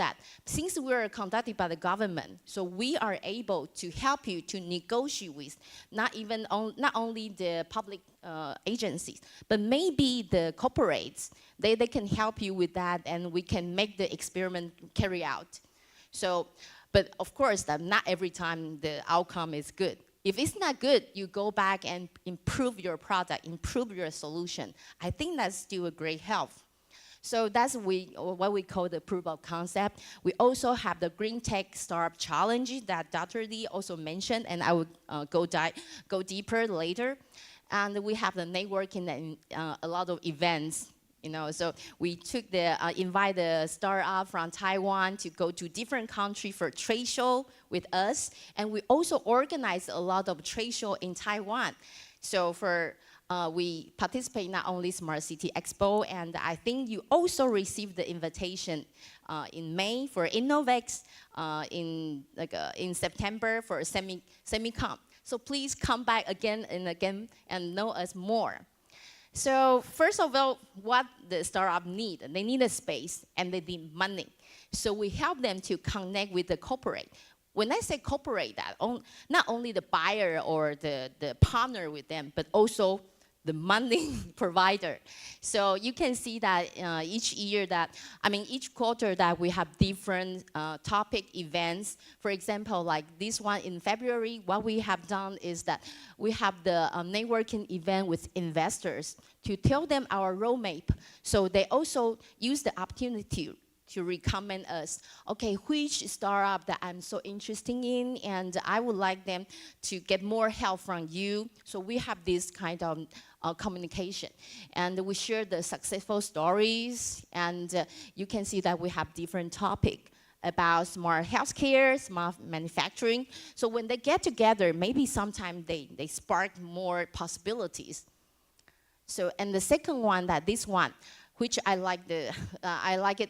since we're conducted by the government, so we are able to help you to negotiate with not only the public agencies, but maybe the corporates. They can help you with that, and we can make the experiment carry out. So, but of course, that not every time the outcome is good. If it's not good, you go back and improve your product, improve your solution. I think that's still a great help. So that's what we call the proof of concept. We also have the Green Tech Startup Challenge that Dr. Lee also mentioned, and I will go deeper later. And we have the networking and a lot of events. So we invite the startup from Taiwan to go to different countries for trade show with us, and we also organize a lot of trade show in Taiwan. So we participate not only Smart City Expo, and I think you also received the invitation in May for Innovex, in September for Semicon. So please come back again and again and know us more. So first of all, what the startup need? They need a space and they need money. So we help them to connect with the corporate. When I say corporate, not only the buyer or the partner with them, but also the money provider. So you can see that each quarter that we have different topic events. For example, like this one in February, what we have done is that we have the networking event with investors to tell them our roadmap. So they also use the opportunity to recommend us, okay, which startup that I'm so interested in, and I would like them to get more help from you. So we have this kind of communication. And we share the successful stories, and you can see that we have different topics about smart healthcare, smart manufacturing. So when they get together, maybe sometimes they spark more possibilities. So, and the second one, this one, which I like it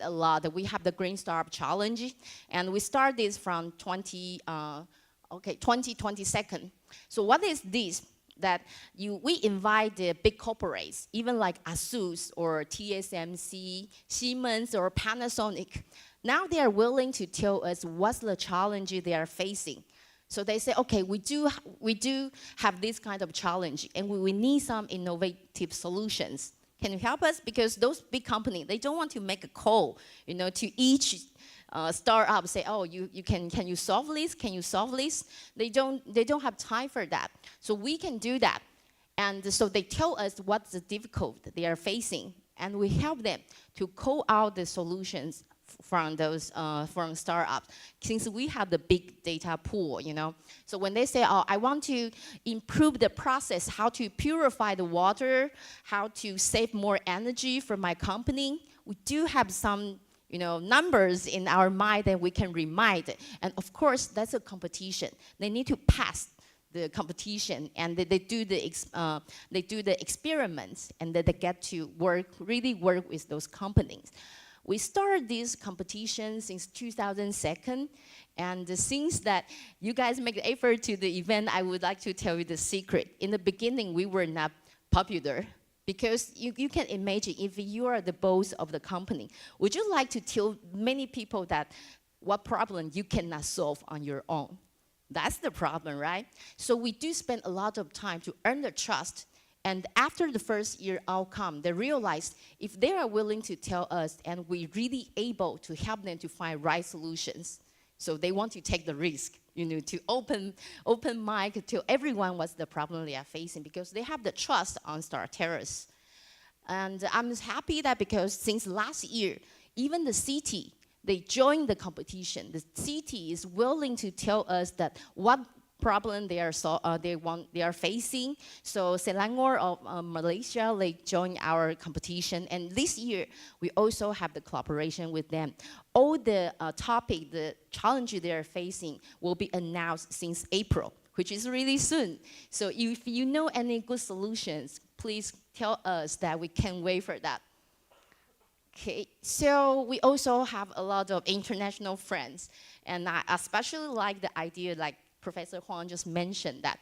a lot. We have the Green Startup Challenge, and we start this from 2022. So what is this? That we invite the big corporates, even like ASUS or TSMC, Siemens or Panasonic. Now they are willing to tell us what's the challenge they are facing. So they say, okay, we do have this kind of challenge, and we need some innovative solutions. Can you help us? Because those big companies, they don't want to make a call, to each startup, say, oh, can you solve this? Can you solve this? They don't have time for that. So we can do that. And so they tell us what's the difficult they are facing, and we help them to call out the solutions from those from startups, since we have the big data pool, So when they say, oh, I want to improve the process, how to purify the water, how to save more energy for my company, we do have some numbers in our mind that we can remind. And of course, that's a competition. They need to pass the competition, and they do the experiments, and they get to really work with those companies. We started this competition since 2002, and since that you guys make the effort to the event, I would like to tell you the secret. In the beginning, we were not popular, because you can imagine if you are the boss of the company, would you like to tell many people that what problem you cannot solve on your own? That's the problem, right? So we do spend a lot of time to earn their trust. And after the first year outcome, they realized if they are willing to tell us, and we're really able to help them to find right solutions, so they want to take the risk, to open mic to everyone what's the problem they are facing, because they have the trust on Starterus. And I'm happy that because since last year, even the city, they joined the competition. The city is willing to tell us that what problem they are facing. So Selangor of Malaysia, they joined our competition, and this year we also have the collaboration with them. All the the challenge they are facing will be announced since April, which is really soon. So if you know any good solutions, please tell us that we can't wait for that. Okay, so we also have a lot of international friends, and I especially like the idea, like Professor Huang just mentioned, that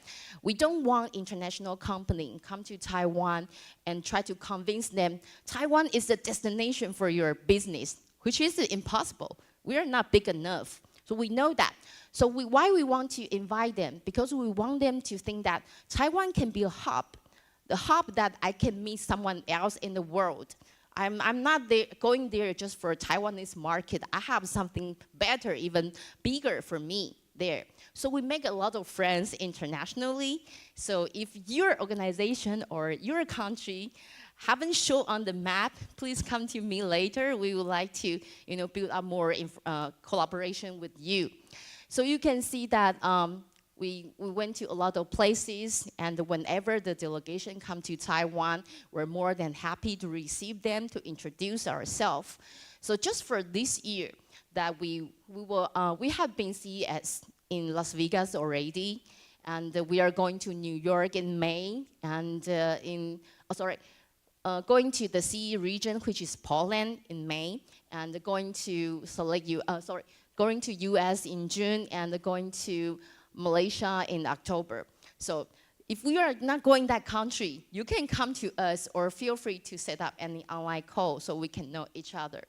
we don't want international company come to Taiwan and try to convince them Taiwan is the destination for your business, which is impossible. We are not big enough, so we know that. So why we want to invite them? Because we want them to think that Taiwan can be a hub, the hub that I can meet someone else in the world. I'm not going there just for Taiwanese market. I have something better, even bigger for me there. So we make a lot of friends internationally. So if your organization or your country haven't shown on the map, please come to me later. We would like to build up more collaboration with you. So you can see that we went to a lot of places, and whenever the delegation come to Taiwan, we're more than happy to receive them, to introduce ourselves. So just for this year, that we have been CES in Las Vegas already, and we are going to New York in May, and going to the CE region, which is Poland, in May, and going to going to US in June, and going to Malaysia in October. So if we are not going that country, you can come to us or feel free to set up any online call so we can know each other.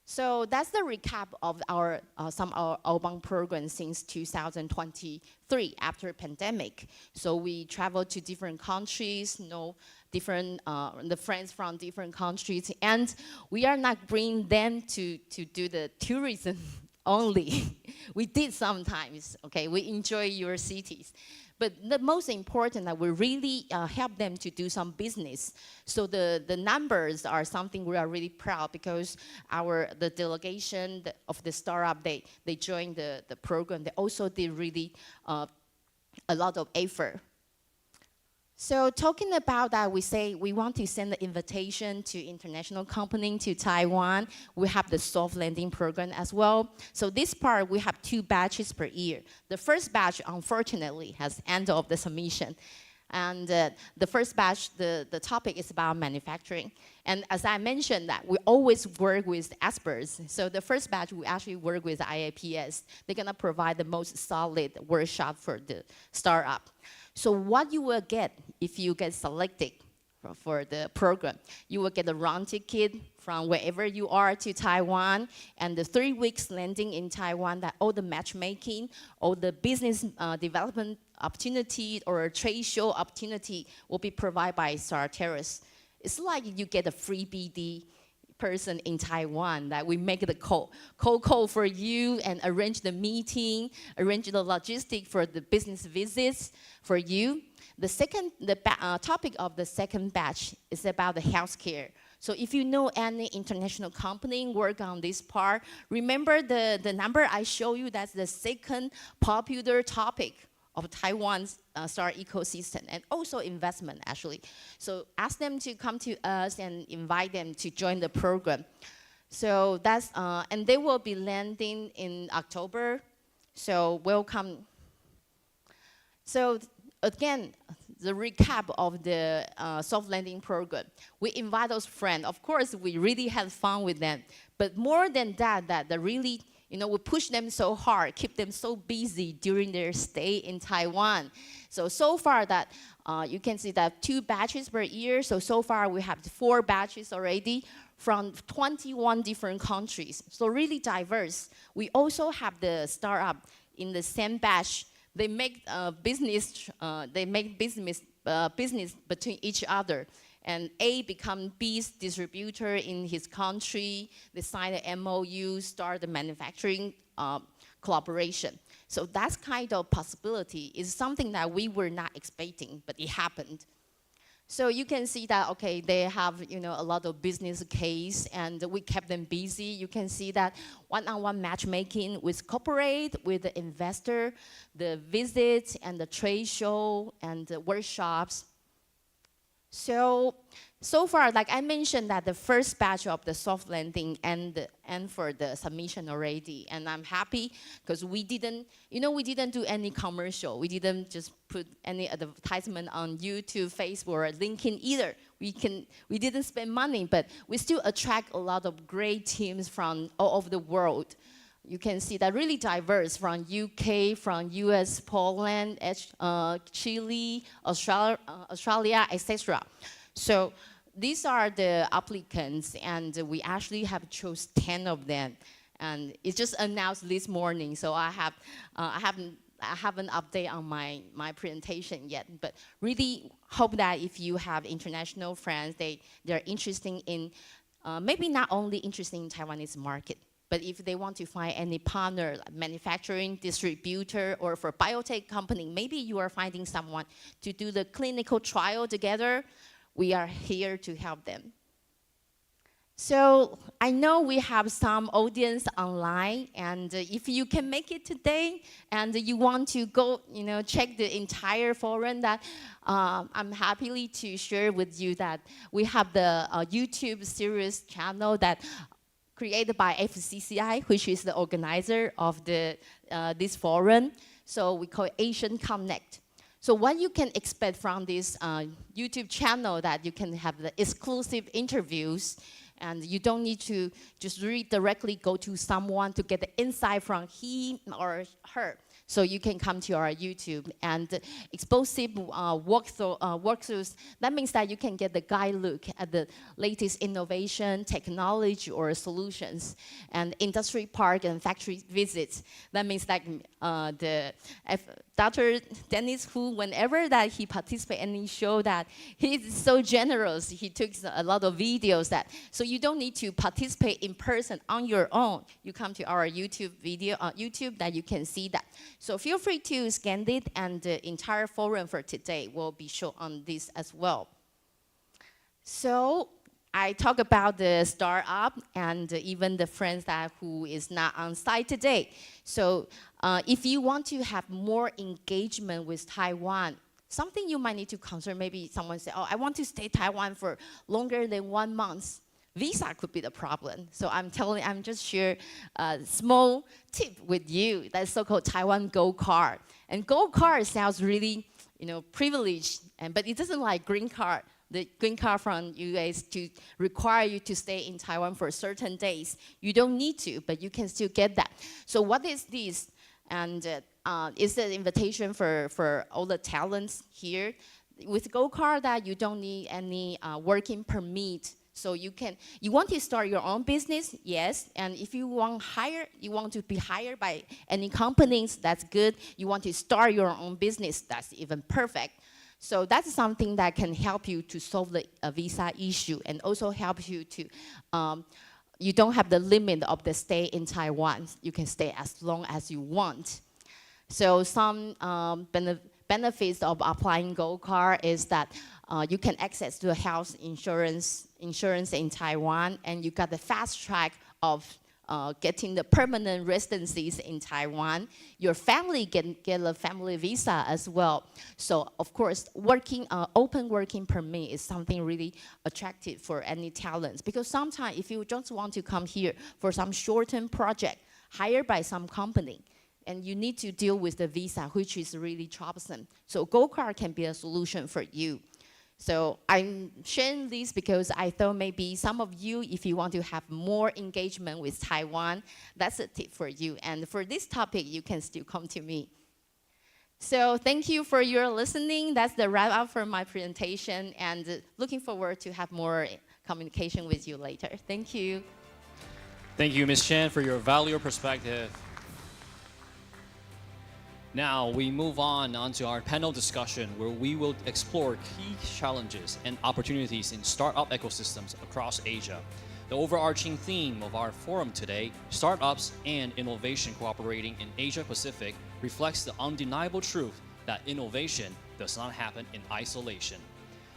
So that's the recap of our some of our outbound programs since 2023 after pandemic. So we traveled to different countries, the friends from different countries, and we are not bringing them to do the tourism only. We did sometimes, okay? We enjoy your cities. But the most important that we really help them to do some business. So the numbers are something we are really proud, because the delegation of the startup, they joined the program. They also did really a lot of effort. So talking about that, we say we want to send the invitation to international company to Taiwan. We have the soft landing program as well. So this part, we have 2 batches per year. The first batch, unfortunately, has end of the submission. And the first batch, the topic is about manufacturing. And as I mentioned, that we always work with experts. So the first batch, we actually work with IAPS. They're gonna provide the most solid workshop for the startup. So what you will get if you get selected for the program, you will get a round ticket from wherever you are to Taiwan, and the 3 weeks landing in Taiwan, that all the matchmaking, all the business development opportunity or trade show opportunity will be provided by Star Terrace. It's like you get a free BD person in Taiwan, that we make the cold call for you and arrange the meeting, arrange the logistics for the business visits for you. The topic of the second batch is about the healthcare. So if you know any international company work on this part, remember the number I show you, that's the second popular topic of Taiwan's startup ecosystem, and also investment, actually. So ask them to come to us and invite them to join the program. So that's, and they will be landing in October. So welcome. So again, the recap of the soft landing program. We invite those friends. Of course, we really had fun with them. But more than that, really, we push them so hard, keep them so busy during their stay in Taiwan. So far that you can see that 2 batches per year. So far we have 4 batches already from 21 different countries. So really diverse. We also have the startup in the same batch. They make business between each other. And A become B's distributor in his country. They sign an MOU, start the manufacturing collaboration. So that kind of possibility is something that we were not expecting, but it happened. So you can see that, okay, they have, a lot of business case, and we kept them busy. You can see that one-on-one matchmaking with corporate, with the investor, the visits and the trade show and the workshops. So far, like I mentioned, that the first batch of the soft landing and for the submission already, and I'm happy because we didn't do any commercial. We didn't just put any advertisement on YouTube, Facebook, or LinkedIn either. We didn't spend money, but we still attract a lot of great teams from all over the world. You can see that really diverse from UK, from US, Poland, Chile, Australia, etc. So these are the applicants, and we actually have chose 10 of them, and it's just announced this morning. So I haven't updated on my presentation yet, but really hope that if you have international friends, they're interested in maybe not only interested in Taiwanese market, but if they want to find any partner, like manufacturing, distributor, or for biotech company, maybe you are finding someone to do the clinical trial together, we are here to help them. So I know we have some audience online, and if you can make it today and you want to go, check the entire forum, that I'm happy to share with you that we have the YouTube series channel that created by FCCI, which is the organizer of this forum. So we call it Asian Connect. So what you can expect from this YouTube channel, that you can have the exclusive interviews, and you don't need to just directly go to someone to get the insight from him or her. So you can come to our YouTube and explosive walkthroughs. That means that you can get the guide look at the latest innovation, technology, or solutions. And industry park and factory visits. That means that Dr. Dennis Hu, whenever that he participates in any show, that he's so generous. He took a lot of videos so you don't need to participate in person on your own. You come to our YouTube video, YouTube, that you can see that. So feel free to scan it, and the entire forum for today will be shown on this as well. So I talk about the startup and even the friends who is not on site today. So if you want to have more engagement with Taiwan, something you might need to consider, maybe someone say, oh, I want to stay in Taiwan for longer than 1 month. Visa could be the problem. So I'm just share a small tip with you, that's so-called Taiwan Gold Card. And Gold Card sounds really, privileged, but it doesn't like green card. The green card from US to require you to stay in Taiwan for certain days. You don't need to, but you can still get that. So what is this? And it's an invitation for all the talents here. With Gold Card, that you don't need any working permit. So you want to start your own business, yes. And if you want to be hired by any companies, that's good. You want to start your own business, that's even perfect. So that's something that can help you to solve the visa issue, and also help you to, you don't have the limit of the stay in Taiwan. You can stay as long as you want. So some benefits of applying Gold Card is that you can access to health insurance in Taiwan, and you got the fast track of getting the permanent residencies in Taiwan. Your family can get a family visa as well. So of course, open working permit is something really attractive for any talents, because sometimes if you just want to come here for some short-term project hired by some company, and you need to deal with the visa, which is really troublesome. So Gold Card can be a solution for you. So I'm sharing this because I thought maybe some of you, if you want to have more engagement with Taiwan, that's a tip for you. And for this topic, you can still come to me. So thank you for your listening. That's the wrap up for my presentation, and looking forward to have more communication with you later. Thank you. Thank you, Ms. Chen, for your valuable perspective. Now we move on to our panel discussion, where we will explore key challenges and opportunities in startup ecosystems across Asia. The overarching theme of our forum today, startups and innovation cooperating in Asia Pacific, reflects the undeniable truth that innovation does not happen in isolation.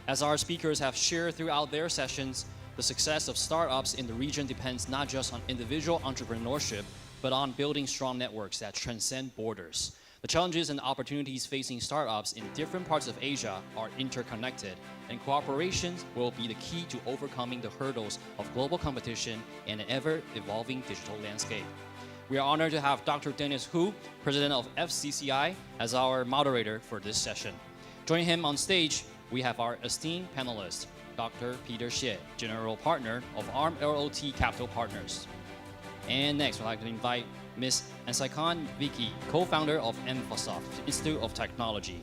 As our speakers have shared throughout their sessions, the success of startups in the region depends not just on individual entrepreneurship, but on building strong networks that transcend borders. The challenges and opportunities facing startups in different parts of Asia are interconnected, and cooperation will be the key to overcoming the hurdles of global competition and an ever-evolving digital landscape. We are honored to have Dr. Dennis Hu, President of FCCI, as our moderator for this session. Joining him on stage, we have our esteemed panelist, Dr. Peter Xie, General Partner of ARM LOT Capital Partners. And next, I'd like to invite Ms. Ansaikan Vicky, co-founder of Infosoft Institute of Technology.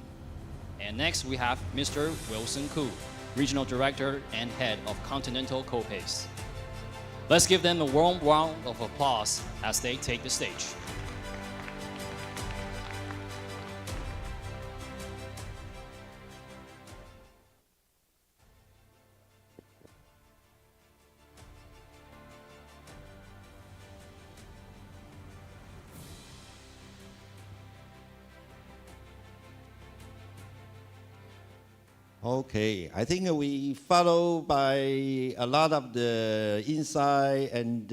And next, we have Mr. Wilson Koo, Regional Director and Head of Continental Copace. Let's give them a warm round of applause as they take the stage. Okay, I think we follow by a lot of the insight and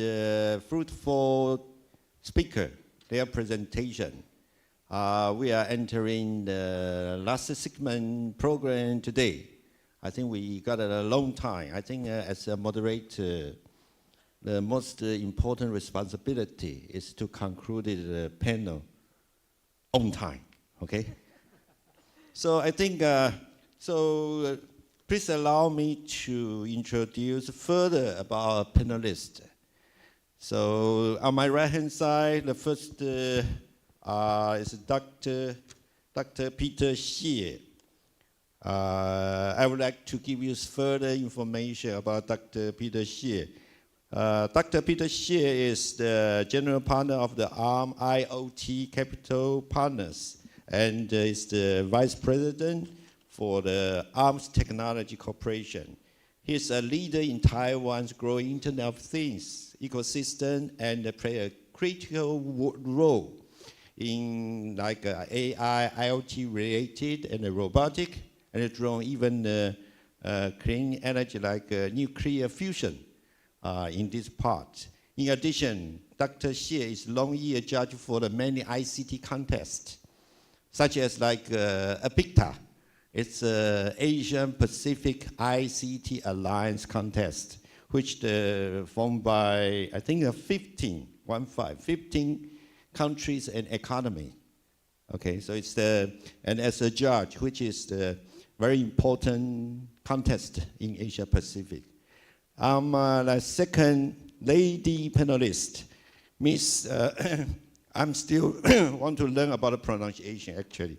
fruitful speaker, their presentation. We are entering the last segment program today. I think we got a long time. I think as a moderator, the most important responsibility is to conclude the panel on time, okay? So I think, please allow me to introduce further about our panelists. So on my right-hand side, the first is Dr. Peter Xie. I would like to give you further information about Dr. Peter Xie. Dr. Peter Xie is the general partner of the ARM IoT Capital Partners and is the vice president for the ARMS Technology Corporation. He's a leader in Taiwan's growing Internet of Things ecosystem and play a critical role in like AI, IoT related and robotic and drone, even clean energy like nuclear fusion in this part. In addition, Dr. Xie is long-year judge for the many ICT contests, such as like APICTA. It's Asian Pacific ICT Alliance contest, which formed by, I think, 15 countries and economy. Okay, so it's and as a judge, which is the very important contest in Asia Pacific. The second lady panelist, Miss, I'm still want to learn about the pronunciation actually.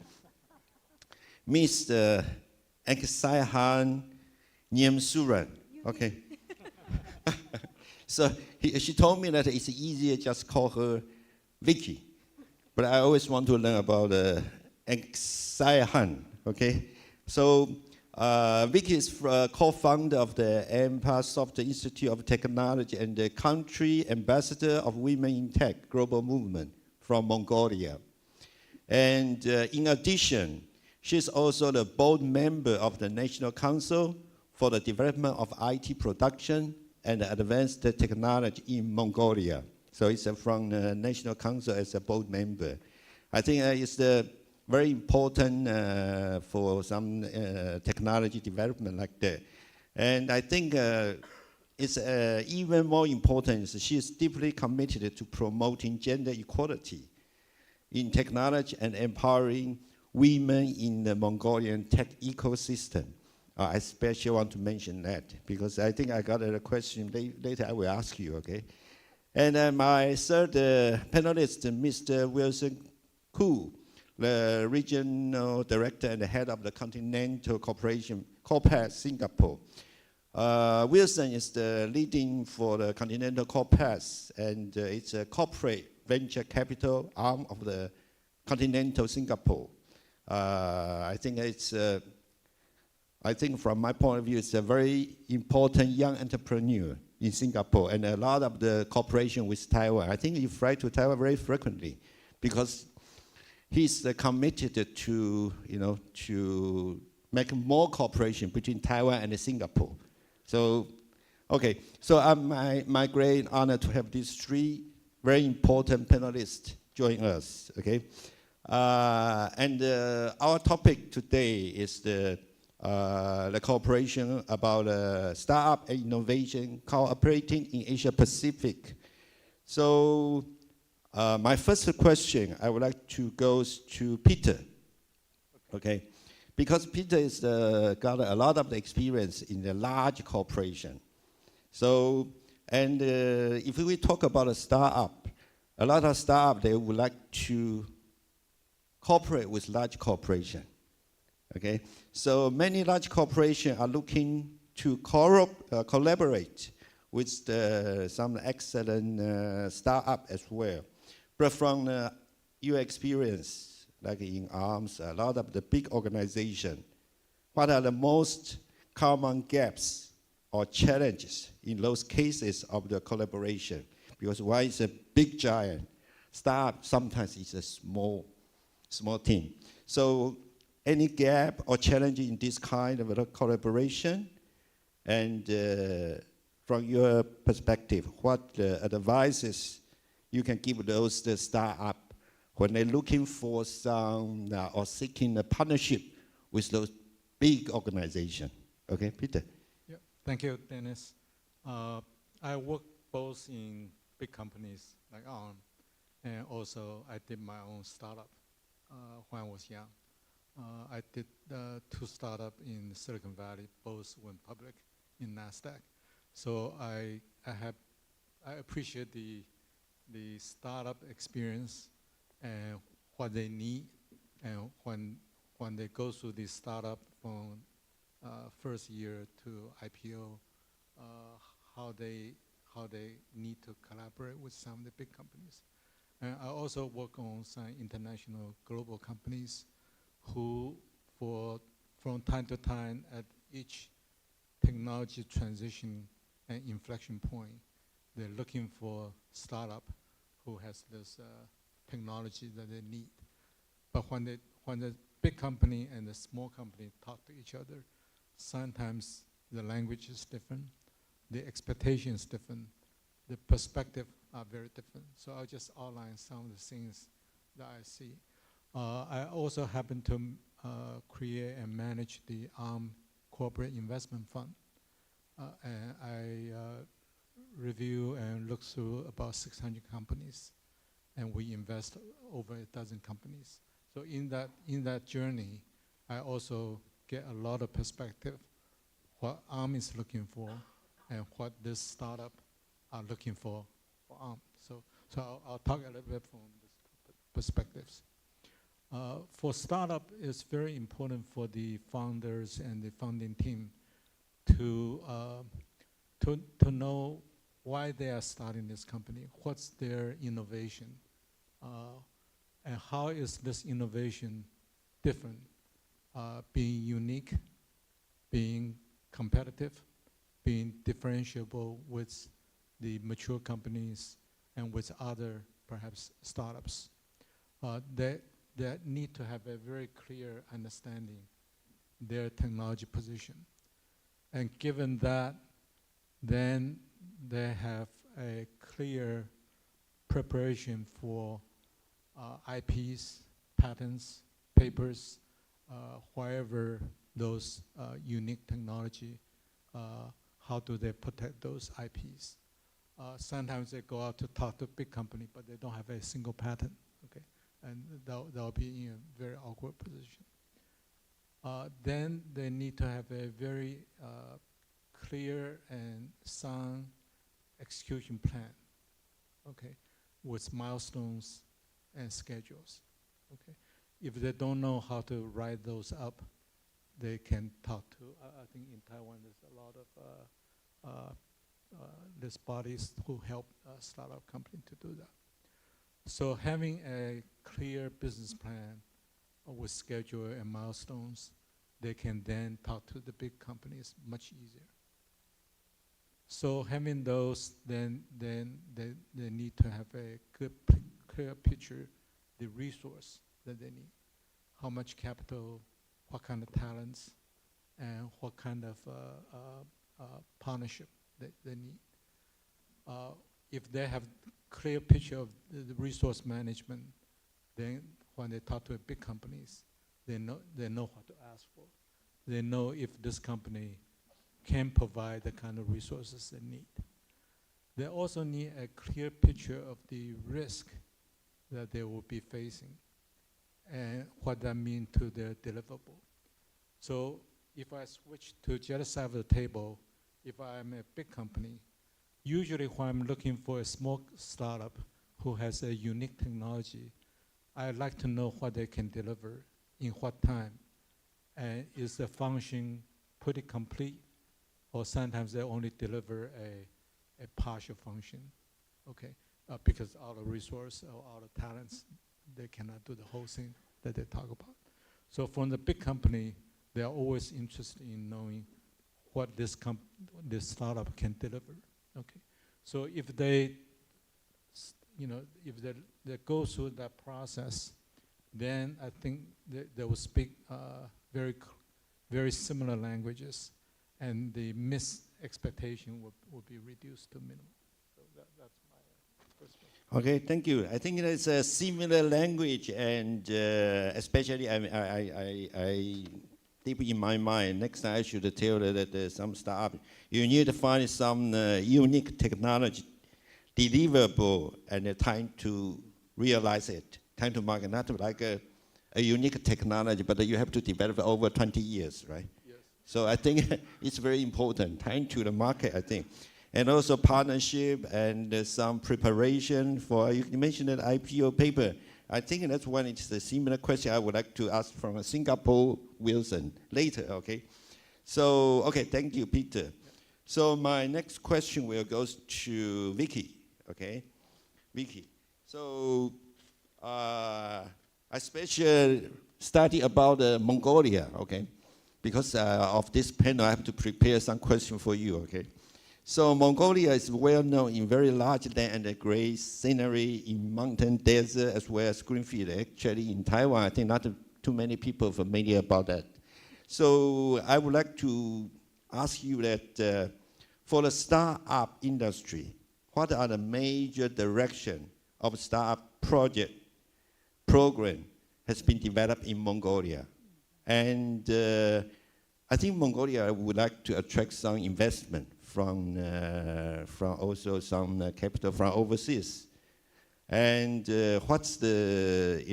Miss Ansaikan Suran. Okay. So she told me that it's easier just call her Vicky. But I always want to learn about Ansaikan. Okay. So Vicky is co-founder of the Infosoft Institute of Technology and the country ambassador of Women in Tech Global Movement from Mongolia. And in addition, she's also the board member of the National Council for the Development of IT Production and Advanced Technology in Mongolia. So it's from the National Council as a board member. I think it's very important for some technology development like that. And I think it's even more important is she's deeply committed to promoting gender equality in technology and empowering women in the Mongolian tech ecosystem. I especially want to mention that because I think I got a question later I will ask you, okay? And my third panelist, Mr. Wilson Koo, the regional director and the head of the Continental Corporation, Copace Singapore. Wilson is the leading for the Continental Copace, and it's a corporate venture capital arm of the Continental Singapore. I think it's, I think from my point of view, it's a very important young entrepreneur in Singapore, and a lot of the cooperation with Taiwan. I think he flies to Taiwan very frequently because he's committed to, you know, to make more cooperation between Taiwan and Singapore. So, okay, so my great honor to have these three very important panelists join us, okay? Our topic today is the cooperation about startup and innovation cooperating in Asia Pacific. So my first question, I would like to go to Peter, okay? Because Peter is got a lot of experience in the large corporation. So, and if we talk about a startup, a lot of startups, they would like to cooperate with large corporation, okay? So many large corporations are looking to collaborate with some excellent startup as well. But from your experience, like in ARMS, a lot of the big organizations, what are the most common gaps or challenges in those cases of the collaboration? Because one is a big giant, startup sometimes is a small team. So any gap or challenge in this kind of a collaboration? And from your perspective, what advices you can give those the startup when they're looking for some or seeking a partnership with those big organizations? Okay, Peter. Yeah, thank you, Dennis. I work both in big companies like ARM, and also I did my own startup when I was young. I did 2 startups in Silicon Valley, both went public in NASDAQ. So I appreciate the startup experience and what they need, and when they go through this startup from first year to IPO, how they need to collaborate with some of the big companies. And I also work on some international global companies who, from time to time, at each technology transition and inflection point, they're looking for startup who has this technology that they need. But when the big company and the small company talk to each other, sometimes the language is different, the expectation is different, the perspective are very different. So I'll just outline some of the things that I see. I also happen to create and manage the ARM Corporate Investment Fund. And I review and look through about 600 companies, and we invest over 12 companies. So in that journey, I also get a lot of perspective, what ARM is looking for, and what this startup are looking for ARM. So I'll talk a little bit from this perspectives. For startup, it's very important for the founders and the founding team to know why they are starting this company, what's their innovation, and how is this innovation different, being unique, being competitive, being differentiable with the mature companies and with other, perhaps, startups. That need to have a very clear understanding their technology position. And given that, then they have a clear preparation for IPs, patents, papers, wherever those unique technology, how do they protect those IPs? Sometimes they go out to talk to a big company, but they don't have a single patent, okay? And they'll be in a very awkward position. Then they need to have a very clear and sound execution plan, okay, with milestones and schedules, okay. If they don't know how to write those up, they can talk to, I think in Taiwan there's a lot of these bodies who help startup company to do that. So having a clear business plan with schedule and milestones, they can then talk to the big companies much easier. So having those, then they need to have a good, clear picture, the resource that they need. How much capital, what kind of talents, and what kind of partnership they need. If they have clear picture of the resource management, then when they talk to big companies, they know what to ask for. They know if this company can provide the kind of resources they need. They also need a clear picture of the risk that they will be facing and what that means to their deliverable. So if I switch to the other side of the table, if I'm a big company, usually when I'm looking for a small startup who has a unique technology, I'd like to know what they can deliver in what time. And is the function pretty complete? Or sometimes they only deliver a partial function, okay? Because out of resource or out of talents, they cannot do the whole thing that they talk about. So from the big company, they are always interested in knowing what this startup can deliver, okay? So if they, if they go through that process, then I think they will speak very similar languages, and the mis-expectation will be reduced to minimum. So that's my perspective. Okay, thank you. I think it's a similar language, and especially I deep in my mind, next time I should tell that some startup, you need to find some unique technology, deliverable, and time to realize it, time to market, not like a unique technology, but you have to develop over 20 years, right? Yes. So I think it's very important, time to the market, I think. And also partnership and some preparation for, you mentioned an IPO paper. I think that's one, it's a similar question I would like to ask from Singapore Wilson later, okay? So, okay, thank you, Peter. So my next question will go to Vicky, okay? Vicky, so I especially study about Mongolia, okay? Because of this panel, I have to prepare some question for you, okay? So Mongolia is well known in very large land and great scenery in mountain, desert, as well as greenfield. Actually, in Taiwan, I think not too many people are familiar about that. So I would like to ask you that for the startup industry, what are the major direction of startup program has been developed in Mongolia? And I think Mongolia would like to attract some investment from also some capital from overseas. And what's the,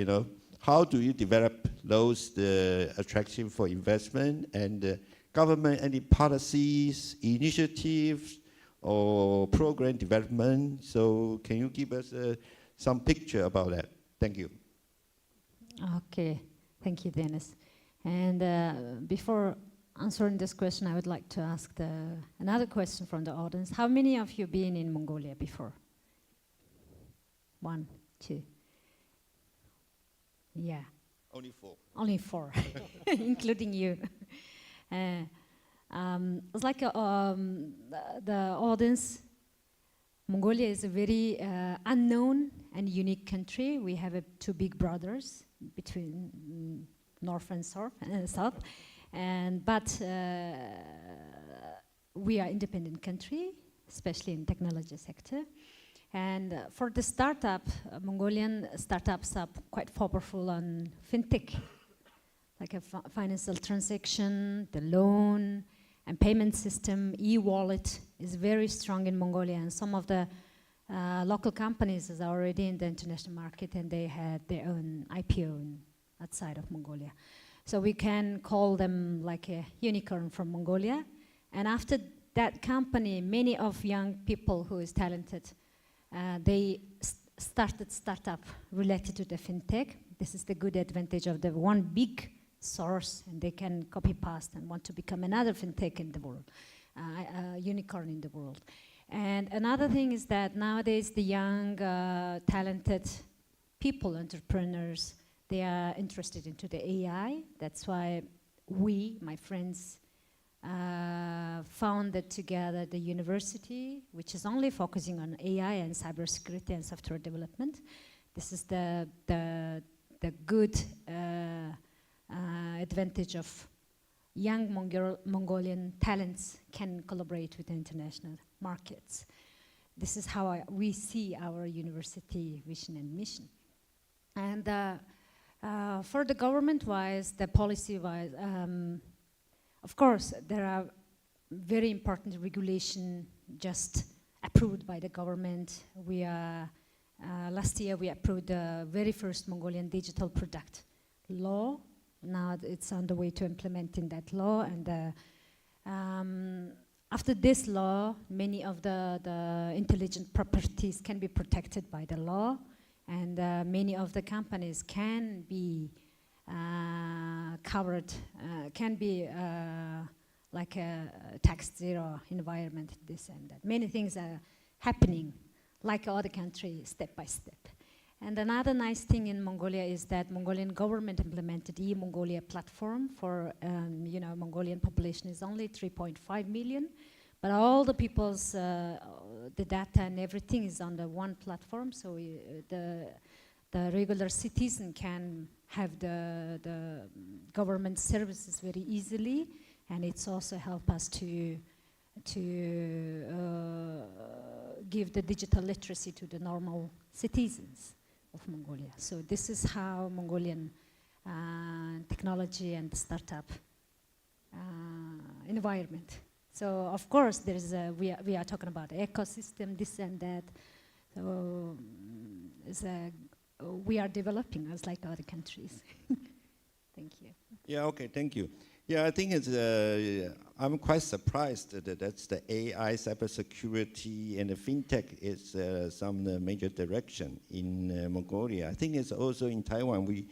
how do you develop those attraction for investment, and government, any policies, initiatives, or program development? So can you give us some picture about that? Thank you. Okay, thank you, Dennis. And before answering this question, I would like to ask another question from the audience. How many of you been in Mongolia before? 1, 2. Yeah. Only 4. Only 4, including you. It's like the audience. Mongolia is a very unknown and unique country. We have 2 big brothers between north and south. But we are independent country, especially in technology sector. And for the startup, Mongolian startups are quite powerful on fintech, like a financial transaction, the loan, and payment system. E-wallet is very strong in Mongolia, and some of the local companies are already in the international market, and they had their own IPO outside of Mongolia. So we can call them like a unicorn from Mongolia. And after that company, many of young people who is talented, they started startup related to the fintech. This is the good advantage of the one big source, and they can copy paste and want to become another fintech in the world, unicorn in the world. And another thing is that nowadays the young, talented people, entrepreneurs, they are interested into the AI. That's why we, my friends, founded together the university, which is only focusing on AI and cybersecurity and software development. This is the good advantage of young Mongolian talents can collaborate with the international markets. This is how we see our university vision and mission. And for the government-wise, the policy-wise, of course, there are very important regulation just approved by the government. We are, last year we approved the very first Mongolian digital product law. Now it's on the way to implementing that law. And after this law, many of the intelligent properties can be protected by the law. And many of the companies can be covered, can be like a tax zero environment, this and that. Many things are happening, like other countries, step by step. And another nice thing in Mongolia is that Mongolian government implemented e-Mongolia platform for, Mongolian population is only 3.5 million, but all the people's, the data and everything is on the one platform, so the regular citizen can have the government services very easily, and it's also help us to give the digital literacy to the normal citizens of Mongolia. So this is how Mongolian technology and startup environment. So of course there is we are talking about ecosystem, this and that. So we are developing as like other countries. Thank you. Yeah, okay, thank you. Yeah, I think it's, I'm quite surprised that that's the AI, cybersecurity, and the fintech is some major direction in Mongolia. I think it's also in Taiwan, we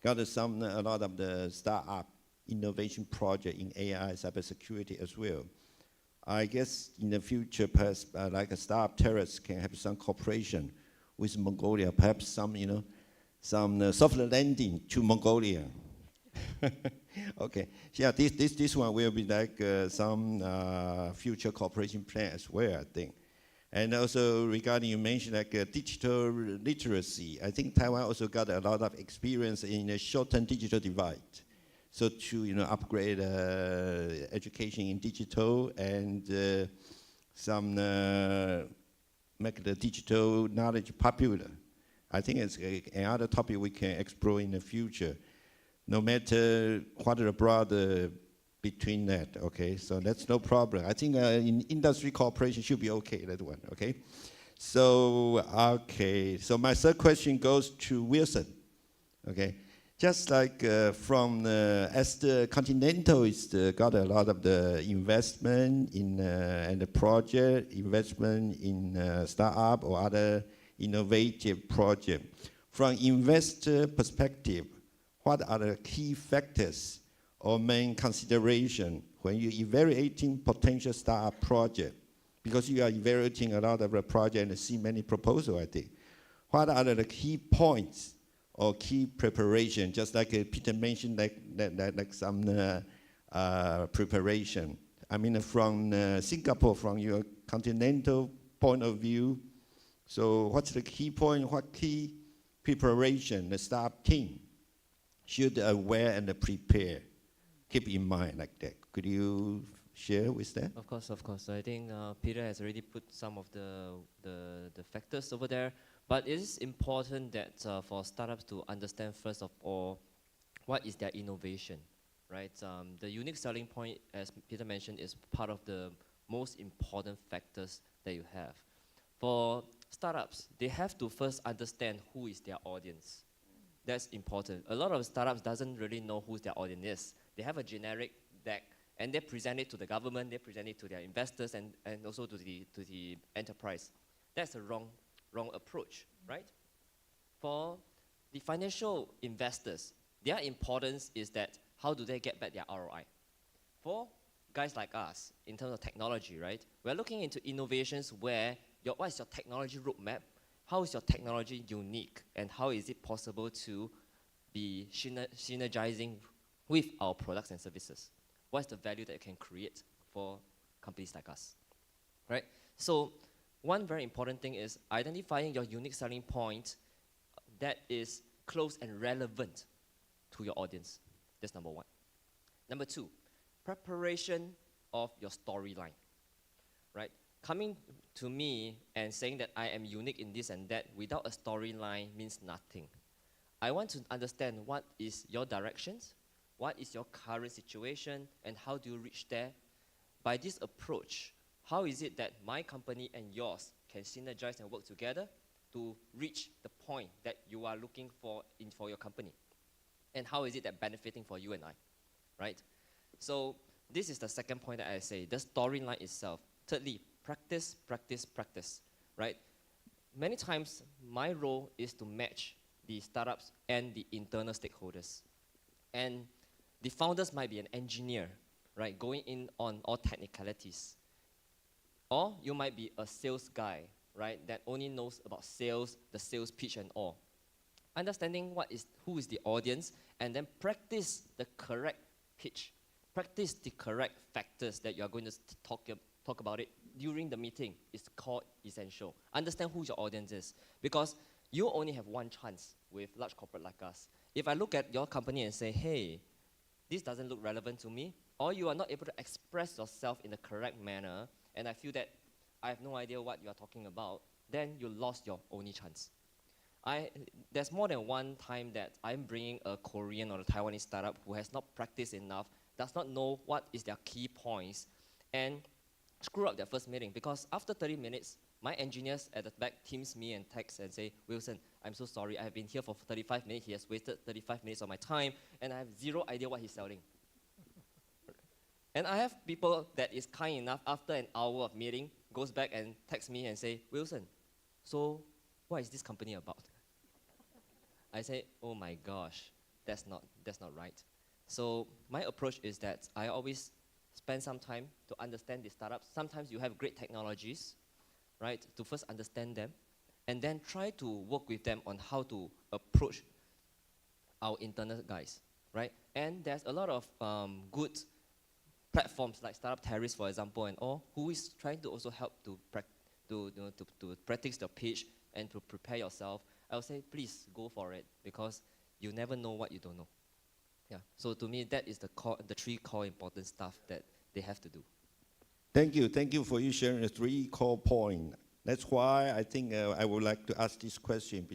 got a lot of the startup innovation project in AI, cybersecurity as well. I guess in the future, perhaps like a startup terrorists can have some cooperation with Mongolia, perhaps some, some soft landing to Mongolia. Okay, yeah, this one will be like some future cooperation plan as well, I think. And also regarding, you mentioned like digital literacy, I think Taiwan also got a lot of experience in a short-term digital divide. So to upgrade education in digital and some make the digital knowledge popular. I think it's another topic we can explore in the future. No matter what the broad between that, okay? So that's no problem. I think in industry cooperation should be okay, that one, okay? So, okay, so my third question goes to Wilson, okay? Just like as the Continental is got a lot of the investment in and the project, investment in startup or other innovative project. From investor perspective, what are the key factors or main consideration when you're evaluating potential startup project? Because you are evaluating a lot of the project and see many proposals, I think. What are the key points or key preparation? Just like Peter mentioned, like some preparation. I mean, from Singapore, from your continental point of view, so what's the key point, what key preparation the startup team should aware and prepare, keep in mind like that? Could you share with that? Of course, of course. I think Peter has already put some of the factors over there. But it is important that for startups to understand, first of all, what is their innovation, right? The unique selling point, as Peter mentioned, is part of the most important factors that you have. For startups, they have to first understand who is their audience. That's important. A lot of startups doesn't really know who their audience is. They have a generic deck, and they present it to the government, they present it to their investors, and also to the enterprise. That's a wrong approach, right? For the financial investors, their importance is that how do they get back their ROI? For guys like us, in terms of technology, right? We're looking into innovations where what is your technology roadmap? How is your technology unique, and how is it possible to be synergizing with our products and services? What's the value that it can create for companies like us, right? So one very important thing is identifying your unique selling point that is close and relevant to your audience. That's number one. Number two, preparation of your storyline, right? Coming to me and saying that I am unique in this and that without a storyline means nothing. I want to understand what is your directions, what is your current situation, and how do you reach there? By this approach, how is it that my company and yours can synergize and work together to reach the point that you are looking for for your company? And how is it that benefiting for you and I, right? So this is the second point that I say, the storyline itself. Thirdly, practice, practice, practice, right? Many times, my role is to match the startups and the internal stakeholders. And the founders might be an engineer, right, going in on all technicalities. Or you might be a sales guy, right, that only knows about sales, the sales pitch and all. Understanding who is the audience, and then practice the correct pitch. Practice the correct factors that you are going to talk about it during the meeting is called essential. Understand who your audience is, because you only have one chance with large corporate like us. If I look at your company and say, hey, this doesn't look relevant to me, or you are not able to express yourself in the correct manner, and I feel that I have no idea what you are talking about, then you lost your only chance. There's more than one time that I'm bringing a Korean or a Taiwanese startup who has not practiced enough, does not know what is their key points, and screw up their first meeting, because after 30 minutes, my engineers at the back teams me and text and say, Wilson, I'm so sorry, I have been here for 35 minutes, he has wasted 35 minutes of my time, and I have zero idea what he's selling. And I have people that is kind enough, after an hour of meeting, goes back and texts me and say, Wilson, so what is this company about? I say, oh my gosh, that's not right. So my approach is that I always spend some time to understand the startups. Sometimes you have great technologies, right, to first understand them, and then try to work with them on how to approach our internal guys, right? And there's a lot of good platforms like Startup Terrace, for example, and all, who is trying to also help to practice the pitch and to prepare yourself. I would say, please go for it, because you never know what you don't know. Yeah. So to me, that is the three core important stuff that they have to do. Thank you for you sharing the three core points. That's why I think I would like to ask this question,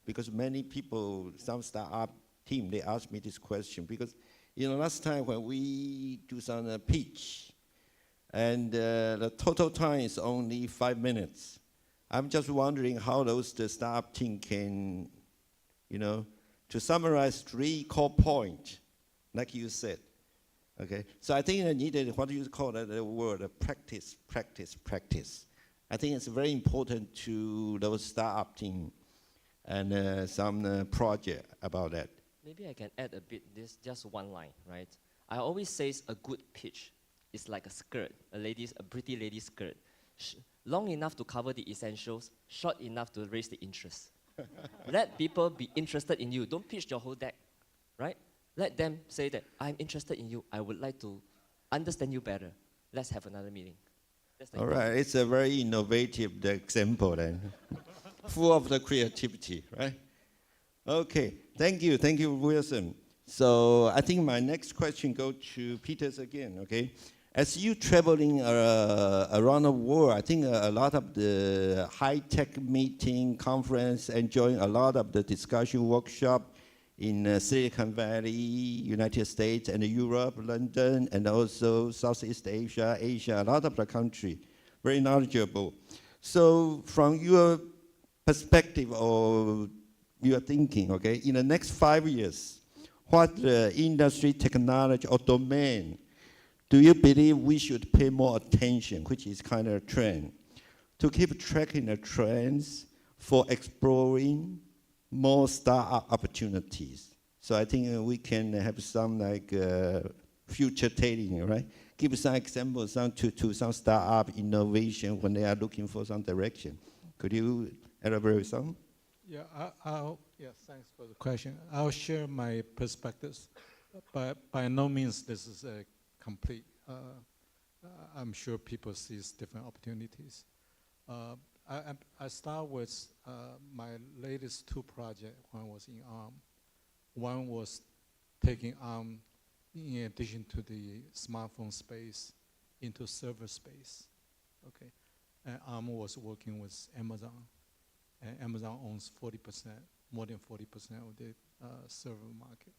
because many people, some startup team, they ask me this question, because last time when we do some pitch, and the total time is only 5 minutes. I'm just wondering how the startup team can, to summarize three core points, like you said. Okay, so I think I needed, what do you call that, the word, practice, practice, practice. I think it's very important to those startup team and some project about that. Maybe I can add a bit, this just one line, right? I always say a good pitch is like a skirt, a pretty lady's skirt. Long enough to cover the essentials, short enough to raise the interest. Let people be interested in you. Don't pitch your whole deck, right? Let them say that, I'm interested in you. I would like to understand you better. Let's have another meeting. All right, it's a very innovative example then. Full of the creativity, right? Okay, thank you, Wilson. So I think my next question goes to Peters again, okay? As you traveling around the world, I think a lot of the high-tech meeting, conference, enjoying a lot of the discussion workshop in Silicon Valley, United States, and Europe, London, and also Southeast Asia, a lot of the country, very knowledgeable. So from your perspective or your thinking, okay, in the next 5 years, what industry, technology, or domain do you believe we should pay more attention, which is kind of a trend, to keep tracking the trends for exploring more startup opportunities? So I think we can have some like future tailing, right? Give some examples to some startup innovation when they are looking for some direction. Could you elaborate some? Yeah, thanks for the question. I'll share my perspectives, but by no means this is a complete. I'm sure people see different opportunities. I start with my latest two projects. One was in ARM. One was taking ARM in addition to the smartphone space, into server space. Okay, and ARM was working with Amazon, and Amazon owns 40%, more than 40% of the server market.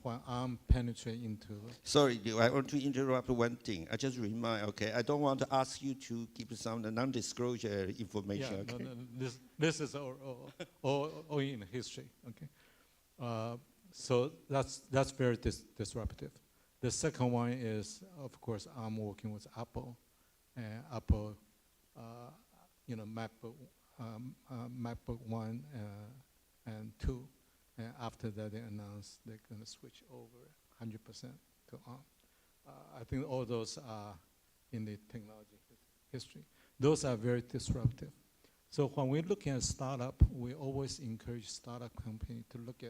While ARM penetrate into... Sorry, I want to interrupt one thing. I just remind, okay, I don't want to ask you to keep some non-disclosure information, Yeah, okay? no, this is all in history, okay? So that's very disruptive. The second one is, of course, I'm working with Apple, and Apple, MacBook 1 and 2, and after that they announced they're going to switch over 100% to ARM. I think all those are in the technology history. Those are very disruptive. So when we're looking at startup, we always encourage startup company to look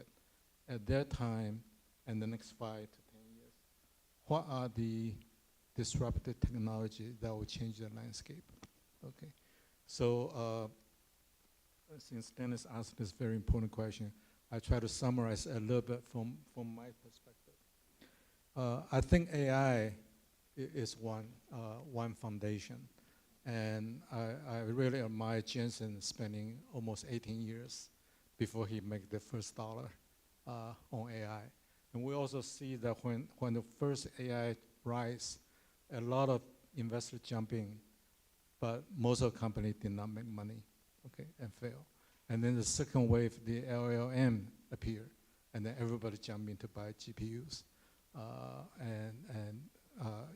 at their time and the next 5 to 10 years, what are the disruptive technology that will change the landscape? Okay, so since Dennis asked this very important question, I try to summarize a little bit from my perspective. I think AI is one foundation, and I really admire Jensen spending almost 18 years before he made the first dollar on AI. And we also see that when the first AI rise, a lot of investors jump in, but most of the companies did not make money, okay, and fail. And then the second wave, the LLM appeared, and then everybody jumped in to buy GPUs. And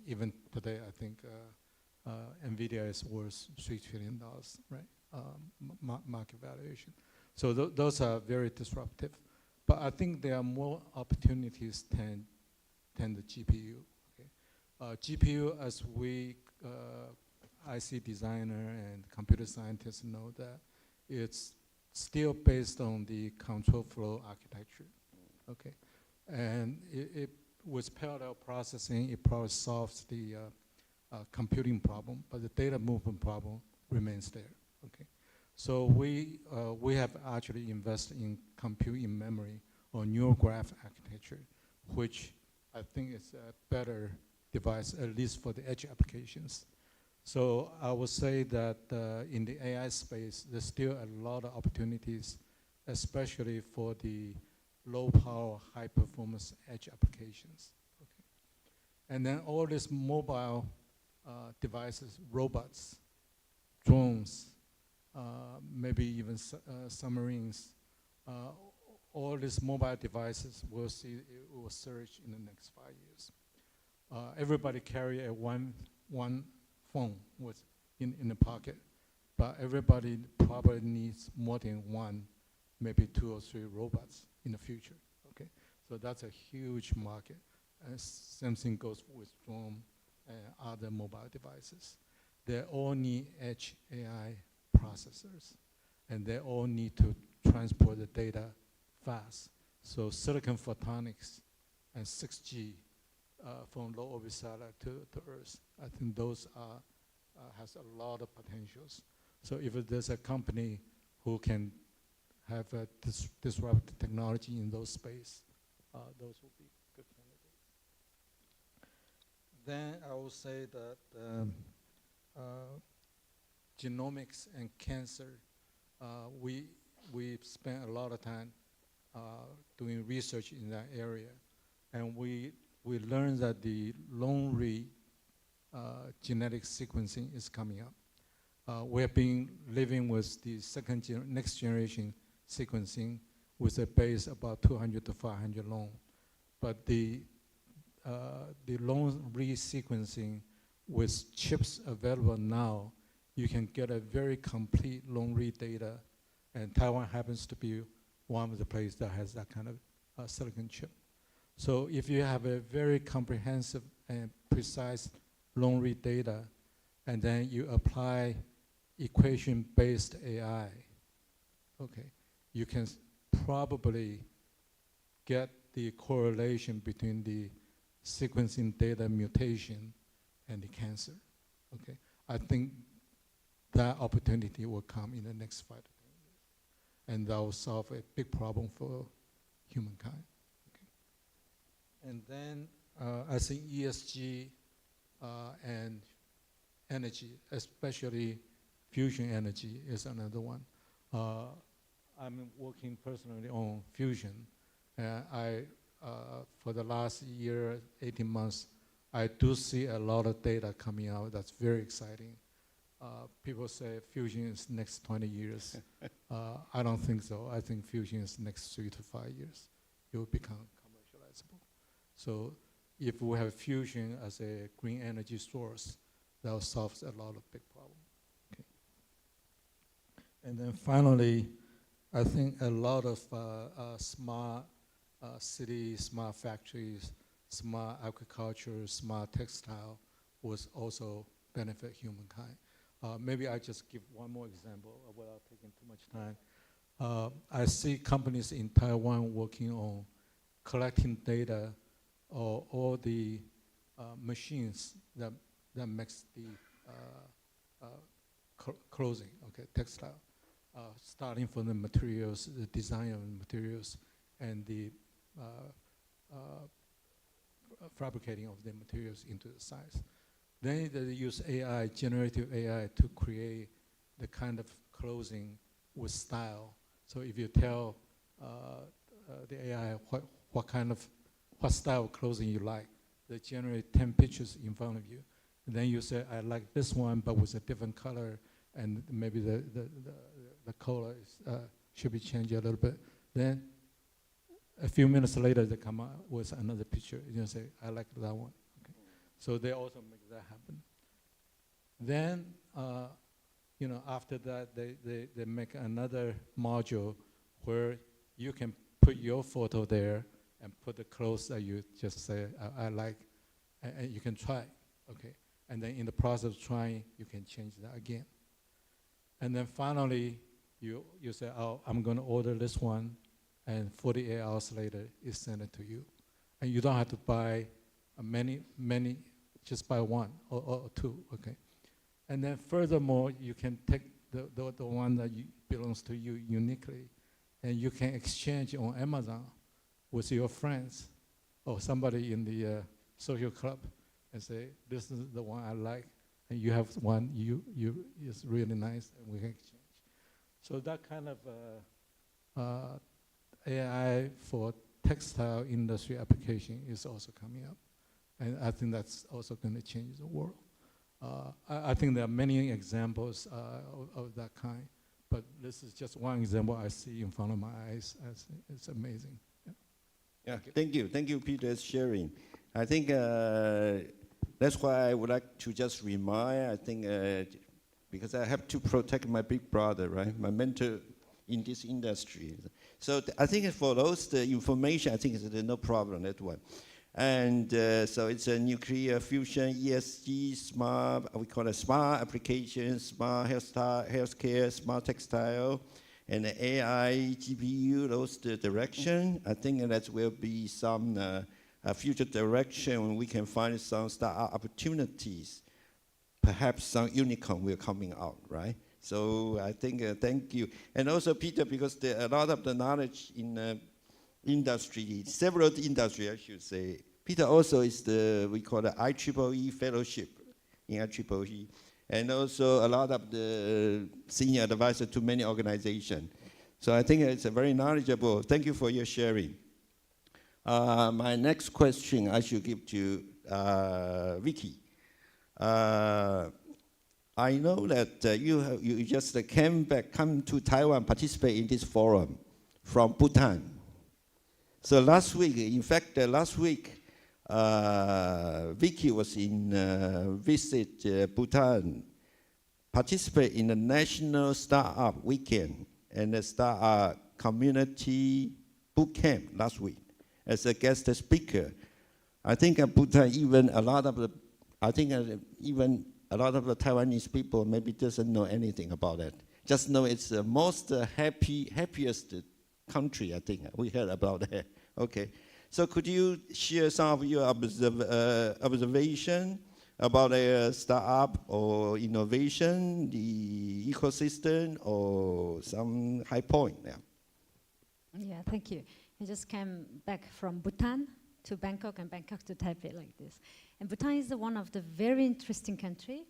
even today, I think NVIDIA is worth $3 trillion, right? Market valuation. So those are very disruptive. But I think there are more opportunities than the GPU. Okay? GPU, as we IC designer and computer scientists know that it's still based on the control flow architecture. Okay, and it with parallel processing, it probably solves the computing problem, but the data movement problem remains there. Okay. So we have actually invested in compute in memory or neural graph architecture, which I think is a better device, at least for the edge applications. So I would say that in the AI space, there's still a lot of opportunities, especially for the low power, high performance edge applications. Okay. And then all these mobile devices, robots, drones, maybe even submarines, all these mobile devices, we'll see it will surge in the next 5 years. Everybody carry a one phone in the pocket, but everybody probably needs more than one, maybe 2 or 3 robots in the future. Okay, so that's a huge market. Same thing goes with drone and other mobile devices. They all need edge AI processors, and they all need to transport the data fast. So silicon photonics and 6G from low orbit satellite to Earth, I think those are has a lot of potentials. So if there's a company who can have a disruptive technology in those space, those will be good candidates. Then I will say that genomics and cancer, we spent a lot of time doing research in that area, and we learned that the long read genetic sequencing is coming up. We have been living with the next generation sequencing with a base about 200 to 500 long, but the long read sequencing with chips available now, you can get a very complete long read data, and Taiwan happens to be one of the places that has that kind of silicon chip. So if you have a very comprehensive and precise long read data, and then you apply equation-based AI, okay, you can probably get the correlation between the sequencing data mutation and the cancer, okay? I think that opportunity will come in the next 5 to 10 years, and that will solve a big problem for humankind. Okay. And then I think ESG and energy, especially fusion energy, is another one. I'm working personally on fusion. For the last year, 18 months, I do see a lot of data coming out that's very exciting. People say fusion is next 20 years. I don't think so. I think fusion is next 3 to 5 years. It will become commercializable. So if we have fusion as a green energy source, that will solve a lot of big problems. Okay. And then finally, I think a lot of smart cities, smart factories, smart agriculture, smart textile would also benefit humankind. Maybe I just give one more example without taking too much time. I see companies in Taiwan working on collecting data or all the machines that makes the clothing, okay, textile, starting from the materials, the design of the materials, and the fabricating of the materials into the size. Then they use AI, generative AI, to create the kind of clothing with style. So if you tell the AI what style of clothing you like, they generate 10 pictures in front of you. And then you say, I like this one, but with a different color, and maybe the color should be changed a little bit. Then a few minutes later, they come out with another picture. You say, I like that one. Okay. So they also make that happen. Then, after that, they make another module where you can put your photo there and put the clothes that you just say, I like, and you can try, okay? And then in the process of trying, you can change that again. And then finally, you say, oh, I'm gonna order this one, and 48 hours later, it's sent it to you. And you don't have to buy many, just buy one or two, okay? And then furthermore, you can take the one that belongs to you uniquely, and you can exchange on Amazon with your friends or somebody in the social club and say, this is the one I like, and you have one is really nice, and we can exchange. So that kind of AI for textile industry application is also coming up. And I think that's also going to change the world. I think there are many examples of that kind, but this is just one example I see in front of my eyes. It's amazing. Yeah, thank you. Thank you, Peter, for sharing. I think that's why I would like to just remind, I think, because I have to protect my big brother, right? My mentor in this industry. So I think for those, the information, I think is no problem, that one. And so it's a nuclear fusion, ESG, smart, we call it smart applications, smart healthcare, smart textile, and the AI, GPU, those the direction. I think that will be some future direction when we can find some startup opportunities. Perhaps some unicorn will coming out, right? So I think, thank you. And also Peter, because a lot of the knowledge in industry, several industry I should say. Peter also is we call the IEEE fellowship in IEEE. And also a lot of the senior advisor to many organizations. So I think it's a very knowledgeable. Thank you for your sharing. My next question I should give to Vicky. I know that you just come to Taiwan, participate in this forum from Bhutan. So last week, in fact, last week, Vicky was in visit Bhutan, participate in the National Startup Weekend and the Startup Community Boot Camp last week as a guest speaker. I think Bhutan, even a lot of the Taiwanese people maybe doesn't know anything about it. Just know it's the most happiest country, I think. We heard about that. Okay. So could you share some of your observation about a startup or innovation, the ecosystem, or some high point? Yeah. Yeah, thank you. I just came back from Bhutan to Bangkok and Bangkok to Taipei like this. And Bhutan is one of the very interesting country.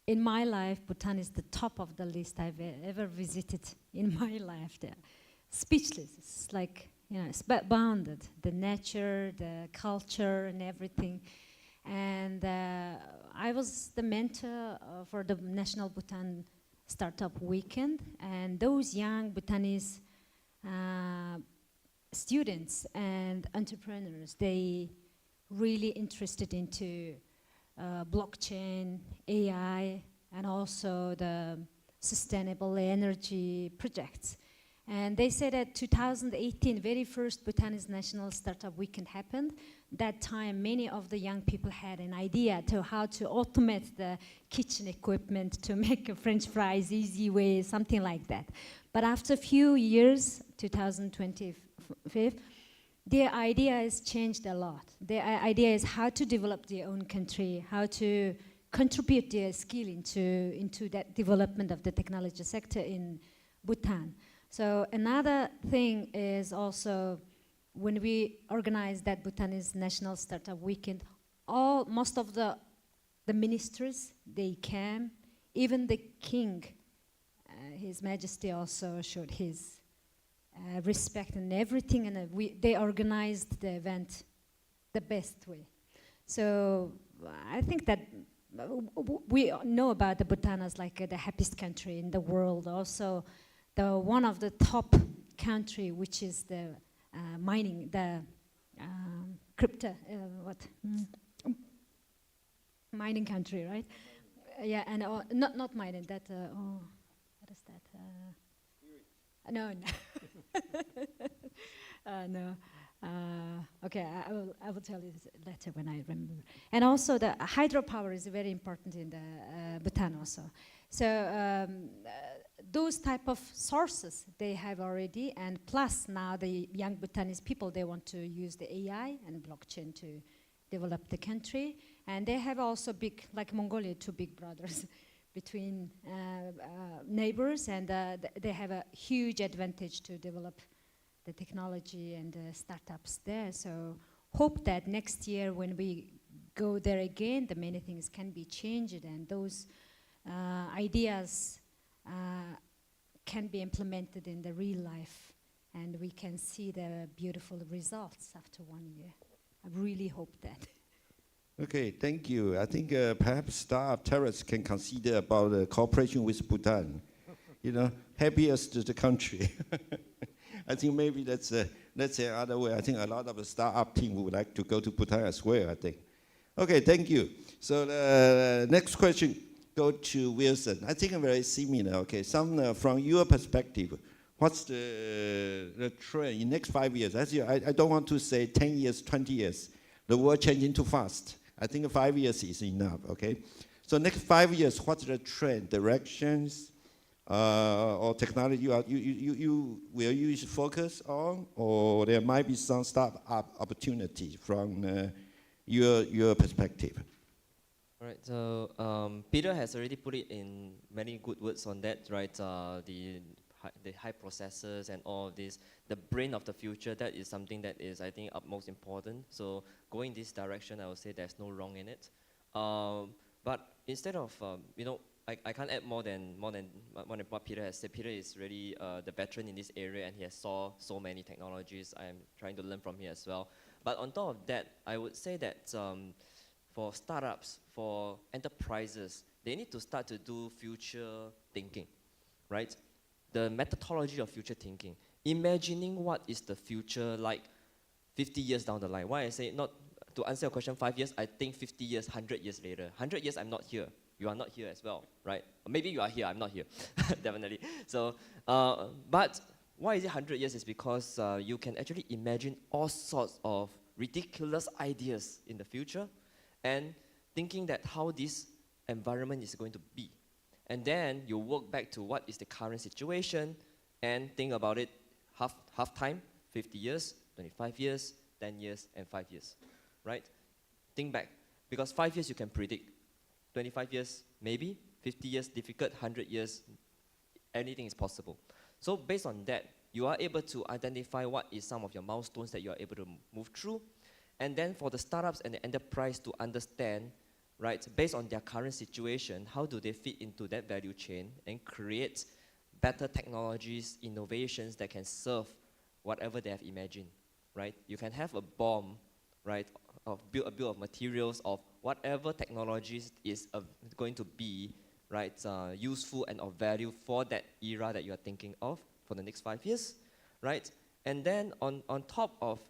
In my life, Bhutan is the top of the list I've ever visited in my life there. Speechless, it's like, you know, it's bounded, the nature, the culture and everything. And I was the mentor for the National Bhutan Startup Weekend, and those young Bhutanese students and entrepreneurs, they really interested into blockchain, AI, and also the sustainable energy projects. And they said that 2018, very first Bhutanese National Startup Weekend happened. That time, many of the young people had an idea to how to automate the kitchen equipment to make French fries easy way, something like that. But after a few years, 2025, their idea has changed a lot. Their idea is how to develop their own country, how to contribute their skill into that development of the technology sector in Bhutan. So another thing is also when we organized that Bhutanese National Startup Weekend, most of the ministers, they came, even the king, His Majesty also showed his respect and everything, and they organized the event the best way. So I think that we know about the Bhutan as like the happiest country in the world, also the one of the top country, which is the mining, the crypto, mining country, right? Yeah, and not mining, that, what is that? No, no. Okay, I will tell you this later when I remember. And also the hydropower is very important in the Bhutan also. So those type of sources they have already, and plus now the young Bhutanese people, they want to use the AI and blockchain to develop the country. And they have also big, like Mongolia, two big brothers between neighbors, and they have a huge advantage to develop the technology and the startups there. So hope that next year when we go there again, the many things can be changed, and those ideas can be implemented in the real life, and we can see the beautiful results after 1 year. I really hope that. Okay, thank you. I think perhaps Startup Terrace can consider about cooperation with Bhutan. You know, happiest the country. I think maybe that's the other way. I think a lot of the startup team would like to go to Bhutan as well, I think. Okay, thank you. So the next question go to Wilson. I think very similar. Okay, some from your perspective, what's the trend in next 5 years? I don't want to say 10 years, 20 years. The world changing too fast. I think 5 years is enough, okay? So next 5 years, what's the trend, directions, or technology you will use focus on, or there might be some startup opportunity from your perspective? All right, so Peter has already put it in many good words on that, right? The high processors and all of this, the brain of the future, that is something that is, I think, utmost important. So going this direction, I would say there's no wrong in it. But instead of, you know, I can't add more than what Peter has said. Peter is really the veteran in this area, and he has saw so many technologies. I'm trying to learn from here as well. But on top of that, I would say that for startups, for enterprises, they need to start to do future thinking, right? The methodology of future thinking, imagining what is the future like 50 years down the line. Why I say not, to answer your question, 5 years, I think 50 years, 100 years later. 100 years, I'm not here. You are not here as well, right? Maybe you are here, I'm not here, definitely. So, but why is it 100 years? Is because you can actually imagine all sorts of ridiculous ideas in the future and thinking that how this environment is going to be. And then you work back to what is the current situation and think about it half time, 50 years, 25 years, 10 years, and 5 years, right? Think back, because 5 years you can predict, 25 years maybe, 50 years difficult, 100 years, anything is possible. So based on that, you are able to identify what is some of your milestones that you are able to move through, And then for the startups and the enterprise to understand, right, based on their current situation, how do they fit into that value chain and create better technologies, innovations that can serve whatever they have imagined, right? You can have a bomb, right, of a bill of materials of whatever technologies is going to be, right, useful and of value for that era that you are thinking of for the next 5 years, right? And then on top of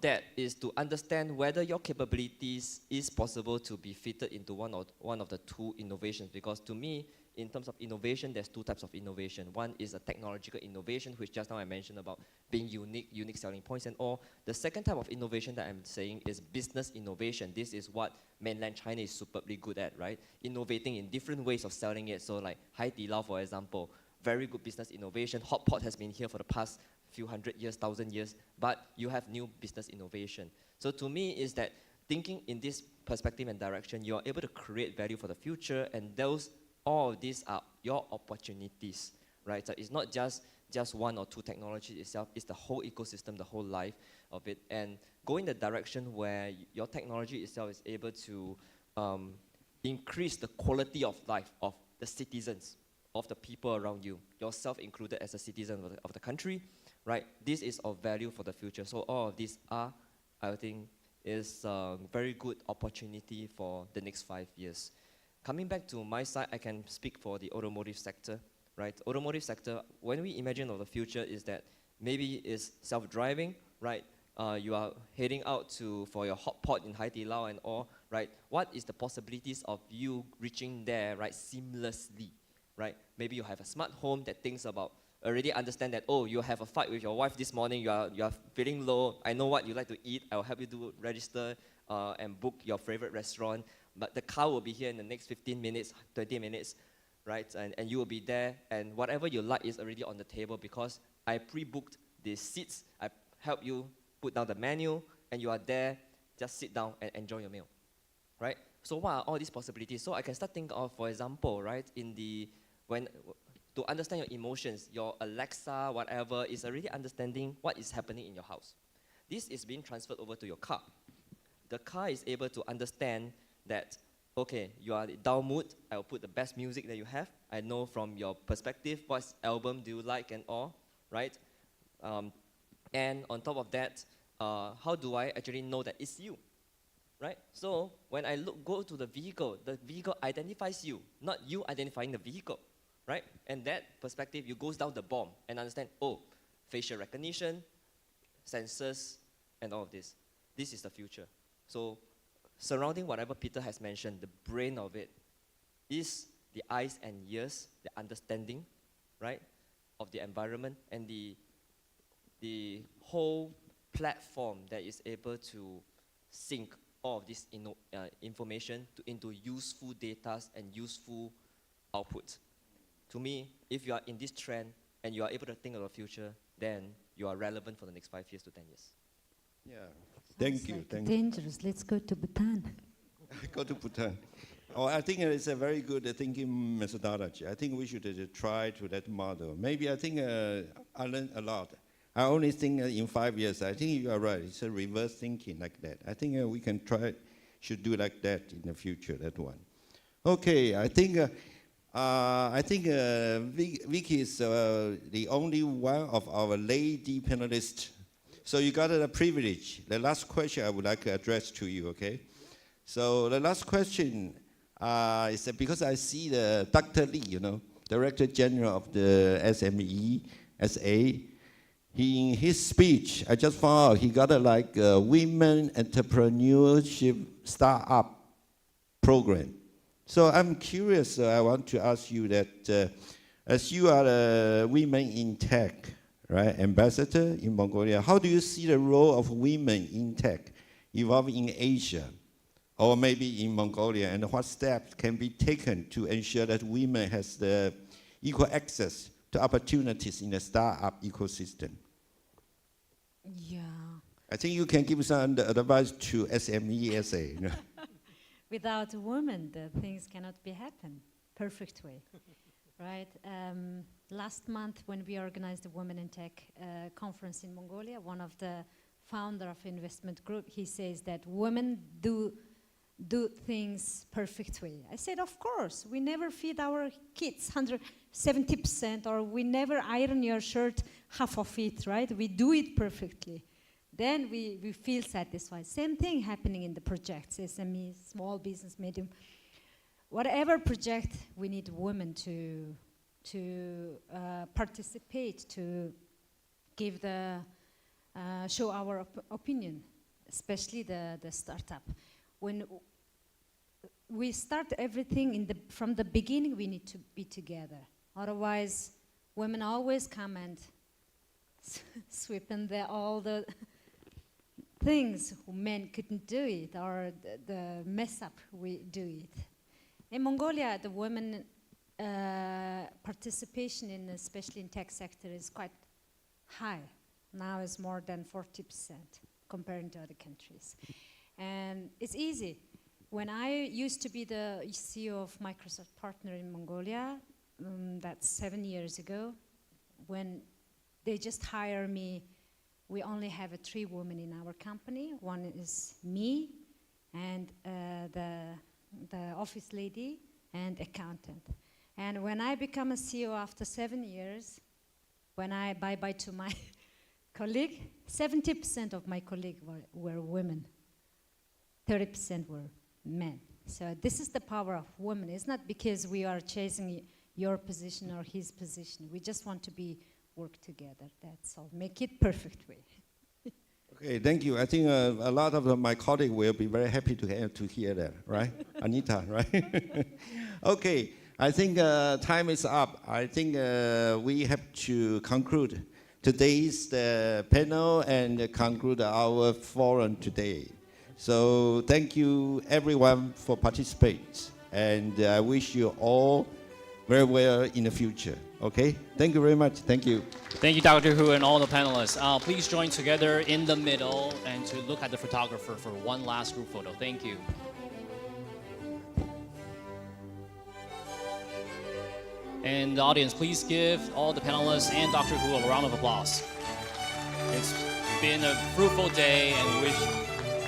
that is to understand whether your capabilities is possible to be fitted into one of the two innovations. Because to me, in terms of innovation, there's two types of innovation. One is a technological innovation, which just now I mentioned about being unique selling points and all. The second type of innovation that I'm saying is business innovation. This is what mainland China is superbly good at, right? Innovating in different ways of selling it. So like Hai Di Lao, for example, very good business innovation. Hot pot has been here for the past few hundred years, 1,000 years, but you have new business innovation. So to me is that thinking in this perspective and direction, you're able to create value for the future, and all of these are your opportunities, right? So it's not just one or two technologies itself, it's the whole ecosystem, the whole life of it, and go in the direction where your technology itself is able to increase the quality of life of the citizens, of the people around you, yourself included as a citizen of the country, right? This is of value for the future. So all of these are, I think, is a very good opportunity for the next 5 years. Coming back to my side, I can speak for the automotive sector, right? Automotive sector, when we imagine of the future is that maybe it's self-driving, right? You are heading out for your hot pot in Hai Di Lao and all, right? What is the possibilities of you reaching there, right, seamlessly, right? Maybe you have a smart home that thinks about, already understand that, oh, you have a fight with your wife this morning, you are feeling low, I know what you like to eat, I'll help you do register and book your favorite restaurant, but the car will be here in the next 15 minutes, 20 minutes, right? And you will be there, and whatever you like is already on the table because I pre-booked the seats, I help you put down the menu, and you are there, just sit down and enjoy your meal, right? So what are all these possibilities? So I can start thinking of, for example, right, to understand your emotions, your Alexa, whatever, is already understanding what is happening in your house. This is being transferred over to your car. The car is able to understand that, okay, you are in down mood, I will put the best music that you have. I know from your perspective, what album do you like and all, right? And on top of that, how do I actually know that it's you, right? So when I go to the vehicle identifies you, not you identifying the vehicle. Right? And that perspective, you goes down the bomb and understand, oh, facial recognition, sensors, and all of this. This is the future. So surrounding whatever Peter has mentioned, the brain of it is the eyes and ears, the understanding, right, of the environment, and the whole platform that is able to sync all of this information into useful data and useful outputs. To me, if you are in this trend and you are able to think of the future, then you are relevant for the next 5 years to 10 years. Yeah, thank you. Like dangerous. Let's go to Bhutan. Go to Bhutan. Oh, I think it's a very good thinking methodology. I think we should try to that model. Maybe I think I learned a lot. I only think in 5 years, I think you are right. It's a reverse thinking like that. I think we can should do like that in the future, that one. Okay, I think Vicky is the only one of our lady panelists. So you got a privilege. The last question I would like to address to you, okay? So the last question is because I see the Dr. Lee, Director General of the SME, SA. In his speech, I just found out he got a women entrepreneurship startup program. So I'm curious, I want to ask you that as you are a Women in Tech, right, ambassador in Mongolia, how do you see the role of women in tech evolving in Asia or maybe in Mongolia, and what steps can be taken to ensure that women has the equal access to opportunities in the startup ecosystem? Yeah. I think you can give some advice to SME SA. Without women, the things cannot be happen perfect way, right? Last month, when we organized the Women in Tech conference in Mongolia, one of the founder of investment group, he says that women do things perfectly. I said, of course, we never feed our kids 170%, or we never iron your shirt half of it, right? We do it perfectly. Then we feel satisfied. Same thing happening in the projects, SME, small business, medium. Whatever project, we need women to participate, to give show our opinion, especially the startup. When we start everything from the beginning, we need to be together. Otherwise, women always come and sweep in all the things men couldn't do it, or the mess up we do it. In Mongolia, the women participation especially in tech sector is quite high. Now it's more than 40% comparing to other countries. And it's easy. When I used to be the CEO of Microsoft partner in Mongolia, that's 7 years ago, when they just hire me, we only have 3 women in our company. One is me, and the office lady, and accountant. And when I become a CEO after 7 years, when I bye-bye to my colleague, 70% of my colleagues were women. 30% were men. So this is the power of women. It's not because we are chasing your position or his position. We just want to work together. That's all. Make it perfect way. Okay, thank you. I think a lot of my colleagues will be very happy to hear that, right? Anita, right? Okay, I think time is up. I think we have to conclude today's panel and conclude our forum today. So thank you everyone for participating, and I wish you all very well in the future. Okay, thank you very much. Thank you. Thank you, Dr. Hu, and all the panelists. Please join together in the middle and to look at the photographer for one last group photo. Thank you. And the audience, please give all the panelists and Dr. Hu a round of applause. It's been a fruitful day, and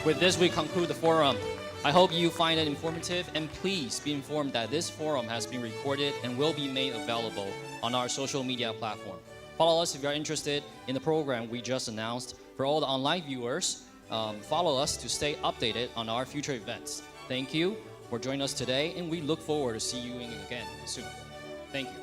with this we conclude the forum. I hope you find it informative, and please be informed that this forum has been recorded and will be made available on our social media platform. Follow us if you're interested in the program we just announced. For all the online viewers, follow us to stay updated on our future events. Thank you for joining us today, and we look forward to seeing you again soon. Thank you.